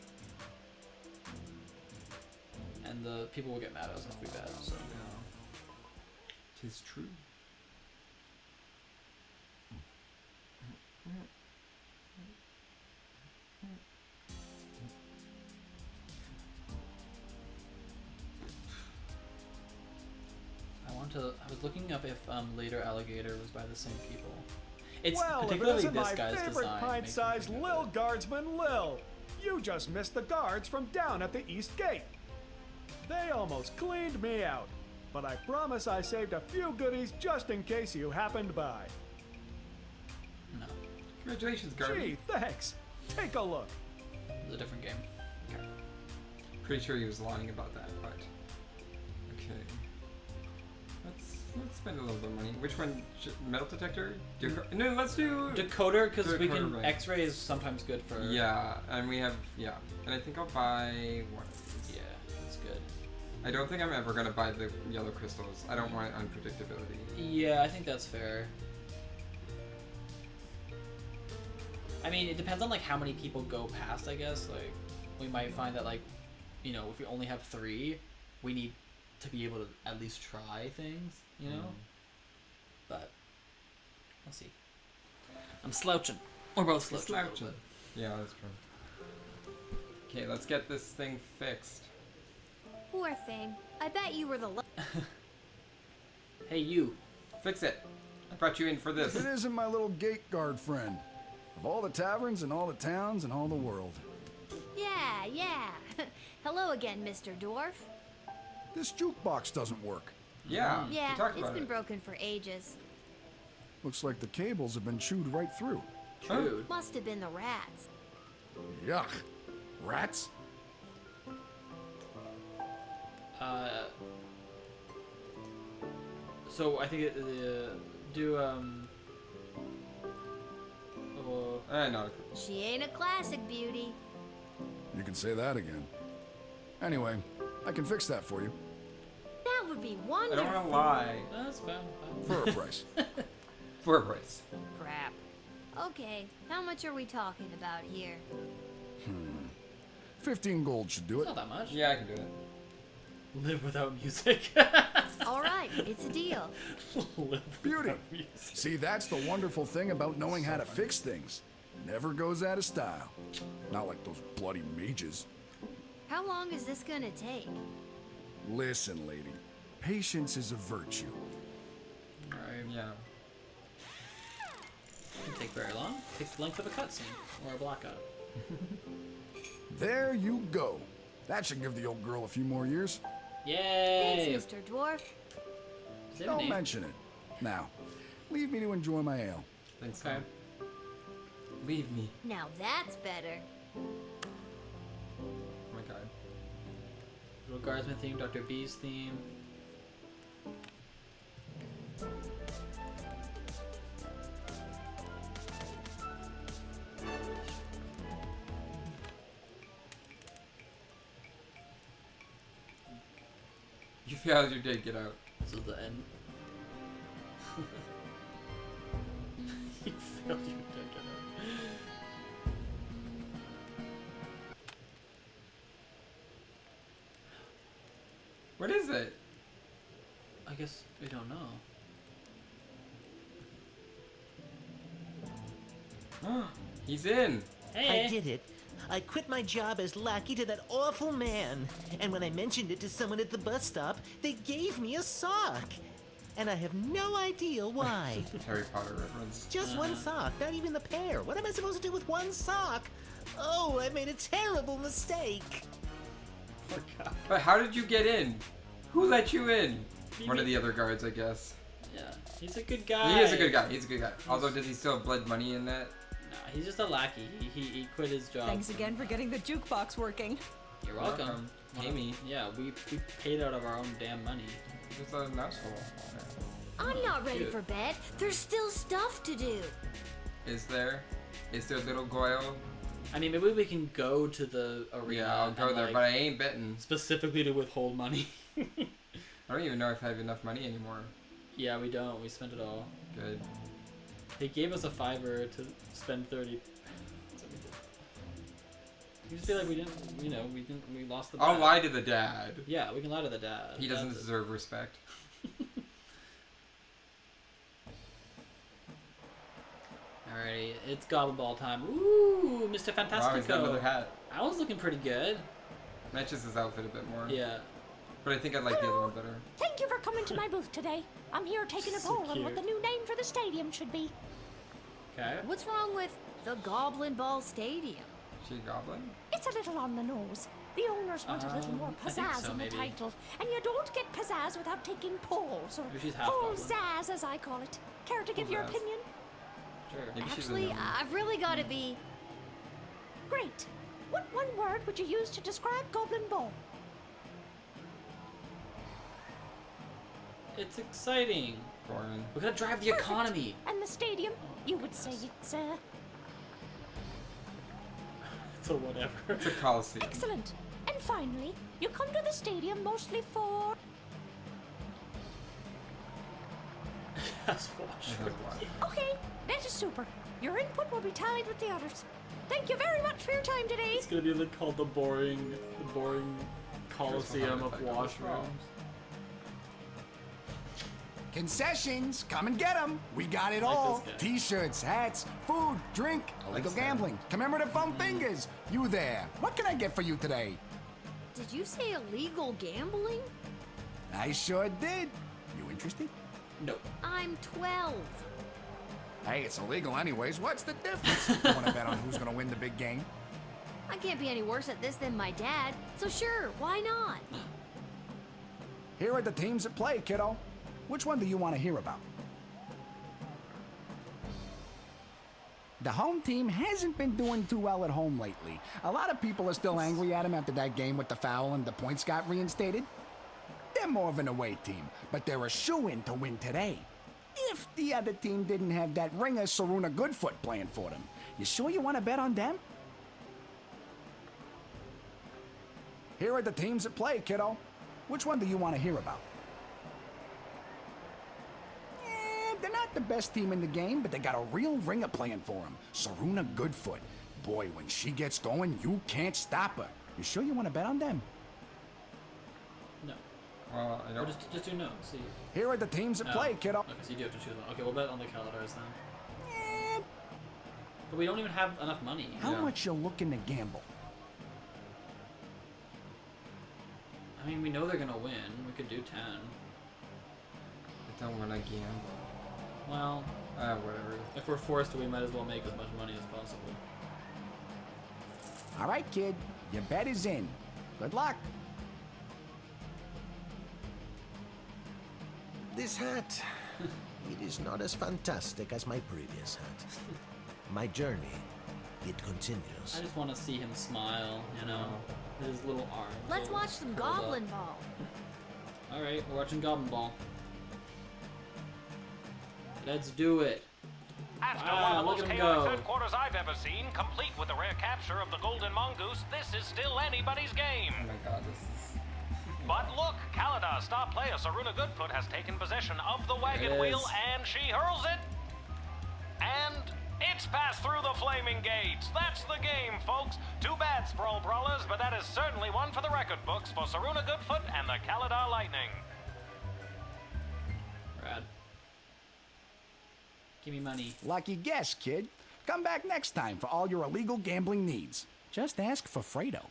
And the people will get mad at us if we bet. So.
Tis true.
I was looking up if Later Alligator was by the same people. It's
well, if it
particularly
isn't
this
my
guy's
favorite
design.
pint-sized Lil Guardsman Lil. You just missed the guards from down at the East Gate. They almost cleaned me out, but I promise I saved a few goodies just in case you happened by.
No.
Congratulations, Garby.
Gee, thanks. Take a look.
It's a different game.
Okay. Pretty sure he was lying about that, but okay. Let's spend a little bit of money. Which one? Metal detector? No, let's do
decoder because we can.
Right.
X-ray is sometimes good for.
Yeah, and we have and I think I'll buy one of these.
Yeah, that's good.
I don't think I'm ever gonna buy the yellow crystals. I don't want unpredictability.
Yeah, I think that's fair. I mean, it depends on like how many people go past. I guess like we might find that like, you know, if we only have 3, we need to be able to at least try things. You know, but we'll see. I'm slouching. We're both slouching.
Yeah, that's true. Okay, let's get this thing fixed.
Poor thing. I bet you were the.
Hey, you.
Fix it. I brought you in for this.
It isn't my little gate guard friend. Of all the taverns and all the towns and all the world.
Yeah. Hello again, Mr. Dwarf.
This jukebox doesn't work.
Yeah.
Yeah, it's been broken for ages.
Looks like the cables have been chewed right through.
Chewed?
Must have been the rats.
Yuck. Rats?
So I think
no.
She ain't a classic beauty.
You can say that again. Anyway, I can fix that for you.
That would be
I
wonderful.
don't want to lie.
That's fine.
For a price.
For a price.
Crap. Okay, how much are we talking about here?
15 gold should do it.
Not that much.
Yeah, I can do it.
Live without music.
All right, it's a deal.
Beauty. See, that's the wonderful thing about knowing how to fix things. Never goes out of style. Not like those bloody mages.
How long is this gonna take?
Listen, lady. Patience is a virtue.
Alright.
Yeah.
Doesn't take very long. It takes the length of a cutscene or a blackout.
There you go. That should give the old girl a few more years.
Yay!
Thanks, Mr. Dwarf.
Don't mention it. Now, leave me to enjoy my ale.
Thanks, okay. Leave me.
Now that's better.
Oh my god.
Little Guardsman theme, Dr. B's theme.
You failed your day, get out.
This is the end. You failed your day, get out.
What is it?
I guess we don't know.
He's in.
Hey.
I did it. I quit my job as lackey to that awful man. And when I mentioned it to someone at the bus stop, they gave me a sock. And I have no idea why.
Harry Potter reference.
Just one sock, not even the pair. What am I supposed to do with one sock? Oh, I made a terrible mistake.
But how did you get in? Who let you in? One of the other guards, I guess.
Yeah, he's a good guy.
He is a good guy. He's a good guy. Although, does he still have blood money in that?
Nah, he's just a lackey. He quit his job.
Thanks again for getting the jukebox working.
You're welcome.
Amy.
Yeah, we paid out of our own damn money.
It's a mouse hole.
I'm not ready for bed. There's still stuff to do.
Is there? Is there little Goyle?
I mean, maybe we can go to the arena.
Yeah, I'll go there, but I ain't betting.
Specifically to withhold money.
I don't even know if I have enough money anymore.
Yeah, we don't. We spent it all.
Good.
They gave us a $5 to spend 30. You just feel like we didn't, we lost the bet.
I'll lie to the dad.
Yeah, we can lie to the dad.
He doesn't deserve respect.
Alrighty, it's Goblin Ball time. Ooh, Mr. Fantastico.
Wow, he's got another hat.
That one's looking pretty good.
Matches his outfit a bit more.
Yeah.
But I think I like the other one better.
Thank you for coming to my booth today. I'm here taking a poll on what the new name for the stadium should be.
Okay.
What's wrong with the Goblin Ball Stadium?
She a goblin?
It's a little on the nose. The owners want a little more
I think
pizzazz
so,
in the
maybe.
title. And you don't get pizzazz without taking polls, or
Maybe she's half goblin.
zazz, as I call it. Care to give your
Pizzazz.
opinion?
Sure. Maybe she's a
Actually,
gnome.
I've really got to be.
Great. What one word would you use to describe Goblin Ball?
It's exciting.
Boring.
We're gonna drive the
Perfect.
economy.
And the stadium? You would say it's
So whatever.
It's a coliseum.
excellent. And finally, you come to the stadium mostly for...
That's washroom.
Okay, that is super. Your input will be tallied with the others. Thank you very much for your time today.
It's gonna be called the boring Coliseum of washrooms.
Concessions, come and get them. We got it
I like
all.
this guy.
T-shirts, hats, food, drink, illegal
this guy.
gambling, commemorative foam fingers. You there. What can I get for you today?
Did you say illegal gambling?
I sure did. You interested?
No.
I'm 12.
Hey, it's illegal anyways. What's the difference? You want to bet on who's going to win the big game?
I can't be any worse at this than my dad, so sure, why not?
Here are the teams at play, kiddo. Which one do you want to hear about? The home team hasn't been doing too well at home lately. A lot of people are still angry at him after that game with the foul and the points got reinstated. They're more of an away team, but they're a shoo-in to win today. If the other team didn't have that ringer Saruna Goodfoot playing for them. You sure you want to bet on them? Here are the teams at play, kiddo. Which one do you want to hear about? They're not the best team in the game, but they got a real ringer playing for them. Saruna Goodfoot. Boy, when she gets going, you can't stop her. You sure you want to bet on them?
No.
Well, I
Or
don't.
just do no. See.
Here are the teams at play, kiddo.
Okay, so you do have to choose one. Okay, we'll bet on the Kaladars then. But we don't even have enough money.
How much you looking to gamble?
I mean, we know they're gonna win. We could do 10.
I don't want to gamble.
Well,
Whatever.
if we're forced to, we might as well make as much money as possible.
All right, kid. Your bet is in. Good luck.
This hat, it is not as fantastic as my previous hat. My journey, it continues.
I just want to see him smile, you know? His little arms.
Let's watch some Goblin Ball.
Alright, we're watching Goblin Ball. Let's do it.
After
Wow,
one
look
of the
at
most
him
chaotic
go.
third quarters I've ever seen, complete with the rare capture of the golden mongoose, this is still anybody's game.
Oh my god, this is.
But look, Kaladar star player Saruna Goodfoot has taken possession of the
It
wagon
is.
wheel and she hurls it. And it's passed through the flaming gates. That's the game, folks. Too bad, Sprawl Brawlers, but that is certainly one for the record books for Saruna Goodfoot and the Kaladar Lightning.
Rad. Give me money.
Lucky guess, kid. Come back next time for all your illegal gambling needs. Just ask for Fredo.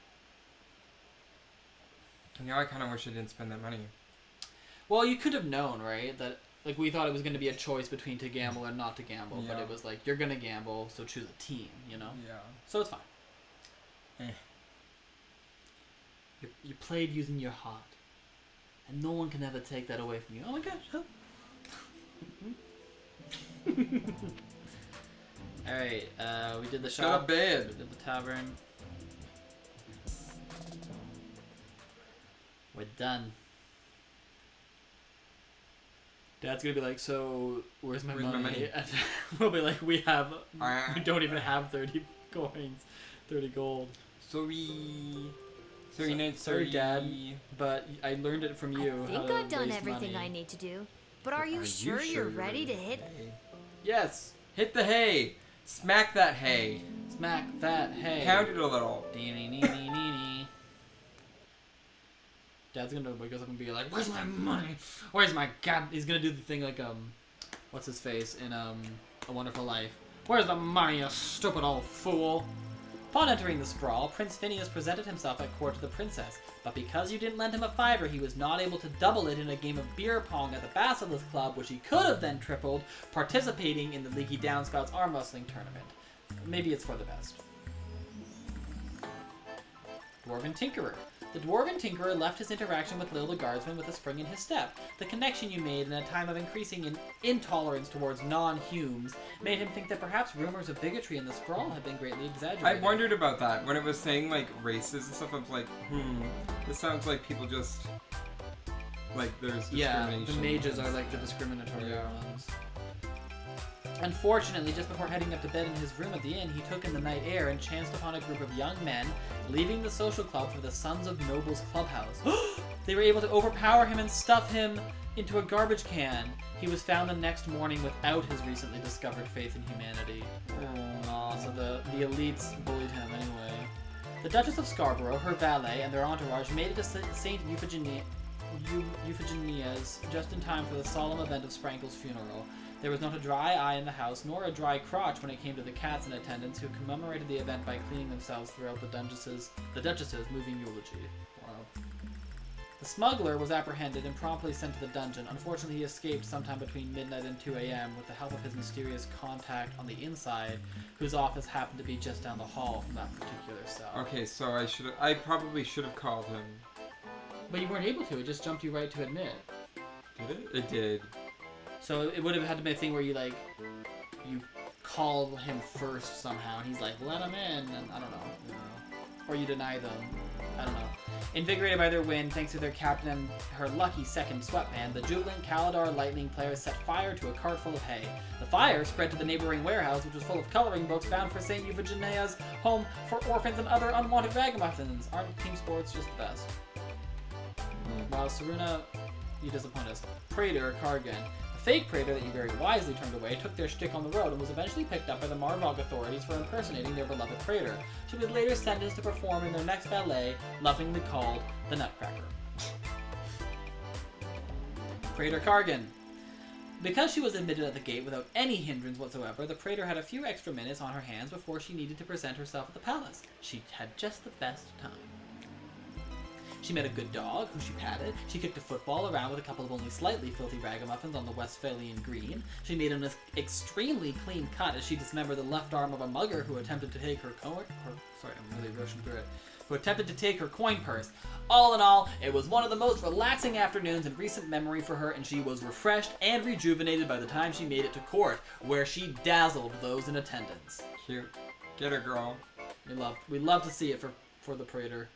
Now I kind of wish I didn't spend that money.
Well, you could have known, right? That like we thought it was going to be a choice between to gamble or not to gamble, but
Yeah.
it was like you're going to gamble, so choose a team, you know?
Yeah.
So it's fine. You played using your heart, and no one can ever take that away from you. Oh my gosh! Help. All right, we did the
Let's
shop.
go to bed.
We did the tavern. We're done. Dad's gonna be like, so where's my money? And we'll be like, we don't even have 30 coins, 30 gold. Sorry, Dad, but I learned it from you.
I think I've done everything I need to do. But are you sure you're ready to hit?
Yes. Hit the hay. Smack that hay.
Smack that hay.
Pound it a little.
Dad's gonna wake us up and be like, "Where's my money? Where's my god?" He's gonna do the thing like what's his face in A Wonderful Life? Where's the money, you stupid old fool? Upon entering the sprawl, Prince Phineas presented himself at court to the princess, but because you didn't lend him a fiver, he was not able to double it in a game of beer pong at the Basilisk Club, which he could have then tripled, participating in the Leaky Downspouts arm wrestling tournament. Maybe it's for the best. Dwarven Tinkerer. The Dwarven Tinkerer left his interaction with Lil the Guardsman with a spring in his step. The connection you made in a time of increasing intolerance towards non-humes made him think that perhaps rumors of bigotry in the sprawl had been greatly exaggerated.
I wondered about that. When it was saying, like, races and stuff, I was like, this sounds like people just, like, there's discrimination.
Yeah, the mages are, like, the discriminatory ones. Unfortunately, just before heading up to bed in his room at the inn, he took in the night air and chanced upon a group of young men leaving the social club for the Sons of Nobles clubhouse. They were able to overpower him and stuff him into a garbage can. He was found the next morning without his recently discovered faith in humanity. So the elites bullied him anyway. The Duchess of Scarborough, her valet, and their entourage made it to St. Euphigenia's just in time for the solemn event of Sprankle's funeral. There was not a dry eye in the house, nor a dry crotch when it came to the cats in attendance, who commemorated the event by cleaning themselves throughout the Duchess's moving eulogy. Wow. The smuggler was apprehended and promptly sent to the dungeon. Unfortunately, he escaped sometime between midnight and 2 a.m. with the help of his mysterious contact on the inside, whose office happened to be just down the hall from that particular cell.
Okay, so I probably should have called him.
But you weren't able to. It just jumped you right to admit.
Did it? It did.
So it would have had to be a thing where you, like, you call him first somehow, and he's like, let him in, and I don't know. Or you deny them. I don't know. Invigorated by their win, thanks to their captain and her lucky second sweatband, the jubilant Caladar Lightning players set fire to a cart full of hay. The fire spread to the neighboring warehouse, which was full of coloring books bound for St. Euphigenia's home for orphans and other unwanted ragamuffins. Aren't team sports just the best? While Saruna, you disappoint us. Praetor Kargan. Fake Praetor that you very wisely turned away took their shtick on the road and was eventually picked up by the Marvog authorities for impersonating their beloved Praetor. She was later sentenced to perform in their next ballet, lovingly called the Nutcracker. Praetor Kargan. Because she was admitted at the gate without any hindrance whatsoever, the Praetor had a few extra minutes on her hands before she needed to present herself at the palace. She had just the best time. She met a good dog, who she patted. She kicked a football around with a couple of only slightly filthy ragamuffins on the Westphalian green. She made an extremely clean cut as she dismembered the left arm of a mugger who attempted to take her who attempted to take her coin purse. All in all, it was one of the most relaxing afternoons in recent memory for her, and she was refreshed and rejuvenated by the time she made it to court, where she dazzled those in attendance.
Cute. Get her, girl.
We love to see it for the Praetor.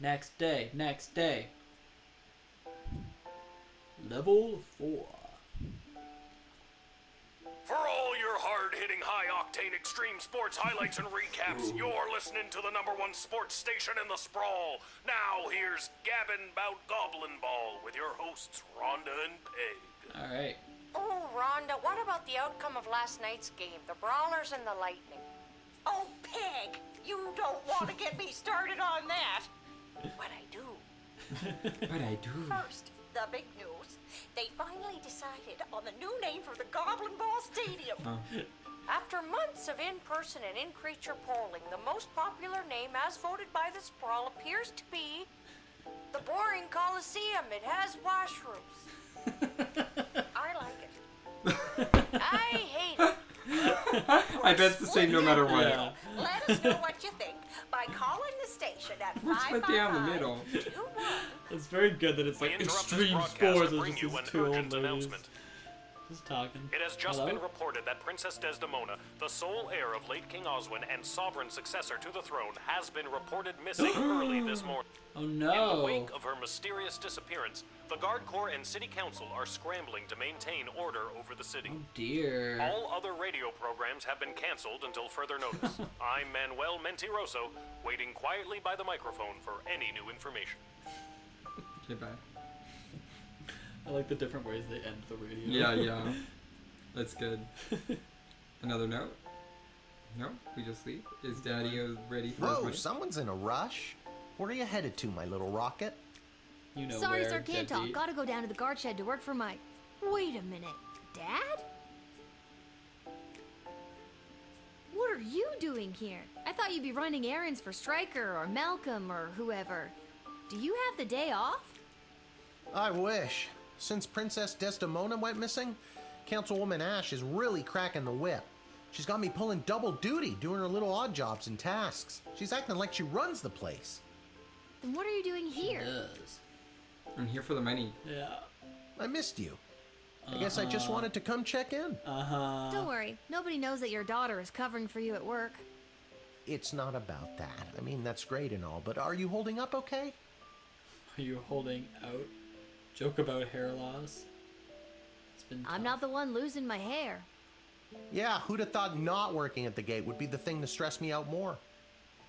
Next day. Level 4.
For all your hard-hitting, high-octane extreme sports highlights and recaps, you're listening to the #1 sports station in the sprawl. Now here's Gabbin' 'Bout Goblin Ball with your hosts, Rhonda and Peg.
Alright.
Oh, Rhonda, what about the outcome of last night's game, the Brawlers and the Lightning?
Oh, Peg, you don't want to get me started on that.
But I do.
First, the big news. They finally decided on the new name for the Goblin Ball Stadium.
After months of in-person and in-creature polling, the most popular name as voted by the Sprawl appears to be the Boring Coliseum. It has washrooms. I like it. I hate it.
I bet it's the same no matter what.
Yeah. Let us know what you think by calling the station at 555-21.
It's very good that it's like extreme sports. It's just these two old ladies just talking.
It has just been reported that Princess Desdemona, the sole heir of late King Oswin and sovereign successor to the throne, has been reported missing early this morning.
Oh no!
In the wake of her mysterious disappearance, the Guard Corps and City Council are scrambling to maintain order over the city.
Oh dear.
All other radio programs have been canceled until further notice. I'm Manuel Mentiroso, waiting quietly by the microphone for any new information.
Okay, bye.
I like the different ways they end the radio.
Yeah. That's good. Another note? No? We just leave? Is Daddy ready for his
Whoa,
wedding?
someone's in a rush. Where are you headed to, my little rocket?
You know
Sorry,
where,
sir, can't talk.
deadbeat.
Gotta go down to the guard shed to work for my... Wait a minute. Dad? What are you doing here? I thought you'd be running errands for Stryker or Malcolm or whoever. Do you have the day off?
I wish. Since Princess Desdemona went missing, Councilwoman Ash is really cracking the whip. She's got me pulling double duty, doing her little odd jobs and tasks. She's acting like she runs the place.
Then what are you doing here?
I'm here for the money.
Yeah.
I missed you. I guess I just wanted to come check in.
Don't worry. Nobody knows that your daughter is covering for you at work.
It's not about that. I mean, that's great and all, but are you holding up okay?
Are you holding out? Joke about hair loss. It's been tough.
I'm not the one losing my hair.
Yeah, who'd have thought not working at the gate would be the thing to stress me out more?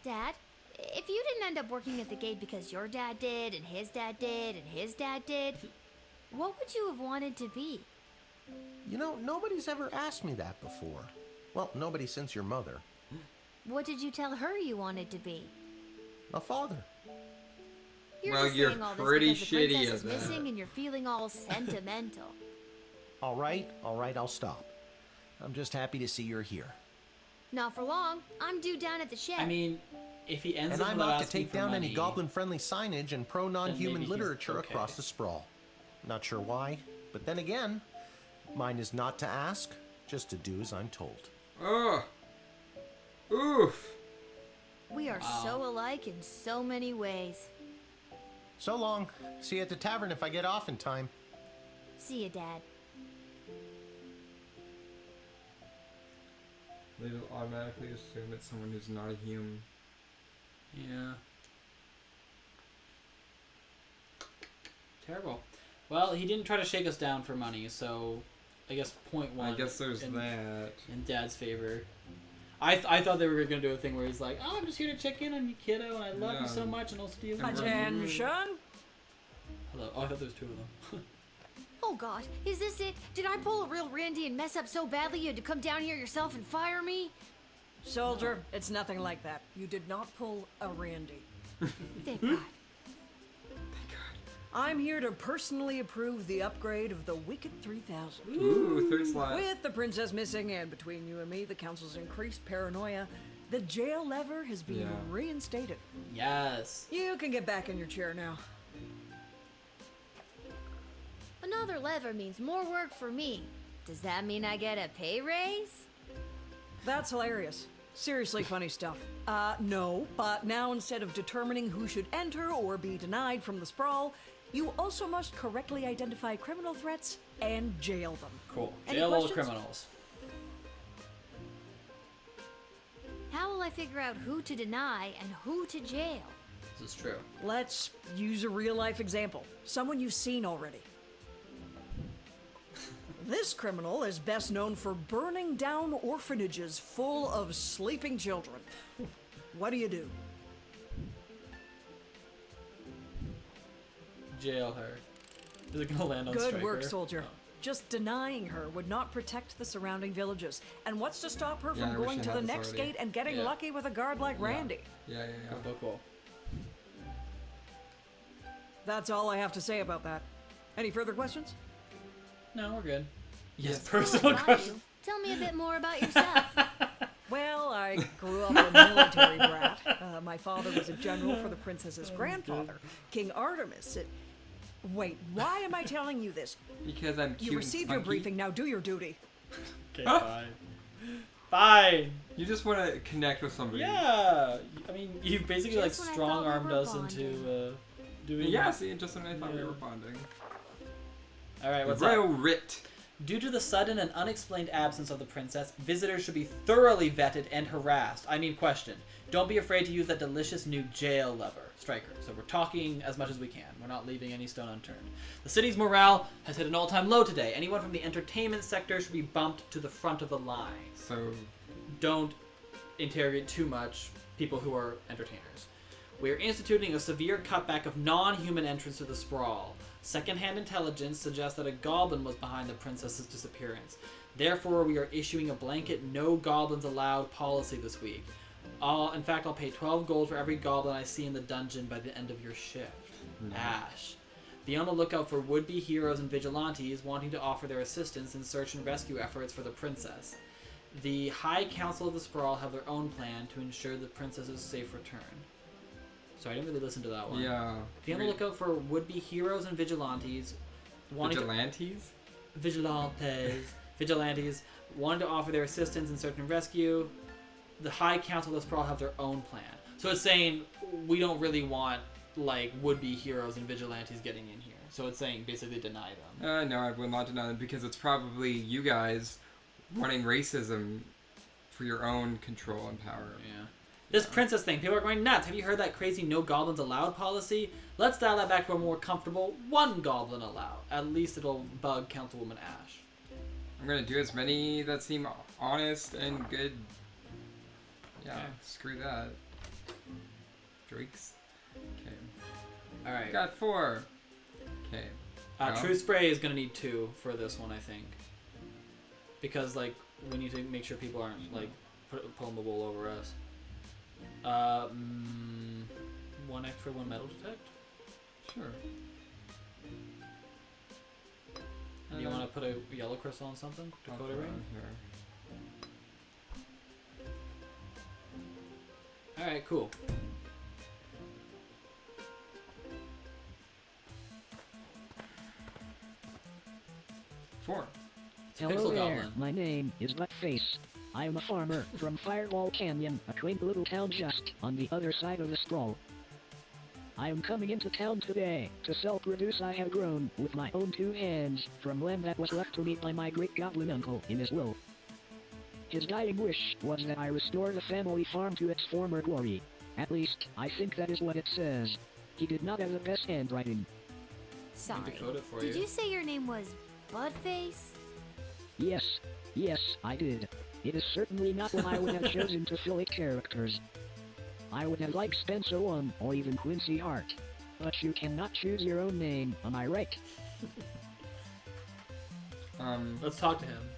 Dad, if you didn't end up working at the gate because your dad did, and his dad did, and his dad did, what would you have wanted to be?
You know, nobody's ever asked me that before. Well, nobody since your mother.
What did you tell her you wanted to be?
A father.
You're
Well,
just
you're
saying all this
pretty
because the
shitty
princess
at
is
that.
missing and you're feeling all sentimental.
All right, I'll stop. I'm just happy to see you're here.
Not for long. I'm due down at the shed.
I mean, if he ends
And
up
I'm
without
off to
asking
take
for
down
money,
any goblin-friendly signage and
maybe
pro-non-human
he's
literature
okay.
across the sprawl. Not sure why, but then again, mine is not to ask, just to do as I'm told.
Oh. Oof.
We are so alike in so many ways.
So long. See you at the tavern if I get off in time.
See you, Dad.
They just automatically assume it's someone who's not a human.
Yeah. Terrible. Well, he didn't try to shake us down for money, so I guess point one.
I guess there's that.
In Dad's favor. I thought they were going to do a thing where he's like, oh, I'm just here to check in on you, kiddo, and I love you so much, and I'll steal you.
Attention!
Hello. Oh, I thought there was two of them.
Oh God, is this it? Did I pull a real Randy and mess up so badly you had to come down here yourself and fire me?
Soldier, it's nothing like that. You did not pull a Randy.
Thank God.
I'm here to personally approve the upgrade of the Wicked 3000.
Ooh, third slot.
With the princess missing and between you and me, the council's increased paranoia, the jail lever has been reinstated.
Yes.
You can get back in your chair now.
Another lever means more work for me. Does that mean I get a pay raise?
That's hilarious. Seriously funny stuff. No, but now instead of determining who should enter or be denied from the sprawl, you also must correctly identify criminal threats and jail them.
Cool.
Any
Jail all the
questions?
criminals.
How will I figure out who to deny and who to jail?
This is true.
Let's use a real-life example. Someone you've seen already. This criminal is best known for burning down orphanages full of sleeping children. What do you do?
Jail her. Is it gonna land on
Good
Stryker?
work, soldier. Just denying her would not protect the surrounding villages. And what's to stop her
Yeah,
from
I wish
going
I
to
had
the
this
next
already.
gate and getting lucky with a guard like Randy?
Yeah.
Cool.
That's all I have to say about that. Any further questions?
No, we're good. Yes,
Oh,
personal
got
question.
you. Tell me a bit more about yourself.
Well, I grew up a military brat. My father was a general for the princess's grandfather, King Artemis. Wait, why am I telling you this?
Because I'm cute
You received your
and
briefing, now do your duty.
Okay, fine. Fine.
You just want to connect with somebody.
Yeah. I mean, you basically
Just when I thought we
strong-armed
were
us into doing...
Yeah, see, just when I thought we were bonding.
Alright, what's
Royal
up?
Writ.
Due to the sudden and unexplained absence of the princess, visitors should be thoroughly vetted and harassed. I mean, questioned. Don't be afraid to use that delicious new jail lever, Stryker. So we're talking as much as we can. We're not leaving any stone unturned. The city's morale has hit an all-time low today. Anyone from the entertainment sector should be bumped to the front of the line.
So
don't interrogate too much people who are entertainers. We are instituting a severe cutback of non-human entrance to the sprawl. Second-hand intelligence suggests that a goblin was behind the princess's disappearance. Therefore, we are issuing a blanket no goblins allowed policy this week. In fact, I'll pay 12 gold for every goblin I see in the dungeon by the end of your shift.
Nice.
Ash. Be on the lookout for would-be heroes and vigilantes wanting to offer their assistance in search and rescue efforts for the princess. The High Council of the Sprawl have their own plan to ensure the princess's safe return. Sorry, I didn't really listen to that one.
Yeah.
Be on the lookout for would-be heroes and vigilantes. Vigilantes wanting to offer their assistance in search and rescue. The High Council of the Sprawl have their own plan. So it's saying we don't really want like would-be heroes and vigilantes getting in here. So it's saying basically deny them.
No, I will not deny them because it's probably you guys running racism for your own control and power.
Yeah. This princess thing, people are going nuts. Have you heard that crazy no goblins allowed policy? Let's dial that back to a more comfortable one goblin allowed. At least it'll bug Councilwoman Ash.
I'm gonna do as many that seem honest and good. Yeah, okay. Screw that. Drakes. Okay.
Alright.
Got 4. Okay.
True Spray is gonna need 2 for this one, I think. Because, like, we need to make sure people aren't, like, pulling the wool over us. 1 extra, 1 metal detect?
Sure.
And you want to put a yellow crystal on something? Dakota ring? Alright, cool.
Four.
Hello there, my name is Buttface. I am a farmer from Firewall Canyon, a quaint little town just on the other side of the sprawl. I am coming into town today to sell produce I have grown with my own 2 hands from land that was left to me by my great goblin uncle in his will. His dying wish was that I restore the family farm to its former glory. At least, I think that is what it says. He did not have the best handwriting.
Sorry, did you say your name was Budface?
Yes, I did. It is certainly not what I would have chosen to fill it characters. I would have liked Spencer 1 or even Quincy Hart. But you cannot choose your own name, am I right?
Let's talk to him.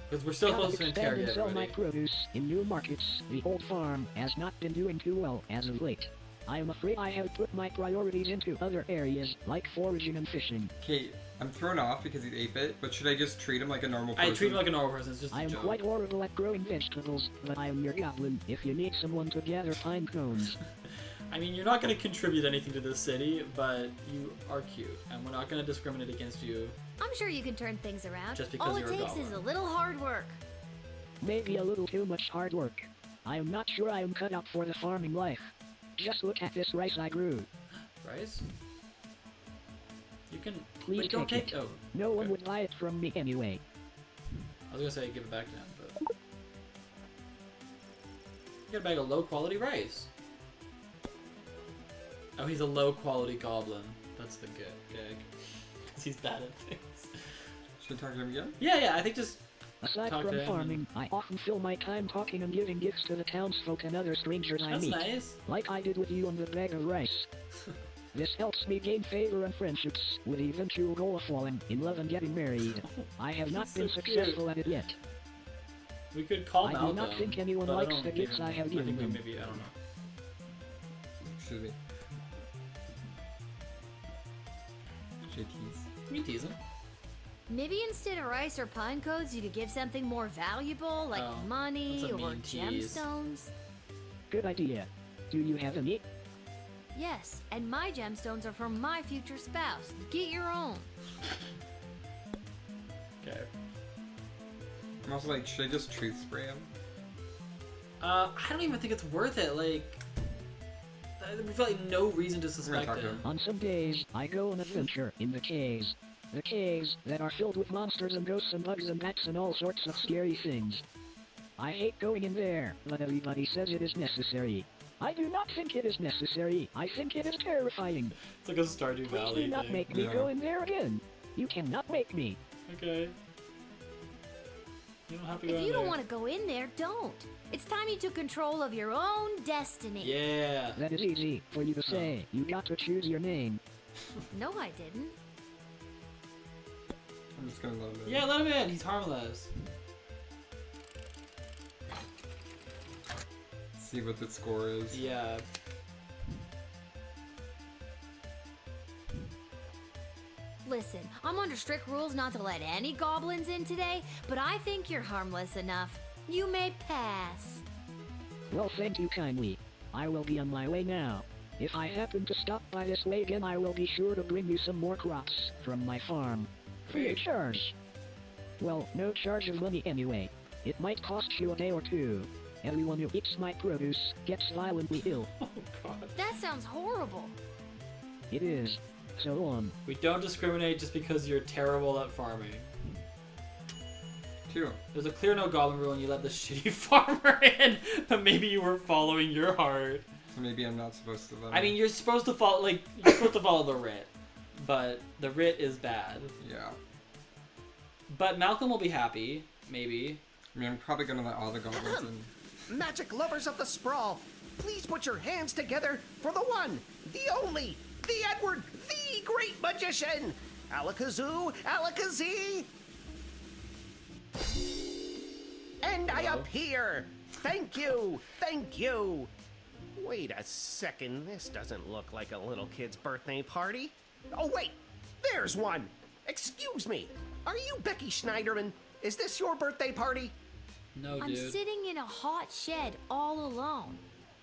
Because we're still supposed to interrogate
sell my produce in new markets. The old farm has not been doing too well as of late. I am afraid I have put my priorities into other areas, like foraging and fishing.
Okay, I'm thrown off because he's 8-bit, but should I just treat him like a normal person?
I treat him like a normal person, it's just a
joke. I am quite horrible at growing vegetables, but I am your goblin if you need someone to gather pine cones.
I mean, you're not going to contribute anything to this city, but you are cute, and we're not going to discriminate against you.
I'm sure you can turn things around.
Just because
all
you're
it takes is a little hard work.
Maybe a little too much hard work. I am not sure I am cut out for the farming life. Just look at this rice I grew.
Rice? You can...
Please
Wait, don't take... Oh,
no one would buy it from me anyway.
I was going to say give it back to him, but... You got a bag of low-quality rice. Oh, he's a low-quality goblin. That's the good gag. Because he's bad at things.
Should I talk to him again?
Yeah, I think just...
Aside from farming, I often fill my time talking and giving gifts to the townsfolk and other strangers I meet.
That's nice.
Like I did with you on the bag of rice. This helps me gain favor and friendships, with the eventual goal of falling in love and getting married. I have not been successful at it yet.
We could call Malcolm.
I do not think anyone likes the gifts I have given them.
Maybe, I don't know.
Excuse me. Should I tease?
You tease him.
Maybe instead of rice or pine cones, you could give something more valuable, like money or gemstones.
Good idea. Do you have any?
Yes, and my gemstones are for my future spouse. Get your own.
Okay.
I'm also like, should I just truth spray him?
I don't even think it's worth it. Like, we feel like no reason to suspect him.
On some days, I go on adventure in the caves. The caves that are filled with monsters and ghosts and bugs and bats and all sorts of scary things. I hate going in there, but everybody says it is necessary. I do not think it is necessary. I think it is terrifying.
It's like a Stardew Valley
Please do not make me go in there again. You cannot make me.
Okay. You don't have to go in there.
If you don't want to go in there, don't. It's time you took control of your own destiny.
Yeah.
That is easy for you to say. You got to choose your name.
No, I didn't.
I'm just gonna let him in.
Yeah, let him in. He's harmless.
See what the score is.
Yeah.
Listen, I'm under strict rules not to let any goblins in today, but I think you're harmless enough. You may pass.
Well, thank you kindly. I will be on my way now. If I happen to stop by this way again, I will be sure to bring you some more crops from my farm. Free of charge. Well, no charge of money anyway. It might cost you a day or two. Everyone who eats my produce gets violently ill.
Oh, God.
That sounds horrible.
It is. So on.
We don't discriminate just because you're terrible at farming.
True.
There's a clear no goblin rule and you let the shitty farmer in, but maybe you were following your heart.
So maybe I'm not supposed to let
I mean, you're supposed to follow, you're supposed to follow the writ, but the writ is bad.
Yeah.
But Malcolm will be happy, maybe.
I mean, I'm probably gonna let all the goblins in.
Magic lovers of the sprawl, please put your hands together for the one, the only, the Edward, the great magician! Alakazoo, Alakazee! And I appear! Thank you! Thank you! Wait a second, this doesn't look like a little kid's birthday party. Oh wait, there's one! Excuse me, are you Becky Schneiderman? Is this your birthday party?
No,
I'm sitting in a hot shed all alone.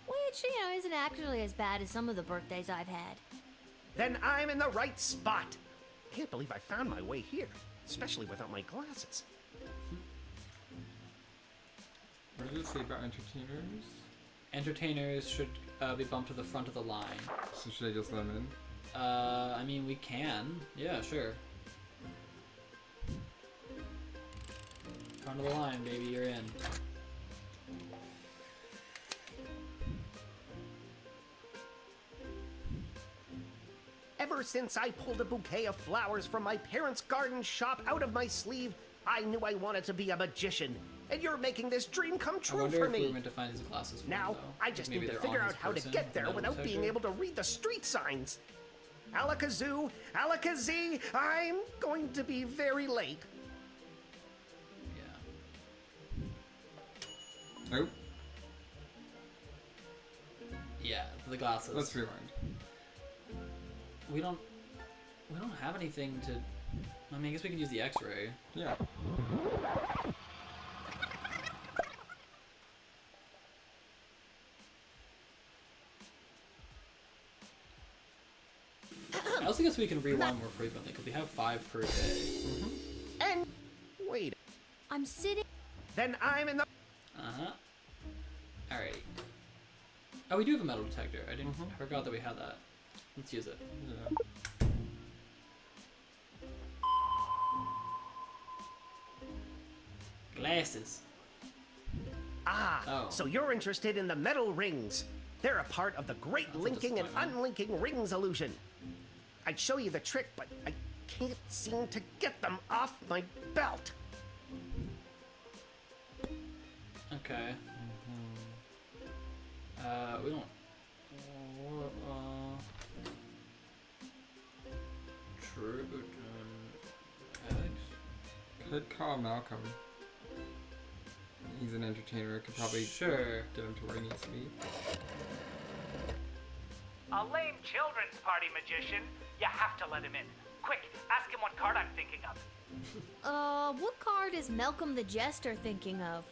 Which, isn't actually as bad as some of the birthdays I've had.
Then I'm in the right spot. Can't believe I found my way here, especially without my glasses.
What does it say about entertainers?
Entertainers should be bumped to the front of the line.
So should I just let them in?
I mean, we can. Yeah, sure. Front of the line, baby, you're in.
Ever since I pulled a bouquet of flowers from my parents' garden shop out of my sleeve, I knew I wanted to be a magician. And you're making this dream come true for me.
I wonder if we were meant to find his glasses for
now,
him, though.
I just
Maybe
need to
they're
figure
on
out
his
how to
person,
get there
metal
without being
detector.
able to read the street signs. Alakazoo, Alakazee, I'm going to be very late.
Oh.
Yeah, the glasses.
Let's rewind.
We don't have anything to. I mean, I guess we could use the X-ray.
Yeah.
I also guess we can rewind more frequently because we have 5 per day.
And wait.
I'm sitting.
Then I'm in the.
Alright. Oh, we do have a metal detector. I forgot that we had that. Let's use it.
Yeah.
Glasses.
So you're interested in the metal rings. They're a part of the great linking and unlinking rings illusion. I'd show you the trick, but I can't seem to get them off my belt.
Okay. We don't. True. Alex?
Could call Malcolm. He's an entertainer. Could probably get him to where he needs to be.
A lame children's party magician. You have to let him in. Quick, ask him what card I'm thinking of.
What card is Malcolm the Jester thinking of?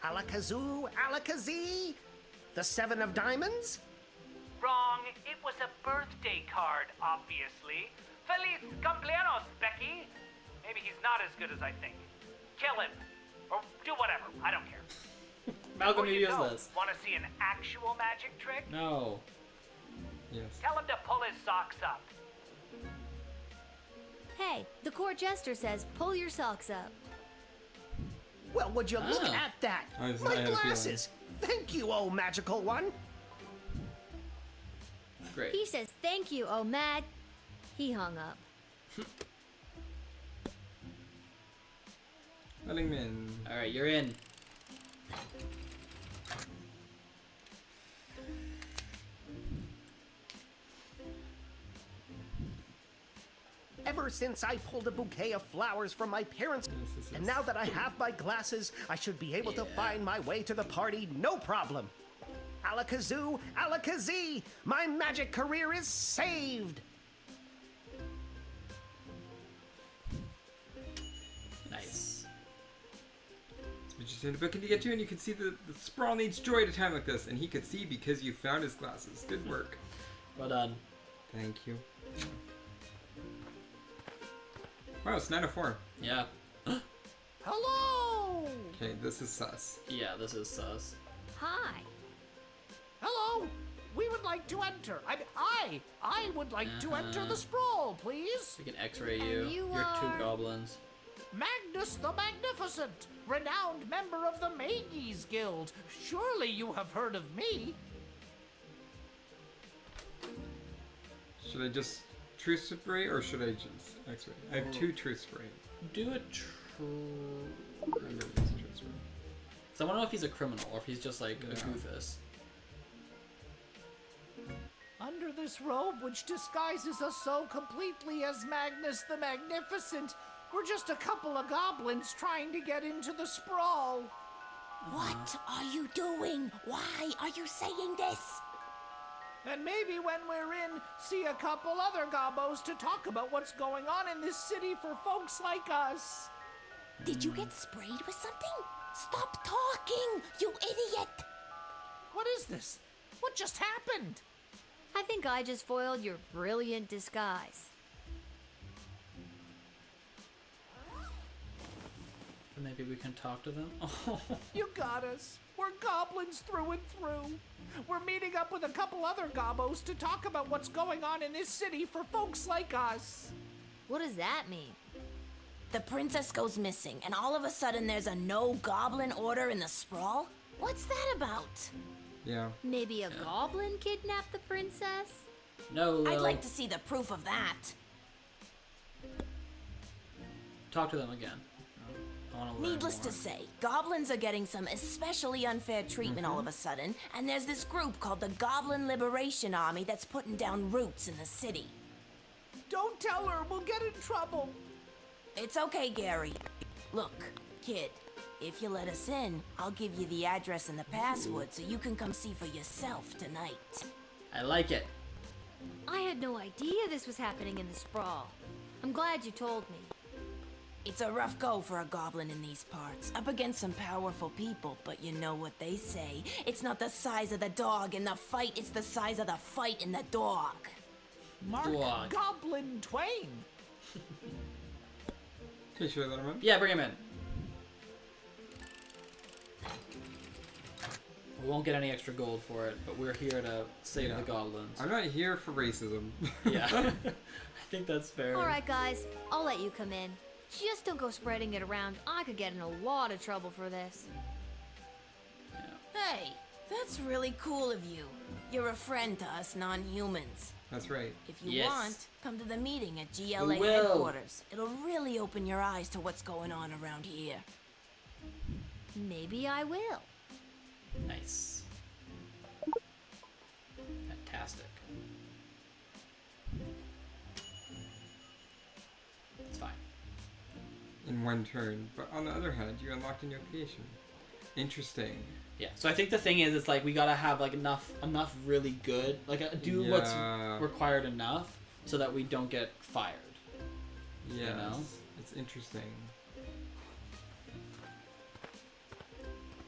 Alakazoo, Alakazee? The 7 of diamonds?
Wrong. It was a birthday card, obviously. Feliz cumpleaños, Becky. Maybe he's not as good as I think. Kill him. Or do whatever. I don't care.
Malcolm, you use this.
Want to see an actual magic trick?
No.
Yes.
Tell him to pull his socks up.
Hey, the court jester says pull your socks up.
Well, would you look at that?
I
My
had a
glasses! Thank you, oh magical one!
Great.
He says thank you, oh mad. He hung up.
Let him in.
Alright, you're in.
Ever since I pulled a bouquet of flowers from my parents, and now that I have my glasses, I should be able to find my way to the party no problem. Alakazoo, Alakazee, my magic career is saved!
Did you Stand back to get you, and you can see the sprawl needs joy at a time like this, and he could see because you found his glasses. Good work.
Well done.
Thank you. Wow, it's 9:04.
Yeah.
Hello!
Okay, this is sus.
Yeah, this is sus.
Hi.
Hello! We would like to enter. I would like to enter the sprawl, please.
We can X-ray you. You're two goblins.
Magnus the Magnificent, renowned member of the Mages Guild. Surely you have heard of me.
Should I just truth spray or should I just X-ray? I have 2 truth spray.
Do a So I don't know if he's a criminal or if he's just like a goofus.
Under this robe, which disguises us so completely as Magnus the Magnificent, we're just a couple of goblins trying to get into the sprawl.
What are you doing? Why are you saying this?
And maybe when we're in, see a couple other gobbos to talk about what's going on in this city for folks like us.
Did you get sprayed with something? Stop talking, you idiot!
What is this? What just happened?
I think I just foiled your brilliant disguise.
Maybe we can talk to them? Oh.
You got us. We're goblins through and through. We're meeting up with a couple other gobbos to talk about what's going on in this city for folks like us.
What does that mean?
The princess goes missing, and all of a sudden there's a no-goblin order in the sprawl? What's that about?
Yeah.
Maybe a goblin kidnapped the princess?
No, Lil.
I'd like to see the proof of that.
Talk to them again. I want to learn
Needless
more.
to say, goblins are getting some especially unfair treatment all of a sudden, and there's this group called the Goblin Liberation Army that's putting down roots in the city.
Don't tell her, we'll get in trouble.
It's okay, Gary. Look, kid, if you let us in, I'll give you the address and the password so you can come see for yourself tonight.
I like it.
I had no idea this was happening in the sprawl. I'm glad you told me.
It's a rough go for a goblin in these parts, up against some powerful people, but you know what they say. It's not the size of the dog in the fight, it's the size of the fight in the dog.
Mark Goblin Twain.
Okay, should I let him in?
Yeah, bring him in. We won't get any extra gold for it, but we're here to save the goblins.
I'm not here for racism.
Yeah. I think that's fair.
Alright guys, I'll let you come in. Just don't go spreading it around. I could get in a lot of trouble for this.
Hey, that's really cool of you. You're a friend to us non-humans.
That's right.
If you want, come to the meeting at GLA
We will.
headquarters. It'll really open your eyes to what's going on around here.
Maybe I will.
Nice. Fantastic. It's fine.
In one turn, but on the other hand, you unlocked a new creation. Interesting.
Yeah, so I think the thing is, it's like we gotta have like enough really good, like do what's required enough, so that we don't get fired.
Yeah,
you know?
It's interesting.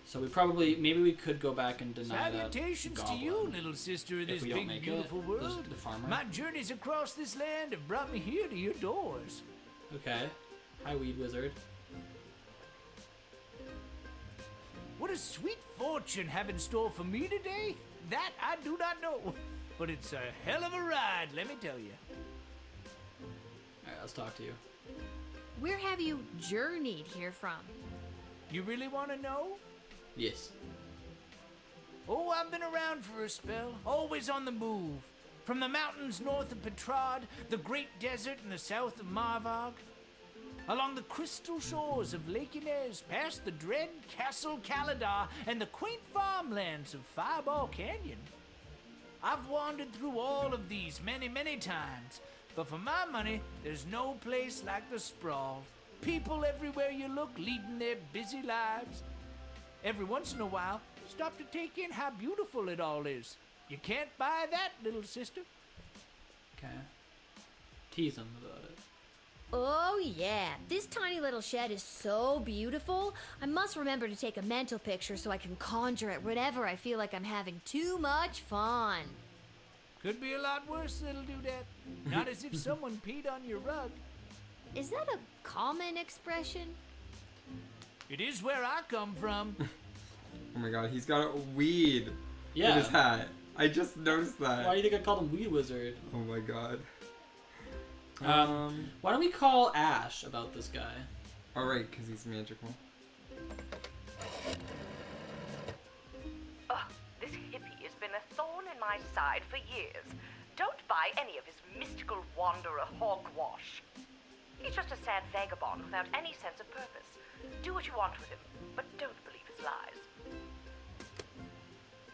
So maybe we could go back and deny
Salutations
that
to you, little sister of this big, beautiful world.
The farmer.
My journeys across this land have brought me here to your doors.
Okay. Hi, Weed Wizard.
What a sweet fortune have in store for me today? That I do not know. But it's a hell of a ride, let me tell you.
Alright, let's talk to you.
Where have you journeyed here from?
You really want to know?
Yes.
Oh, I've been around for a spell, always on the move. From the mountains north of Petrad, the great desert in the south of Marvog, along the crystal shores of Lake Inez, past the dread Castle Caladar and the quaint farmlands of Fireball Canyon. I've wandered through all of these many, many times, but for my money, there's no place like the sprawl. People everywhere you look leading their busy lives. Every once in a while, stop to take in how beautiful it all is. You can't buy that, little sister.
Okay. Tease him about it.
Oh yeah, this tiny little shed is so beautiful. I must remember to take a mental picture so I can conjure it whenever I feel like I'm having too much fun.
Could be a lot worse, little dudette. Not as if someone peed on your rug.
Is that a common expression?
It is where I come from.
Oh my god, he's got a weed
Yeah.
in his hat. I just noticed that.
Why do you think I called him Weed Wizard?
Oh my god.
Why don't we call Ash about this guy?
Alright, because he's magical.
Ugh, this hippie has been a thorn in my side for years. Don't buy any of his mystical wanderer hogwash. He's just a sad vagabond without any sense of purpose. Do what you want with him, but don't believe his lies.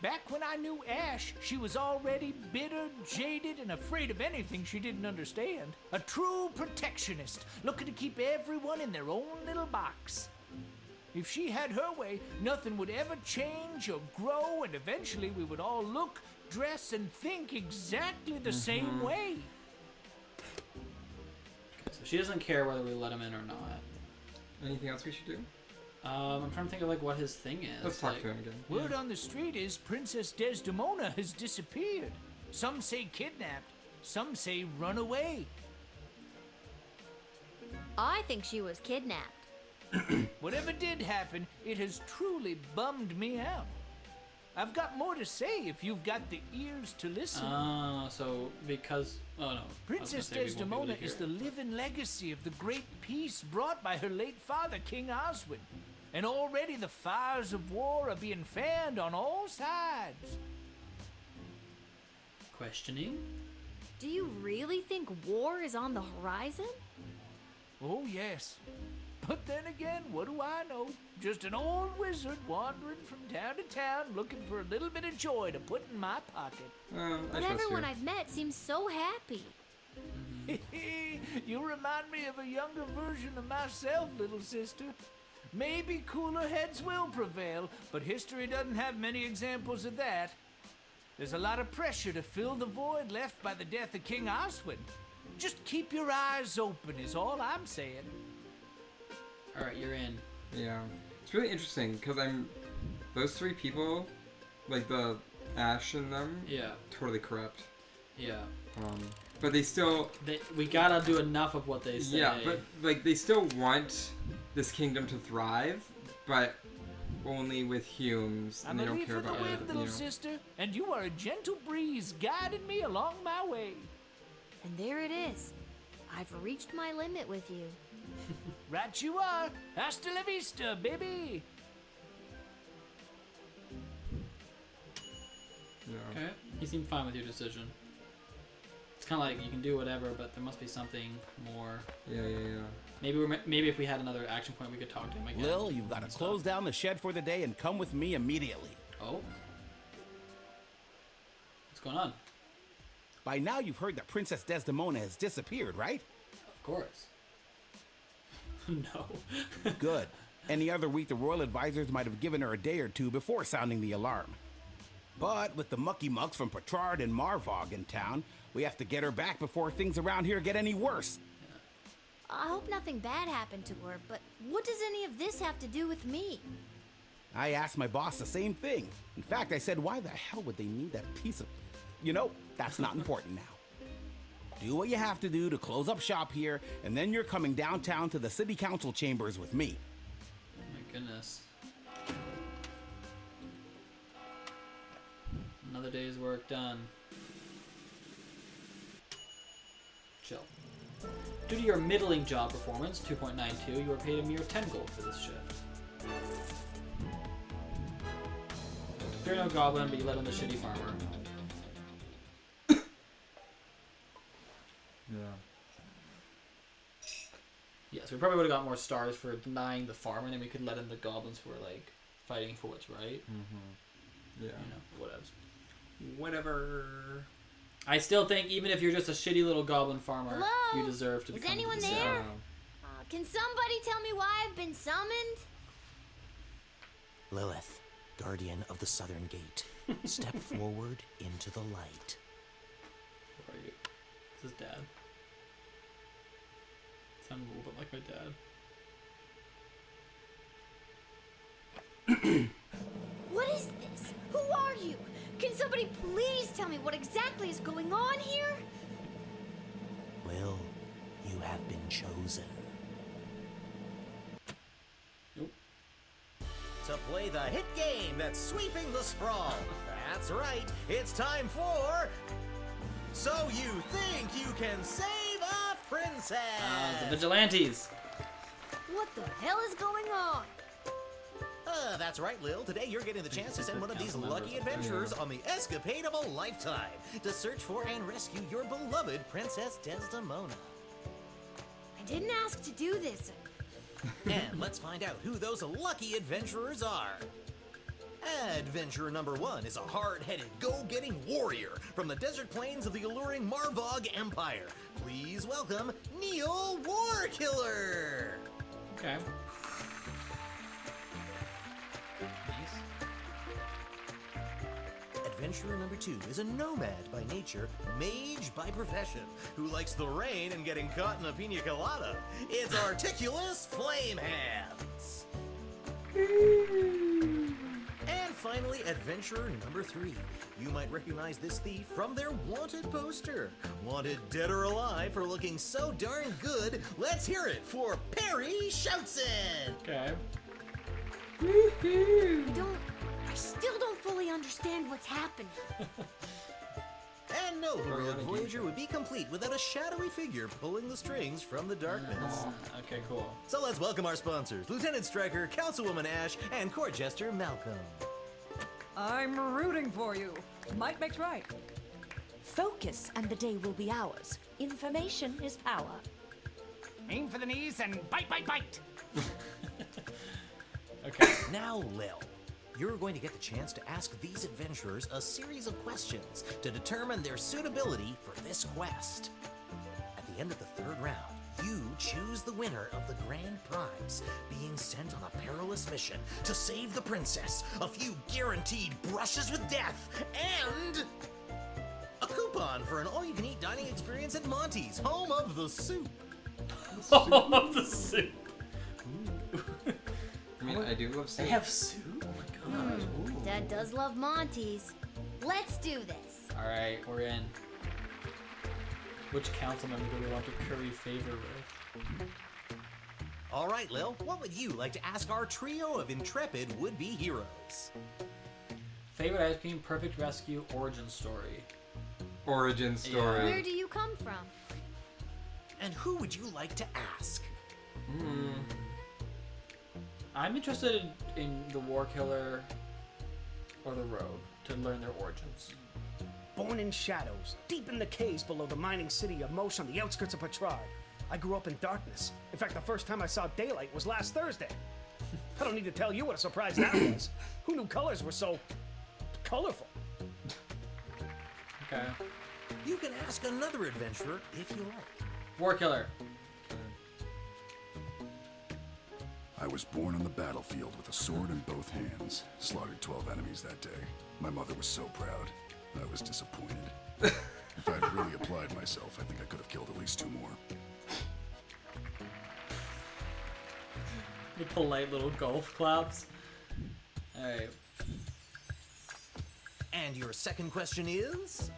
Back when I knew Ash, she was already bitter, jaded, and afraid of anything she didn't understand. A true protectionist, looking to keep everyone in their own little box. If she had her way, nothing would ever change or grow, and eventually we would all look, dress, and think exactly the same way.
So she doesn't care whether we let him in or not.
Anything else we should do?
I'm trying to think of like what his thing is.
Let's talk to him again.
Word on the street is Princess Desdemona has disappeared. Some say kidnapped, some say run away.
I think she was kidnapped.
Whatever did happen, it has truly bummed me out. I've got more to say if you've got the ears to listen.
So because... Oh, no.
Princess Desdemona is the living legacy of the great peace brought by her late father, King Oswin. And already the fires of war are being fanned on all sides.
Questioning?
Do you really think war is on the horizon?
Oh, yes. But then again, what do I know? Just an old wizard wandering from town to town looking for a little bit of joy to put in my pocket.
But everyone I've met seems so happy.
You remind me of a younger version of myself, little sister. Maybe cooler heads will prevail, but history doesn't have many examples of that. There's a lot of pressure to fill the void left by the death of King Oswin. Just keep your eyes open is all I'm saying.
Alright, you're in.
Yeah. It's really interesting, because those three people, like the Ash in them, totally corrupt.
Yeah.
But they still...
we gotta do enough of what they say.
Yeah, but like they still want this kingdom to thrive, but only with Humes, and they don't care about it.
Little sister, and you are a gentle breeze guiding me along my way.
And there it is. I've reached my limit with you.
Right you are. Hasta la vista, baby.
Okay. He seemed fine with your decision. It's kind of like you can do whatever, but there must be something more.
Yeah.
Maybe if we had another action point, we could talk to him again.
Lil, you've got to close down the shed for the day and come with me immediately.
Oh. What's going on?
By now you've heard that Princess Desdemona has disappeared, right?
Of course. No.
Good. Any other week the royal advisors might have given her a day or two before sounding the alarm. But with the mucky mucks from Petrard and Marvog in town, we have to get her back before things around here get any worse.
I hope nothing bad happened to her, but what does any of this have to do with me?
I asked my boss the same thing. In fact, I said, why the hell would they need that piece of... You know, that's not important now. Do what you have to do to close up shop here, and then you're coming downtown to the city council chambers with me.
Oh my goodness. Another day's work done. Chill. Due to your middling job performance, 2.92, you are paid a mere 10 gold for this shift. You're no goblin, but you let in the shitty farmer. Yeah, so we probably would have got more stars for denying the farmer, and then we could let in the goblins who were like fighting for what's right.
Yeah.
You know, whatevs.
Whatever.
I still think even if you're just a shitty little goblin farmer,
Hello?
you deserve to.
Is
become
anyone
the
there? Can somebody tell me why I've been summoned?
Lilith, guardian of the southern gate, step forward into the light.
Where are you? This is Dad. sound a little bit like my dad.
What is this? Who are you? Can somebody please tell me what exactly is going on here?
Well, you have been chosen. To play the hit game that's sweeping the sprawl. That's right, it's time for... So You Think You Can Save a Princess!
The Vigilantes!
What the hell is going on?
That's right, Lil. Today you're getting the chance to send one of these lucky adventurers on the escapade of a lifetime to search for and rescue your beloved Princess Desdemona.
I didn't ask to do this.
And let's find out who those lucky adventurers are. Adventurer number 1 is a hard-headed, go-getting warrior from the desert plains of the alluring Marvog Empire. Please welcome Neil Warkiller.
Okay.
Adventurer number 2 is a nomad by nature, mage by profession, who likes the rain and getting caught in a pina colada. It's Articulous Flamehands. And finally, adventurer number 3. You might recognize this thief from their wanted poster. Wanted dead or alive for looking so darn good. Let's hear it for Perry Shoutson.
Okay.
I still don't fully understand what's happening.
And no heroic voyager would be complete without a shadowy figure pulling the strings from the darkness.
Okay, cool.
So let's welcome our sponsors, Lieutenant Stryker, Councilwoman Ash, and Court Jester Malcolm.
I'm rooting for you. Might makes right.
Focus and the day will be ours. Information is power.
Aim for the knees and bite, bite, bite.
Okay. Now, Lil, you're going to get the chance to ask these adventurers a series of questions to determine their suitability for this quest. At the end of the 3rd round, you choose the winner of the grand prize, being sent on a perilous mission to save the princess, a few guaranteed brushes with death, and a coupon for an all-you-can-eat dining experience at Monty's, home of the soup.
Home of the soup.
I mean, I do love soup.
They have soup? Oh my god.
Dad does love Monty's. Let's do this.
Alright, we're in. Which council member do we want to curry favor with?
All right, Lil, what would you like to ask our trio of intrepid would-be heroes?
Favorite ice cream, perfect rescue, origin story.
Origin story.
Yeah.
Where do you come from?
And who would you like to ask?
I'm interested in the War Killer or the Rogue to learn their origins.
Born in shadows, deep in the caves below the mining city of Mosh on the outskirts of Petrard. I grew up in darkness. In fact, the first time I saw daylight was last Thursday. I don't need to tell you what a surprise that was. Who knew colors were so colorful?
Okay.
You can ask another adventurer if you like.
War Killer.
I was born on the battlefield with a sword in both hands. Slaughtered 12 enemies that day. My mother was so proud. I was disappointed. If I had really applied myself, I think I could have killed at least 2 more.
The polite little golf claps. Alright.
And your second question is?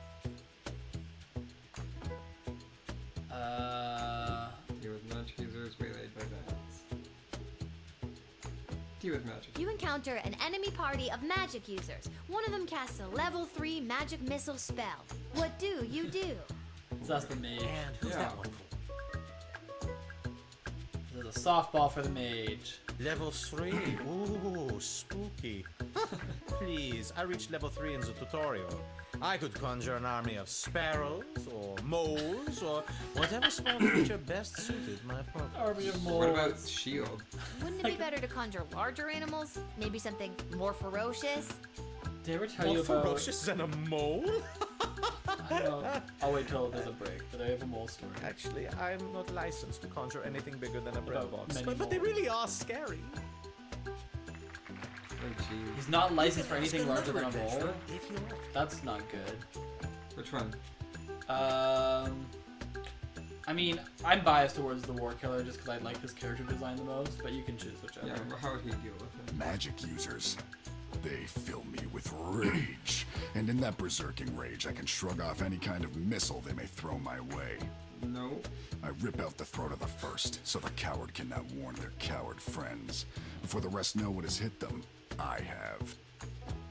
Deal with magic users waylaid by bats. Deal with magic.
You encounter an enemy party of magic users. One of them casts a level 3 magic missile spell. What do you do?
So that's the mage.
And who's that one for?
There's a softball for the mage.
Level 3. Ooh, spooky. Please, I reached level 3 in the tutorial. I could conjure an army of sparrows, or moles, or whatever small creature best suited my purpose.
Army of moles.
What about shield?
Wouldn't it be better to conjure larger animals? Maybe something more ferocious?
Did I ever tell
More
you about...
ferocious than a mole?
I don't know. I'll wait till there's a break, but I have a mole story.
Actually, I'm not licensed to conjure anything bigger than a bread
About
box.
many
But they really are scary.
Oh, jeez.
He's not licensed for anything larger than a mole?
If you like.
That's not good.
Which one?
I mean, I'm biased towards the War Killer just because I like his character design the most, but you can choose whichever.
Yeah, but how would he deal with it?
Magic users. They fill me with rage. And in that berserking rage, I can shrug off any kind of missile they may throw my way.
No.
I rip out the throat of the first, so the coward cannot warn their coward friends. Before the rest know what has hit them, I have.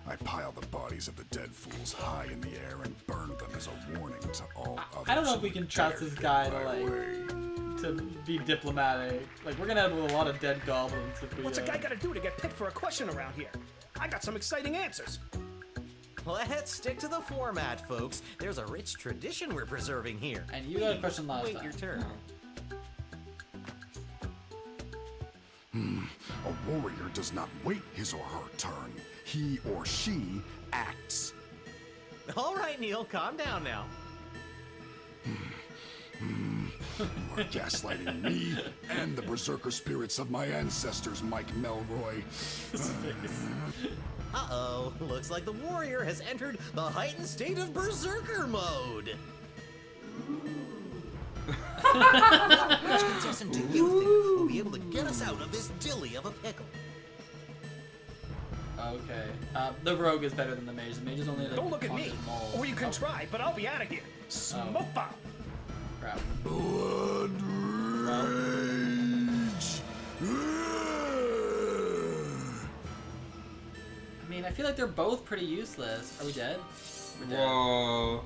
I pile the bodies of the dead fools high in the air and burn them as a warning to all others.
I don't know if we can trust this guy to be diplomatic. Like, we're gonna have a lot of dead goblins if we...
What's a guy gotta do to get picked for a question around here? I got some exciting answers.
Let's stick to the format, folks. There's a rich tradition we're preserving here.
And you got a question last time.
Wait your turn.
A warrior does not wait his or her turn. He or she acts.
All right, Neil, calm down now.
You are gaslighting me and the berserker spirits of my ancestors, Mike Melroy.
Uh-oh, looks like the warrior has entered the heightened state of berserker mode. Which contestant do you think will be able to get us out of this dilly of a pickle?
Okay. The rogue is better than the mage. The mage is only like...
Don't look at me, or you can try, but I'll be out of here. Smoke bomb.
Crap.
Blood rage.
I mean, I feel like they're both pretty useless. Are we dead? We're dead.
Whoa.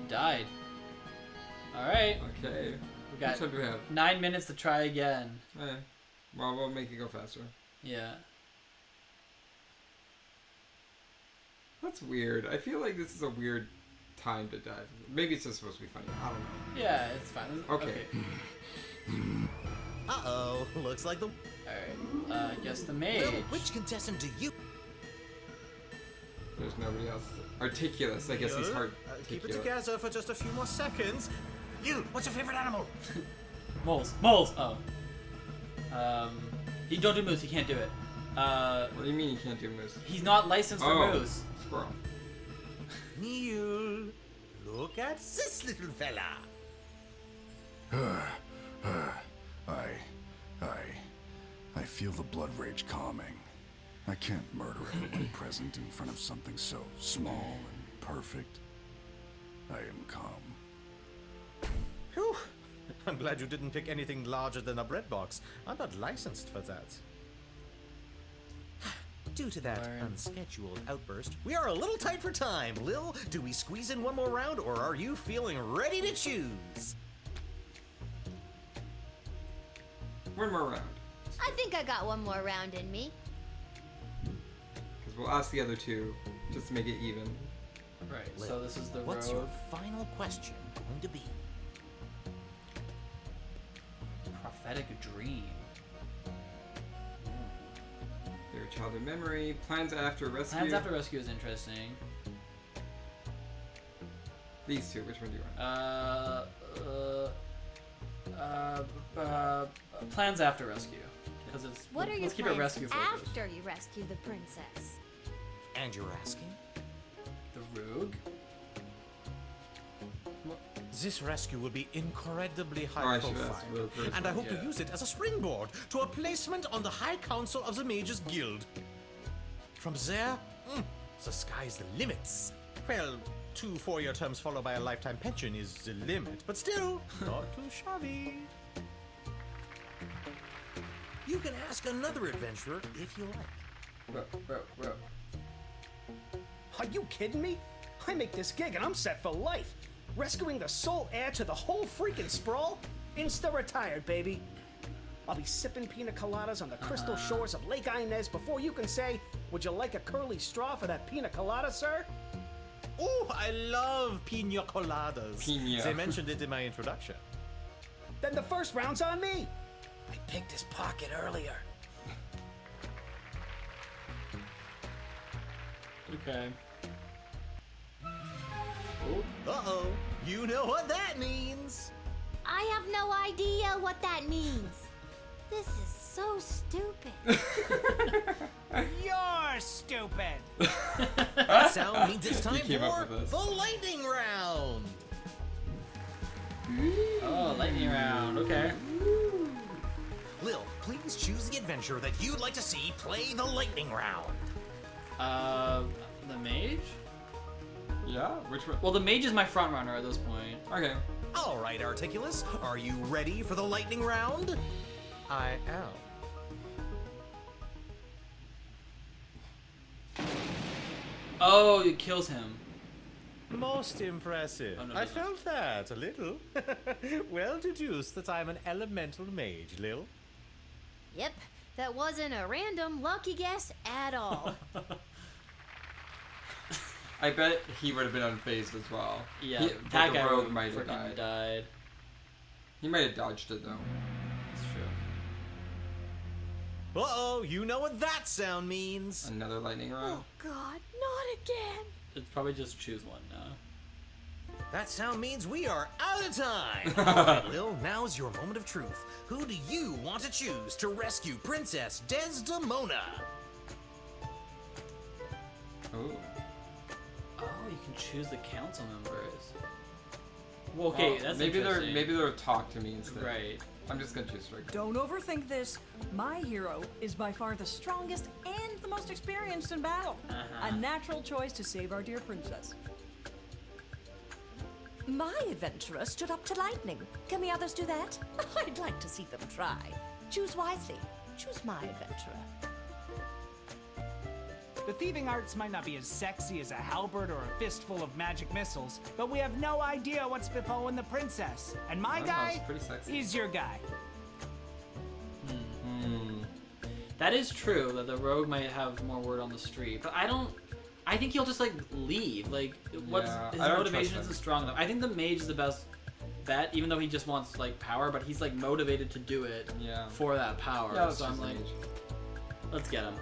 Died. Alright.
Okay.
We got
Which one do we have?
9 minutes to try again.
Eh. Well, we'll make it go faster.
Yeah.
That's weird. I feel like this is a weird time to die. Maybe it's just supposed to be funny. I don't know.
Yeah, it's fine.
Okay.
Uh-oh, looks like the...
Alright, I guess the mage.
Well, which contestant do you...
There's nobody else. Articulous. I guess he's hard.
Keep it together for just a few more seconds. You, what's your favorite animal?
Moles. Moles! Oh. He don't do moose. He can't do it.
What do you mean he can't do moose?
He's not licensed for moose.
Squirrel.
Neil, look at this little fella.
I feel the blood rage calming. I can't murder everyone present in front of something so small and perfect. I am calm.
Whew. I'm glad you didn't pick anything larger than a bread box. I'm not licensed for that. Due to that unscheduled outburst, we are a little tight for time. Lil, do we squeeze in one more round, or are you feeling ready to choose?
One more round.
I think I got one more round in me.
Because we'll ask the other two just to make it even.
Right,
Lil,
so this is the
what's
rogue.
your final question going to be?
Prophetic dream.
Their childhood memory. Plans after rescue.
Plans after rescue is interesting.
These two, which one do you want?
Plans after rescue. Because it's...
What are your
let's keep it
plans
rescue focused.
after you rescue the princess?
And you're asking?
The rogue?
This rescue will be incredibly
I
high
should
profile,
ask the first
and I
one,
hope to use it as a springboard to a placement on the High Council of the Mages Guild. From there, the sky's the limits. Well, 2 4-year terms followed by a lifetime pension is the limit, but still, not too shabby. You can ask another adventurer if you like.
Are you kidding me? I make this gig and I'm set for life. Rescuing the sole heir to the whole freaking sprawl? Insta-retired, baby. I'll be sipping pina coladas on the crystal shores of Lake Inez before you can say, would you like a curly straw for that pina colada, sir?
Oh, I love pina coladas.
Pina.
They mentioned it in my introduction.
Then the first round's on me. I picked his pocket earlier.
Okay.
Uh-oh, you know what that means.
I have no idea what that means. This is so stupid.
You're stupid.
That sound means it's time
came up
for
with this.
the lightning round.
lightning round. Okay.
Lil, please choose the adventure that you'd like to see play the lightning round.
The mage?
Yeah? Which one?
Well, the mage is my front runner at this point.
Okay.
All right, Articulus, are you ready for the lightning round?
I am.
Oh, it kills him.
Most impressive.
Oh, no,
I
no.
felt that a little. Well deduced that I'm an elemental mage, Lil.
Yep, that wasn't a random lucky guess at all.
I bet he would have been unfazed as well.
Yeah,
that
guy
rogue might have
freaking
died.
died.
He might have dodged it though.
That's true.
Uh-oh, you know what that sound means.
Another lightning round.
Oh God, not again.
It's probably just choose one now.
That sound means we are out of time. All right, Lil, now's your moment of truth. Who do you want to choose to rescue Princess Desdemona?
Oh.
Oh, you can choose the council members. Well, okay, that's
maybe
interesting.
they'll talk to me instead.
Right.
I'm just gonna choose regular.
Don't overthink this. My hero is by far the strongest and the most experienced in battle. A natural choice to save our dear princess.
My adventurer stood up to lightning. Can the others do that? I'd like to see them try. Choose wisely. Choose my adventurer.
The thieving arts might not be as sexy as a halberd or a fistful of magic missiles, but we have no idea what's befallen the princess. And my guy is your guy.
That is true, that the rogue might have more word on the street, but I think he'll just, like, leave. Like, his motivation isn't strong enough. I think the mage is the best bet, even though he just wants, like, power, but he's, like, motivated to do it for that power.
Yeah,
so I'm like, let's get him.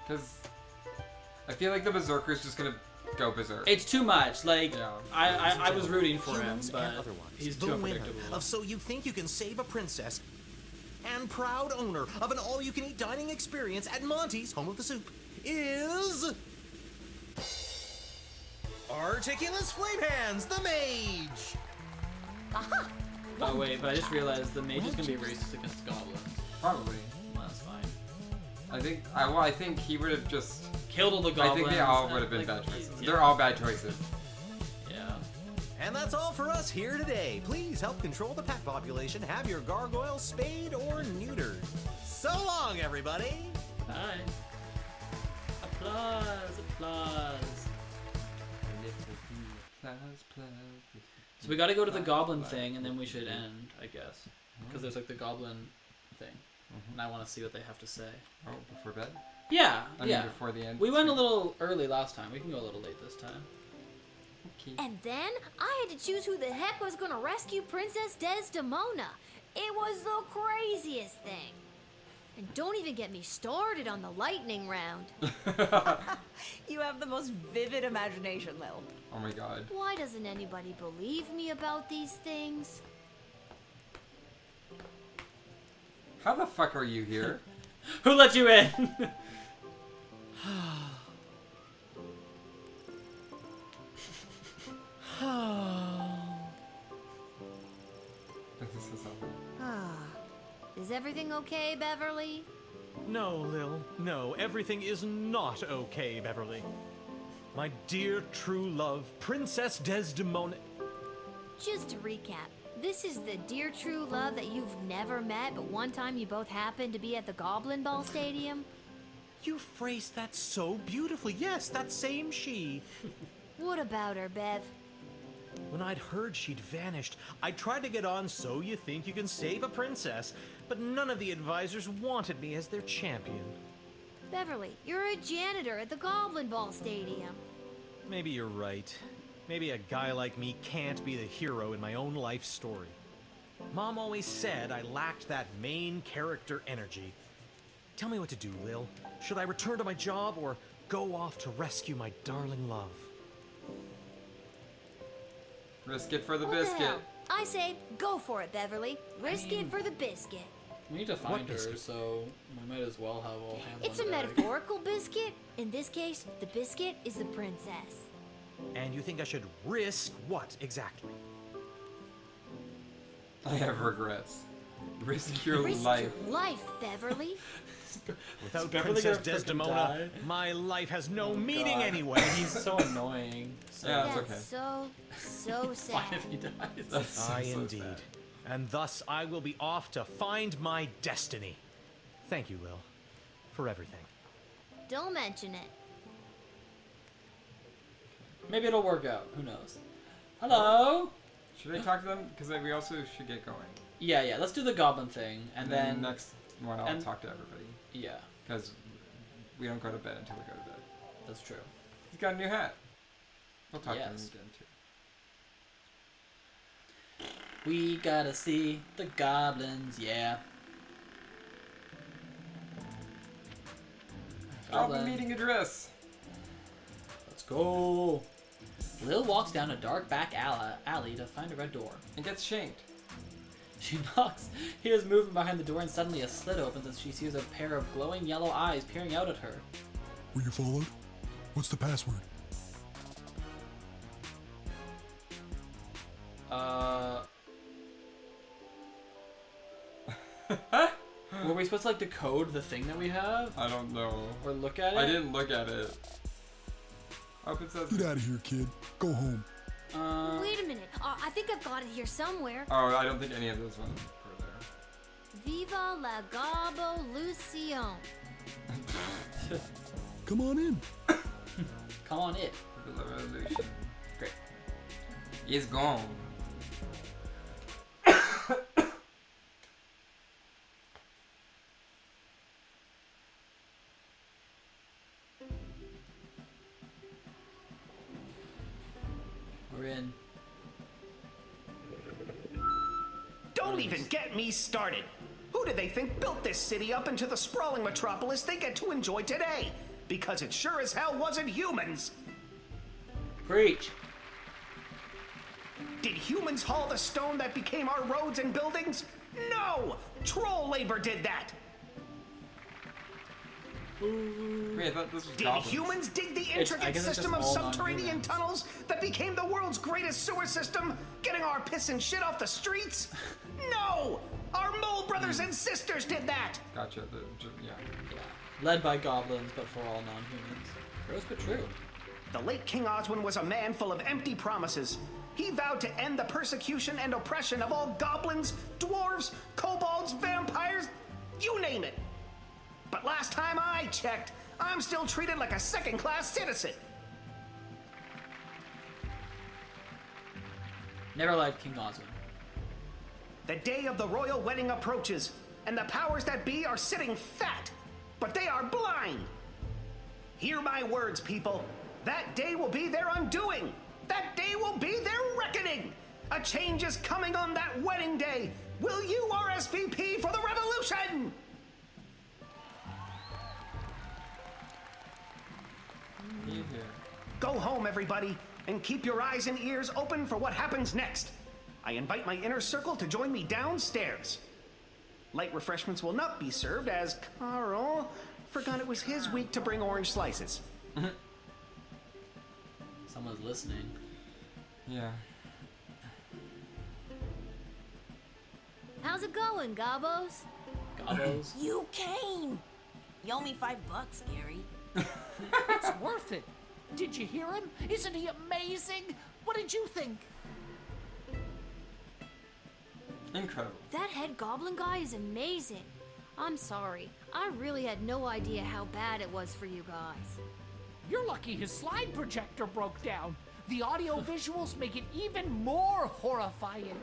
Because I feel like the berserker's just gonna go berserk.
It's too much. Like, I was rooting for him,
Humans
but
and other ones.
he's
The
too
winner
unpredictable.
of So You Think You Can Save a Princess and proud owner of an all-you-can-eat dining experience at Monty's Home of the Soup is Articulus Flamehands, the mage.
Aha!
Oh wait, but I just realized the mage is gonna be racist against goblins.
Probably.
Well, that's fine.
I think he would have just
killed all the goblins.
I think they all would have been bad choices. They're all bad choices.
Yeah.
And that's all for us here today. Please help control the pet population. Have your gargoyles spayed or neutered. So long, everybody.
Bye. Applause, applause. So we gotta go to the goblin thing, and then we should end, I guess. Because there's, like, the goblin thing. And I want to see what they have to say.
Oh, before bed?
Yeah,
I mean, before the end.
We went a little early last time. We can go a little late this time.
Okay.
And then I had to choose who the heck was gonna rescue Princess Desdemona. It was the craziest thing. And don't even get me started on the lightning round.
You have the most vivid imagination, Lil.
Oh my god.
Why doesn't anybody believe me about these things?
How the fuck are you here?
Who let you in?
Is everything okay, Beverly?
No, Lil. No, everything is not okay, Beverly. My dear true love, Princess Desdemona.
Just to recap, this is the dear true love that you've never met, but one time you both happened to be at the Goblin Ball Stadium?
You phrased that so beautifully. Yes, that same she.
What about her, Bev?
When I'd heard she'd vanished, I tried to get on So You Think You Can Save a Princess, but none of the advisors wanted me as their champion.
Beverly, you're a janitor at the Goblin Ball Stadium.
Maybe you're right. Maybe a guy like me can't be the hero in my own life story. Mom always said I lacked that main character energy. Tell me what to do, Lil. Should I return to my job or go off to rescue my darling love?
Risk it for the
What
biscuit.
hell? I say, go for it, Beverly. Risk it for the biscuit.
We need to find her, so we might as well have all hands
It's
on
a
deck.
metaphorical biscuit. In this case, the biscuit is the princess.
And you think I should risk what exactly?
I have regrets. Risk your
Risk
life.
your life, Beverly.
Without
Beverly
Princess
gonna frickin'
Desdemona,
die?
my life has no meaning
God.
anyway.
He's so annoying. So
Yeah, that's
That's
okay.
so sad.
Fine if he dies.
That's
Aye,
so
indeed.
sad.
And thus I will be off to find my destiny. Thank you, Lil, for everything.
Don't mention it.
Maybe it'll work out. Who knows? Hello?
Should I talk to them? Because we also should get going.
Yeah. Let's do the goblin thing, and then
next one I'll talk to everybody.
Yeah,
Because we don't go to bed until we go to bed.
that's true.
He's got a new hat. We'll talk to him
Yes.
again too.
We gotta see the goblins. Yeah.
Goblin meeting address.
Let's go. Lil walks down a dark back alley to find a red door.
And gets shanked.
She knocks, hears movement behind the door, and suddenly a slit opens as she sees a pair of glowing yellow eyes peering out at her.
Were you followed? What's the password?
Were we supposed to like decode the thing that we have?
I don't know.
Or look at it?
I didn't look at it. Oh, it says.
Get out of here, kid. Go home.
Wait a minute. I think I've got it here somewhere.
Oh, I don't think any of those ones were there.
Viva la Gobolution.
Come on in.
Come on in.
The revolution.
Great.
He's gone.
We're in.
Don't even get me started. Who do they think built this city up into the sprawling metropolis they get to enjoy today? Because it sure as hell wasn't humans.
Preach.
Did humans haul the stone that became our roads and buildings? No! Troll labor did that.
Wait, I thought this was
Did
goblins.
humans dig the
I
intricate
guess it's
system of
just all
subterranean
non-humans.
tunnels that became the world's greatest sewer system, getting our piss and shit off the streets? No! Our mole brothers and sisters did that!
Gotcha. Yeah.
Led by goblins, but for all non-humans. Gross but true.
The late King Oswin was a man full of empty promises. He vowed to end the persecution and oppression of all goblins, dwarves, kobolds, vampires, you name it. But last time I checked, I'm still treated like a second-class citizen.
Never liked King Oswin.
The day of the royal wedding approaches, and the powers that be are sitting fat, but they are blind. Hear my words, people. That day will be their undoing. That day will be their reckoning. A change is coming on that wedding day. Will you RSVP for the revolution? Go home, everybody, and keep your eyes and ears open for what happens next. I invite my inner circle to join me downstairs. Light refreshments will not be served as Carl forgot it was his week to bring orange slices.
Someone's listening.
Yeah.
How's it going, Gobos?
Gobos?
You came! You owe me $5, Gary.
It's worth it. Did you hear him? Isn't he amazing? What did you think?
Incredible.
That head goblin guy is amazing. I'm sorry. I really had no idea how bad it was for you guys.
You're lucky his slide projector broke down. The audio visuals make it even more horrifying.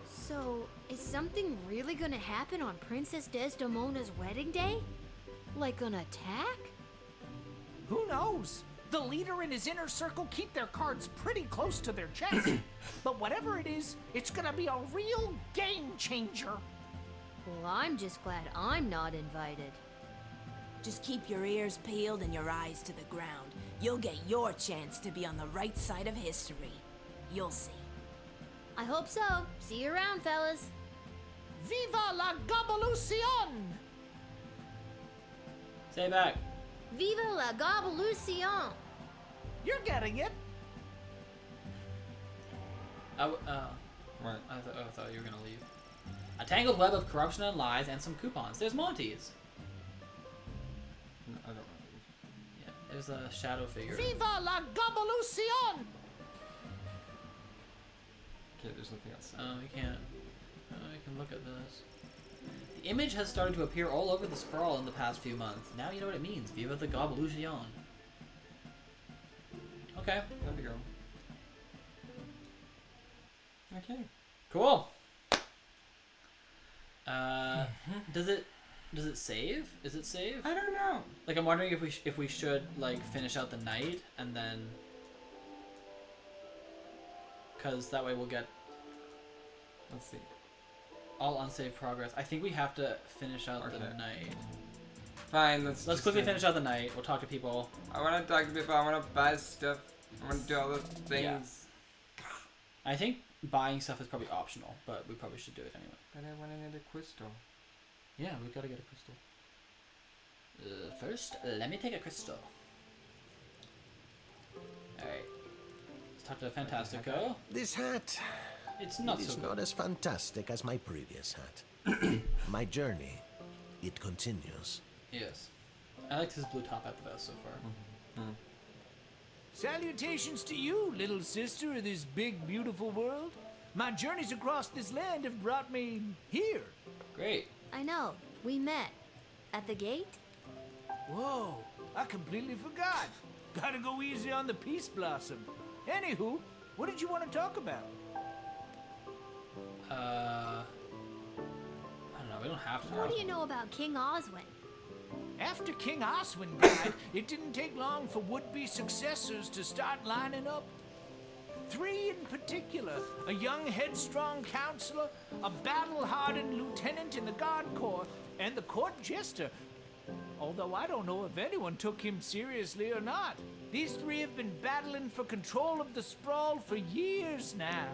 So, is something really gonna happen on Princess Desdemona's wedding day? Like an attack?
Who knows? The leader and his inner circle keep their cards pretty close to their chest. But whatever it is, it's gonna be a real game changer.
Well, I'm just glad I'm not invited.
Just keep your ears peeled and your eyes to the ground. You'll get your chance to be on the right side of history. You'll see.
I hope so. See you around, fellas.
Viva la Gobolution!
Say it back.
Viva la Gobolution!
You're getting it.
What?
I thought you were gonna leave. A tangled web of corruption and lies and some coupons. There's Monty's.
I don't know.
Yeah, there's a shadow figure.
Viva la Gobolucion!
Okay, there's nothing else.
Oh, you can't. Oh, you can look at this. The image has started to appear all over the sprawl in the past few months. Now you know what it means. Viva the Gobolucion. Okay.
There we go. Okay.
Cool. Does it save? Is it save?
I don't know.
Like, I'm wondering if we should like finish out the night and then, because that way we'll get.
Let's see.
All unsaved progress. I think we have to finish out the night.
Fine. Let's
quickly finish out the night. We'll talk to people.
I want to talk to people. I want to buy stuff. I want to do all the things.
Yeah. I think buying stuff is probably optional, but we probably should do it anyway.
But I want to get a crystal.
Yeah, we gotta get a crystal. First, let me take a crystal. Alright. Let's talk to Fantastico.
This hat...
It's not
It is
so
not as fantastic as my previous hat. My journey, it continues.
Yes. I liked his blue top hat the best so far.
Salutations to you, little sister of this big, beautiful world. My journeys across this land have brought me here.
Great.
I know. We met. At the gate?
Whoa, I completely forgot. Gotta go easy on the Peace Blossom. Anywho, what did you want to talk about?
I don't know, we don't have to.
What do you know about King Oswin?
After King Oswin died, it didn't take long for would-be successors to start lining up. 3 in particular: a young, headstrong counselor, a battle-hardened lieutenant in the Guard Corps, and the court jester. Although I don't know if anyone took him seriously or not. These 3 have been battling for control of the sprawl for years now.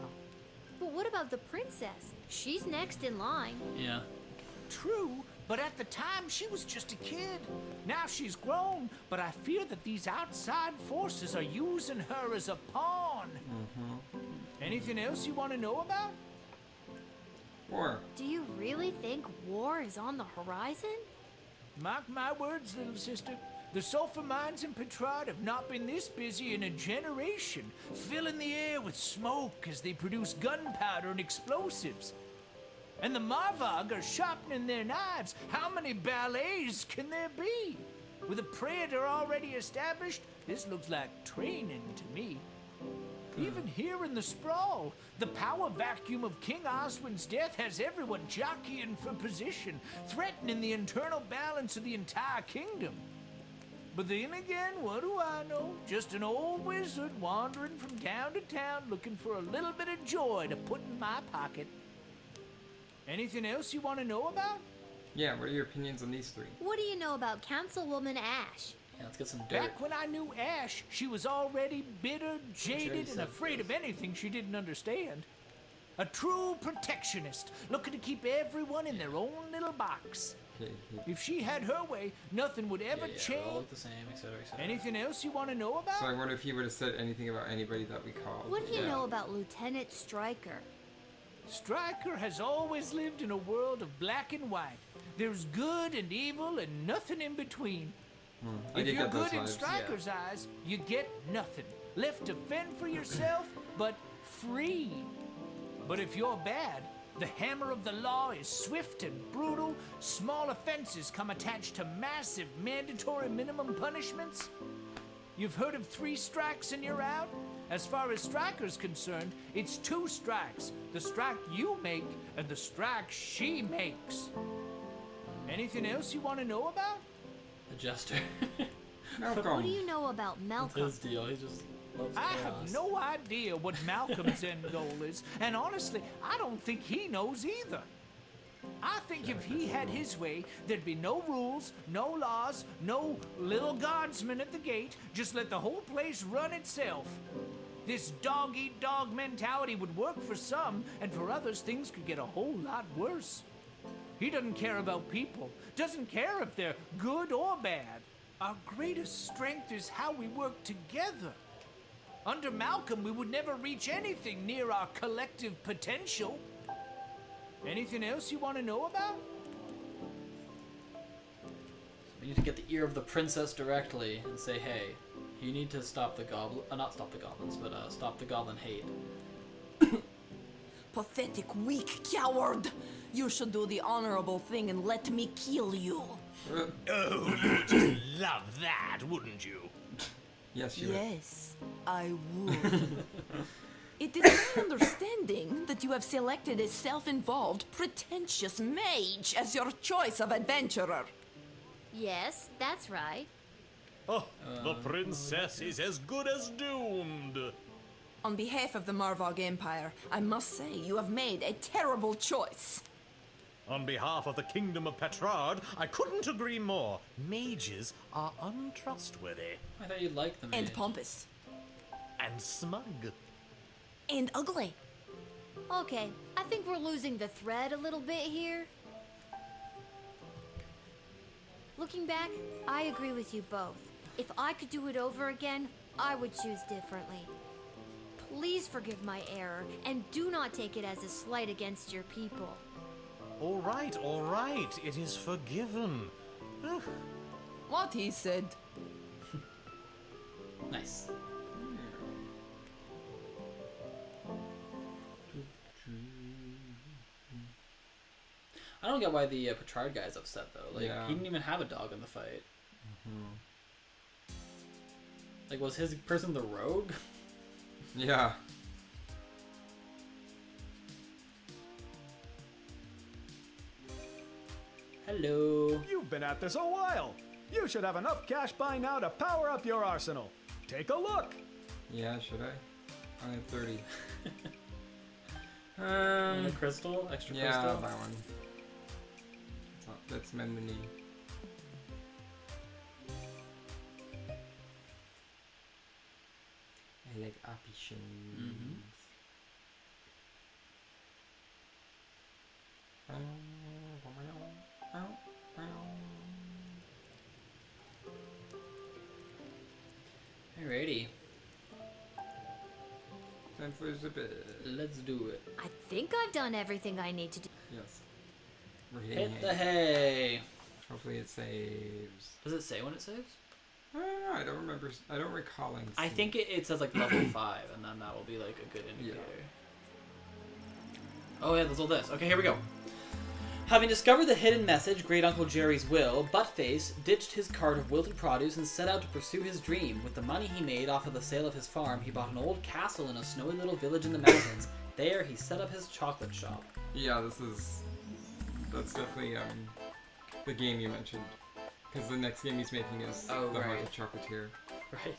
But what about the princess? She's next in line.
Yeah.
True, but at the time she was just a kid. Now she's grown, but I fear that these outside forces are using her as a pawn. Anything else you want to know about?
War.
Do you really think war is on the horizon?
Mark my words, little sister. The sulfur mines in Petrard have not been this busy in a generation, filling the air with smoke as they produce gunpowder and explosives. And the Marvog are sharpening their knives. How many ballets can there be? With a predator already established, this looks like training to me. Even here in the sprawl, the power vacuum of King Oswin's death has everyone jockeying for position, threatening the internal balance of the entire kingdom. But then again, what do I know? Just an old wizard wandering from town to town looking for a little bit of joy to put in my pocket. Anything else you want to know about?
Yeah, what are your opinions on these 3?
What do you know about Councilwoman Ash?
Yeah, let's get some dirt.
Back when I knew Ash, she was already bitter, jaded, and afraid of anything she didn't understand. A true protectionist, looking to keep everyone in their own little box. If she had her way, nothing would ever change.
All look the same, etc., etc.
Anything else you want to know about?
So I wonder if he would have said anything about anybody that we called.
What do you know about Lieutenant Stryker?
Stryker has always lived in a world of black and white. There's good and evil and nothing in between. If you're good in Stryker's eyes, you get nothing. Left to fend for yourself, but free. But if you're bad, the hammer of the law is swift and brutal. Small offenses come attached to massive mandatory minimum punishments. You've heard of 3 strikes and you're out? As far as Stryker's concerned, it's 2 strikes. The strike you make and the strike she makes. Anything else you want to know about?
The jester.
What do you know about Malcolm?
That's his deal. He just loves
I
chaos.
have no idea what Malcolm's end goal is, and honestly, I don't think he knows either. I think if he had his way, there'd be no rules, no laws, no little guardsman at the gate. Just let the whole place run itself. This dog-eat-dog mentality would work for some, and for others, things could get a whole lot worse. He doesn't care about people, doesn't care if they're good or bad. Our greatest strength is how we work together. Under Malcolm, we would never reach anything near our collective potential. Anything else you want to know about?
We need to get the ear of the princess directly and say, hey, you need to stop the goblin... not stop the goblins, but stop the goblin hate.
Pathetic, weak coward! You should do the honorable thing and let me kill you.
Oh, you'd just love that, wouldn't you?
Yes, you would.
Yes, I would. It is my understanding that you have selected a self-involved, pretentious mage as your choice of adventurer.
Yes, that's right.
Oh, the princess is as good as doomed.
On behalf of the Marvog Empire, I must say you have made a terrible choice.
On behalf of the Kingdom of Petrard, I couldn't agree more. Mages are untrustworthy.
I thought you'd like them.
And pompous.
And smug.
And ugly.
Okay, I think we're losing the thread a little bit here. Looking back, I agree with you both. If I could do it over again, I would choose differently. Please forgive my error, and do not take it as a slight against your people.
All right, it is forgiven.
What he said.
Nice. I don't get why the Petrard guy's upset though. Like he didn't even have a dog in the fight. Like, was his person the rogue?
Yeah.
Hello.
You've been at this a while. You should have enough cash by now to power up your arsenal. Take a look.
Yeah, should I? I have 30.
A crystal? Extra crystal?
Yeah, that one. That's my mini. I like options.
Alrighty.
Time for a bit.
Let's do it.
I think I've done everything I need to do.
Yes. We're hitting
Hit the hay.
Hopefully it saves.
Does it say when it saves?
I don't remember. I don't recall.
I think it says like level 5, and then that will be like a good indicator. Oh yeah, there's all this. Okay, here we go. Having discovered the hidden message, Great Uncle Jerry's will, Buttface ditched his cart of wilted produce and set out to pursue his dream. With the money he made off of the sale of his farm, he bought an old castle in a snowy little village in the mountains. There, he set up his chocolate shop.
Yeah, that's definitely the game you mentioned. Because the next game he's making is the Heart of Chocolatier.
Right.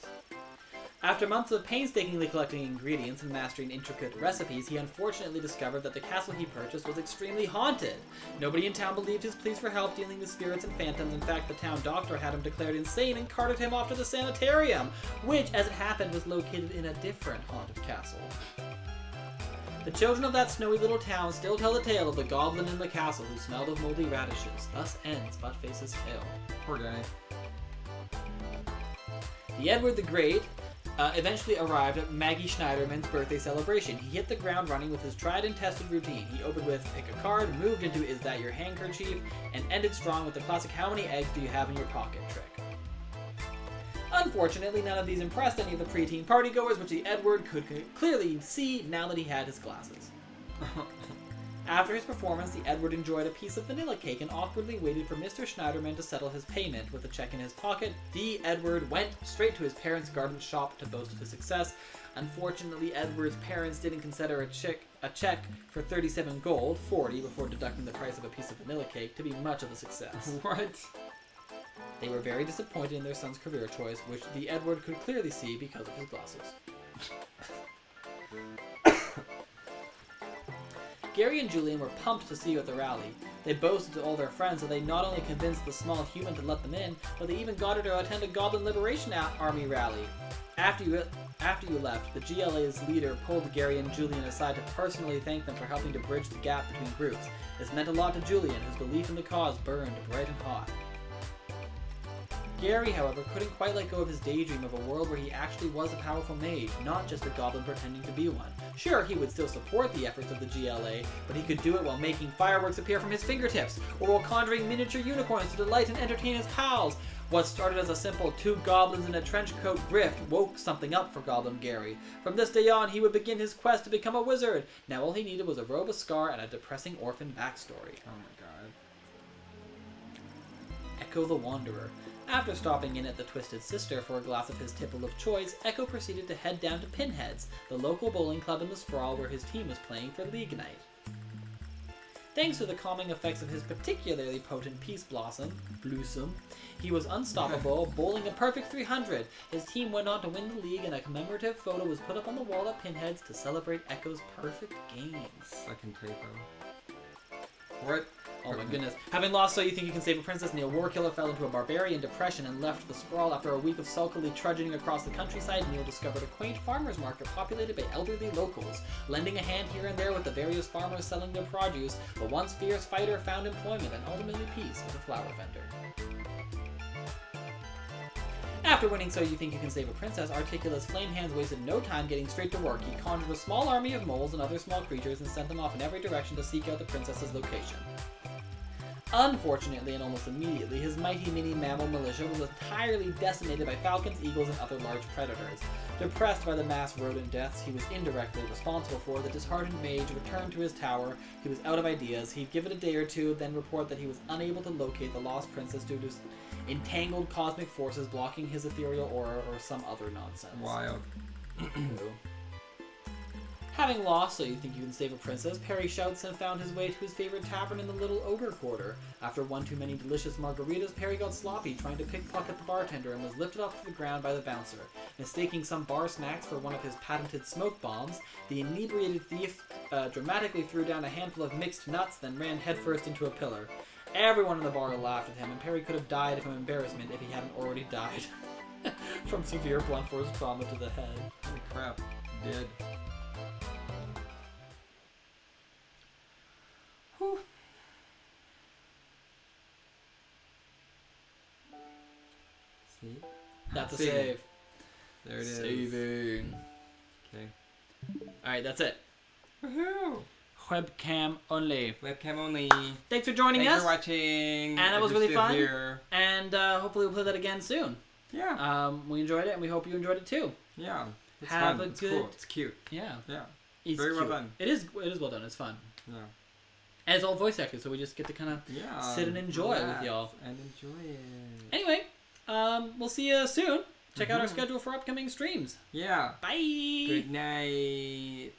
After months of painstakingly collecting ingredients and mastering intricate recipes, he unfortunately discovered that the castle he purchased was extremely haunted. Nobody in town believed his pleas for help dealing with spirits and phantoms. In fact, the town doctor had him declared insane and carted him off to the sanitarium, which, as it happened, was located in a different haunted castle. The children of that snowy little town still tell the tale of the goblin in the castle who smelled of moldy radishes. Thus ends Buttface's tale.
Poor guy.
The Edward the Great eventually arrived at Maggie Schneiderman's birthday celebration. He hit the ground running with his tried and tested routine. He opened with pick a card, moved into is that your handkerchief, and ended strong with the classic how many eggs do you have in your pocket trick. Unfortunately, none of these impressed any of the preteen partygoers, which the Edward could clearly see now that he had his glasses. After his performance, the Edward enjoyed a piece of vanilla cake and awkwardly waited for Mr. Schneiderman to settle his payment. With a check in his pocket, the Edward went straight to his parents' garden shop to boast of his success. Unfortunately, Edward's parents didn't consider a check for 37 gold, 40 before deducting the price of a piece of vanilla cake, to be much of a success.
What?
They were very disappointed in their son's career choice, which the Edward could clearly see because of his glasses. Gary and Julian were pumped to see you at the rally. They boasted to all their friends that they not only convinced the small human to let them in, but they even got her to attend a Goblin Liberation Army rally. After you left, the GLA's leader pulled Gary and Julian aside to personally thank them for helping to bridge the gap between groups. This meant a lot to Julian, whose belief in the cause burned bright and hot. Gary, however, couldn't quite let go of his daydream of a world where he actually was a powerful mage, not just a goblin pretending to be one. Sure, he would still support the efforts of the GLA, but he could do it while making fireworks appear from his fingertips, or while conjuring miniature unicorns to delight and entertain his pals. What started as a simple 2 goblins in a trench coat grift woke something up for Goblin Gary. From this day on, he would begin his quest to become a wizard. Now all he needed was a robe, a scar, and a depressing orphan backstory.
Oh my god.
Echo the Wanderer. After stopping in at the Twisted Sister for a glass of his tipple of choice, Echo proceeded to head down to Pinhead's, the local bowling club in the sprawl where his team was playing for League Night. Thanks to the calming effects of his particularly potent Peace Blossom, he was unstoppable, bowling a perfect 300. His team went on to win the league, and a commemorative photo was put up on the wall at Pinhead's to celebrate Echo's perfect games.
Second typo. What?
Oh my goodness. Having lost So You Think You Can Save a Princess, Neil Warkiller fell into a barbarian depression and left the sprawl. After a week of sulkily trudging across the countryside, Neil discovered a quaint farmer's market populated by elderly locals, lending a hand here and there with the various farmers selling their produce. But once fierce fighter found employment and ultimately peace with a flower vendor. After winning So You Think You Can Save a Princess, Articula's Flame Hands wasted no time getting straight to work. He conjured a small army of moles and other small creatures and sent them off in every direction to seek out the princess's location. Unfortunately, and almost immediately, his mighty mini-mammal militia was entirely decimated by falcons, eagles, and other large predators. Depressed by the mass rodent deaths he was indirectly responsible for, the disheartened mage returned to his tower. He was out of ideas. He'd give it a day or two, then report that he was unable to locate the lost princess due to entangled cosmic forces blocking his ethereal aura or some other nonsense.
Wild.
Having lost So You Think You Can Save a Princess, Perry shouts and found his way to his favorite tavern in the Little Ogre Quarter. After one too many delicious margaritas, Perry got sloppy trying to pickpocket the bartender and was lifted off to the ground by the bouncer. Mistaking some bar snacks for one of his patented smoke bombs, the inebriated thief dramatically threw down a handful of mixed nuts, then ran headfirst into a pillar. Everyone in the bar laughed at him, and Perry could have died from embarrassment if he hadn't already died from severe blunt force trauma to the head.
Holy crap. Dead.
Whew.
See?
That's a save.
There it is.
Saving.
Okay.
Alright, that's it.
Woohoo!
Webcam only.
Webcam only.
Thanks for joining us.
Thanks for watching.
And it was really fun.
Here.
And hopefully we'll play that again soon.
Yeah.
We enjoyed it, and we hope you enjoyed it too.
Yeah. It's
Have
fun.
a
It's
good.
cool. It's cute.
Yeah.
Yeah.
It's
very
cute.
well done.
It is well done. It's fun.
Yeah.
And it's all voice acted, so we just get to kind of sit and enjoy with y'all.
And enjoy it.
Anyway, we'll see you soon. Check out our schedule for upcoming streams.
Yeah.
Bye.
Good night.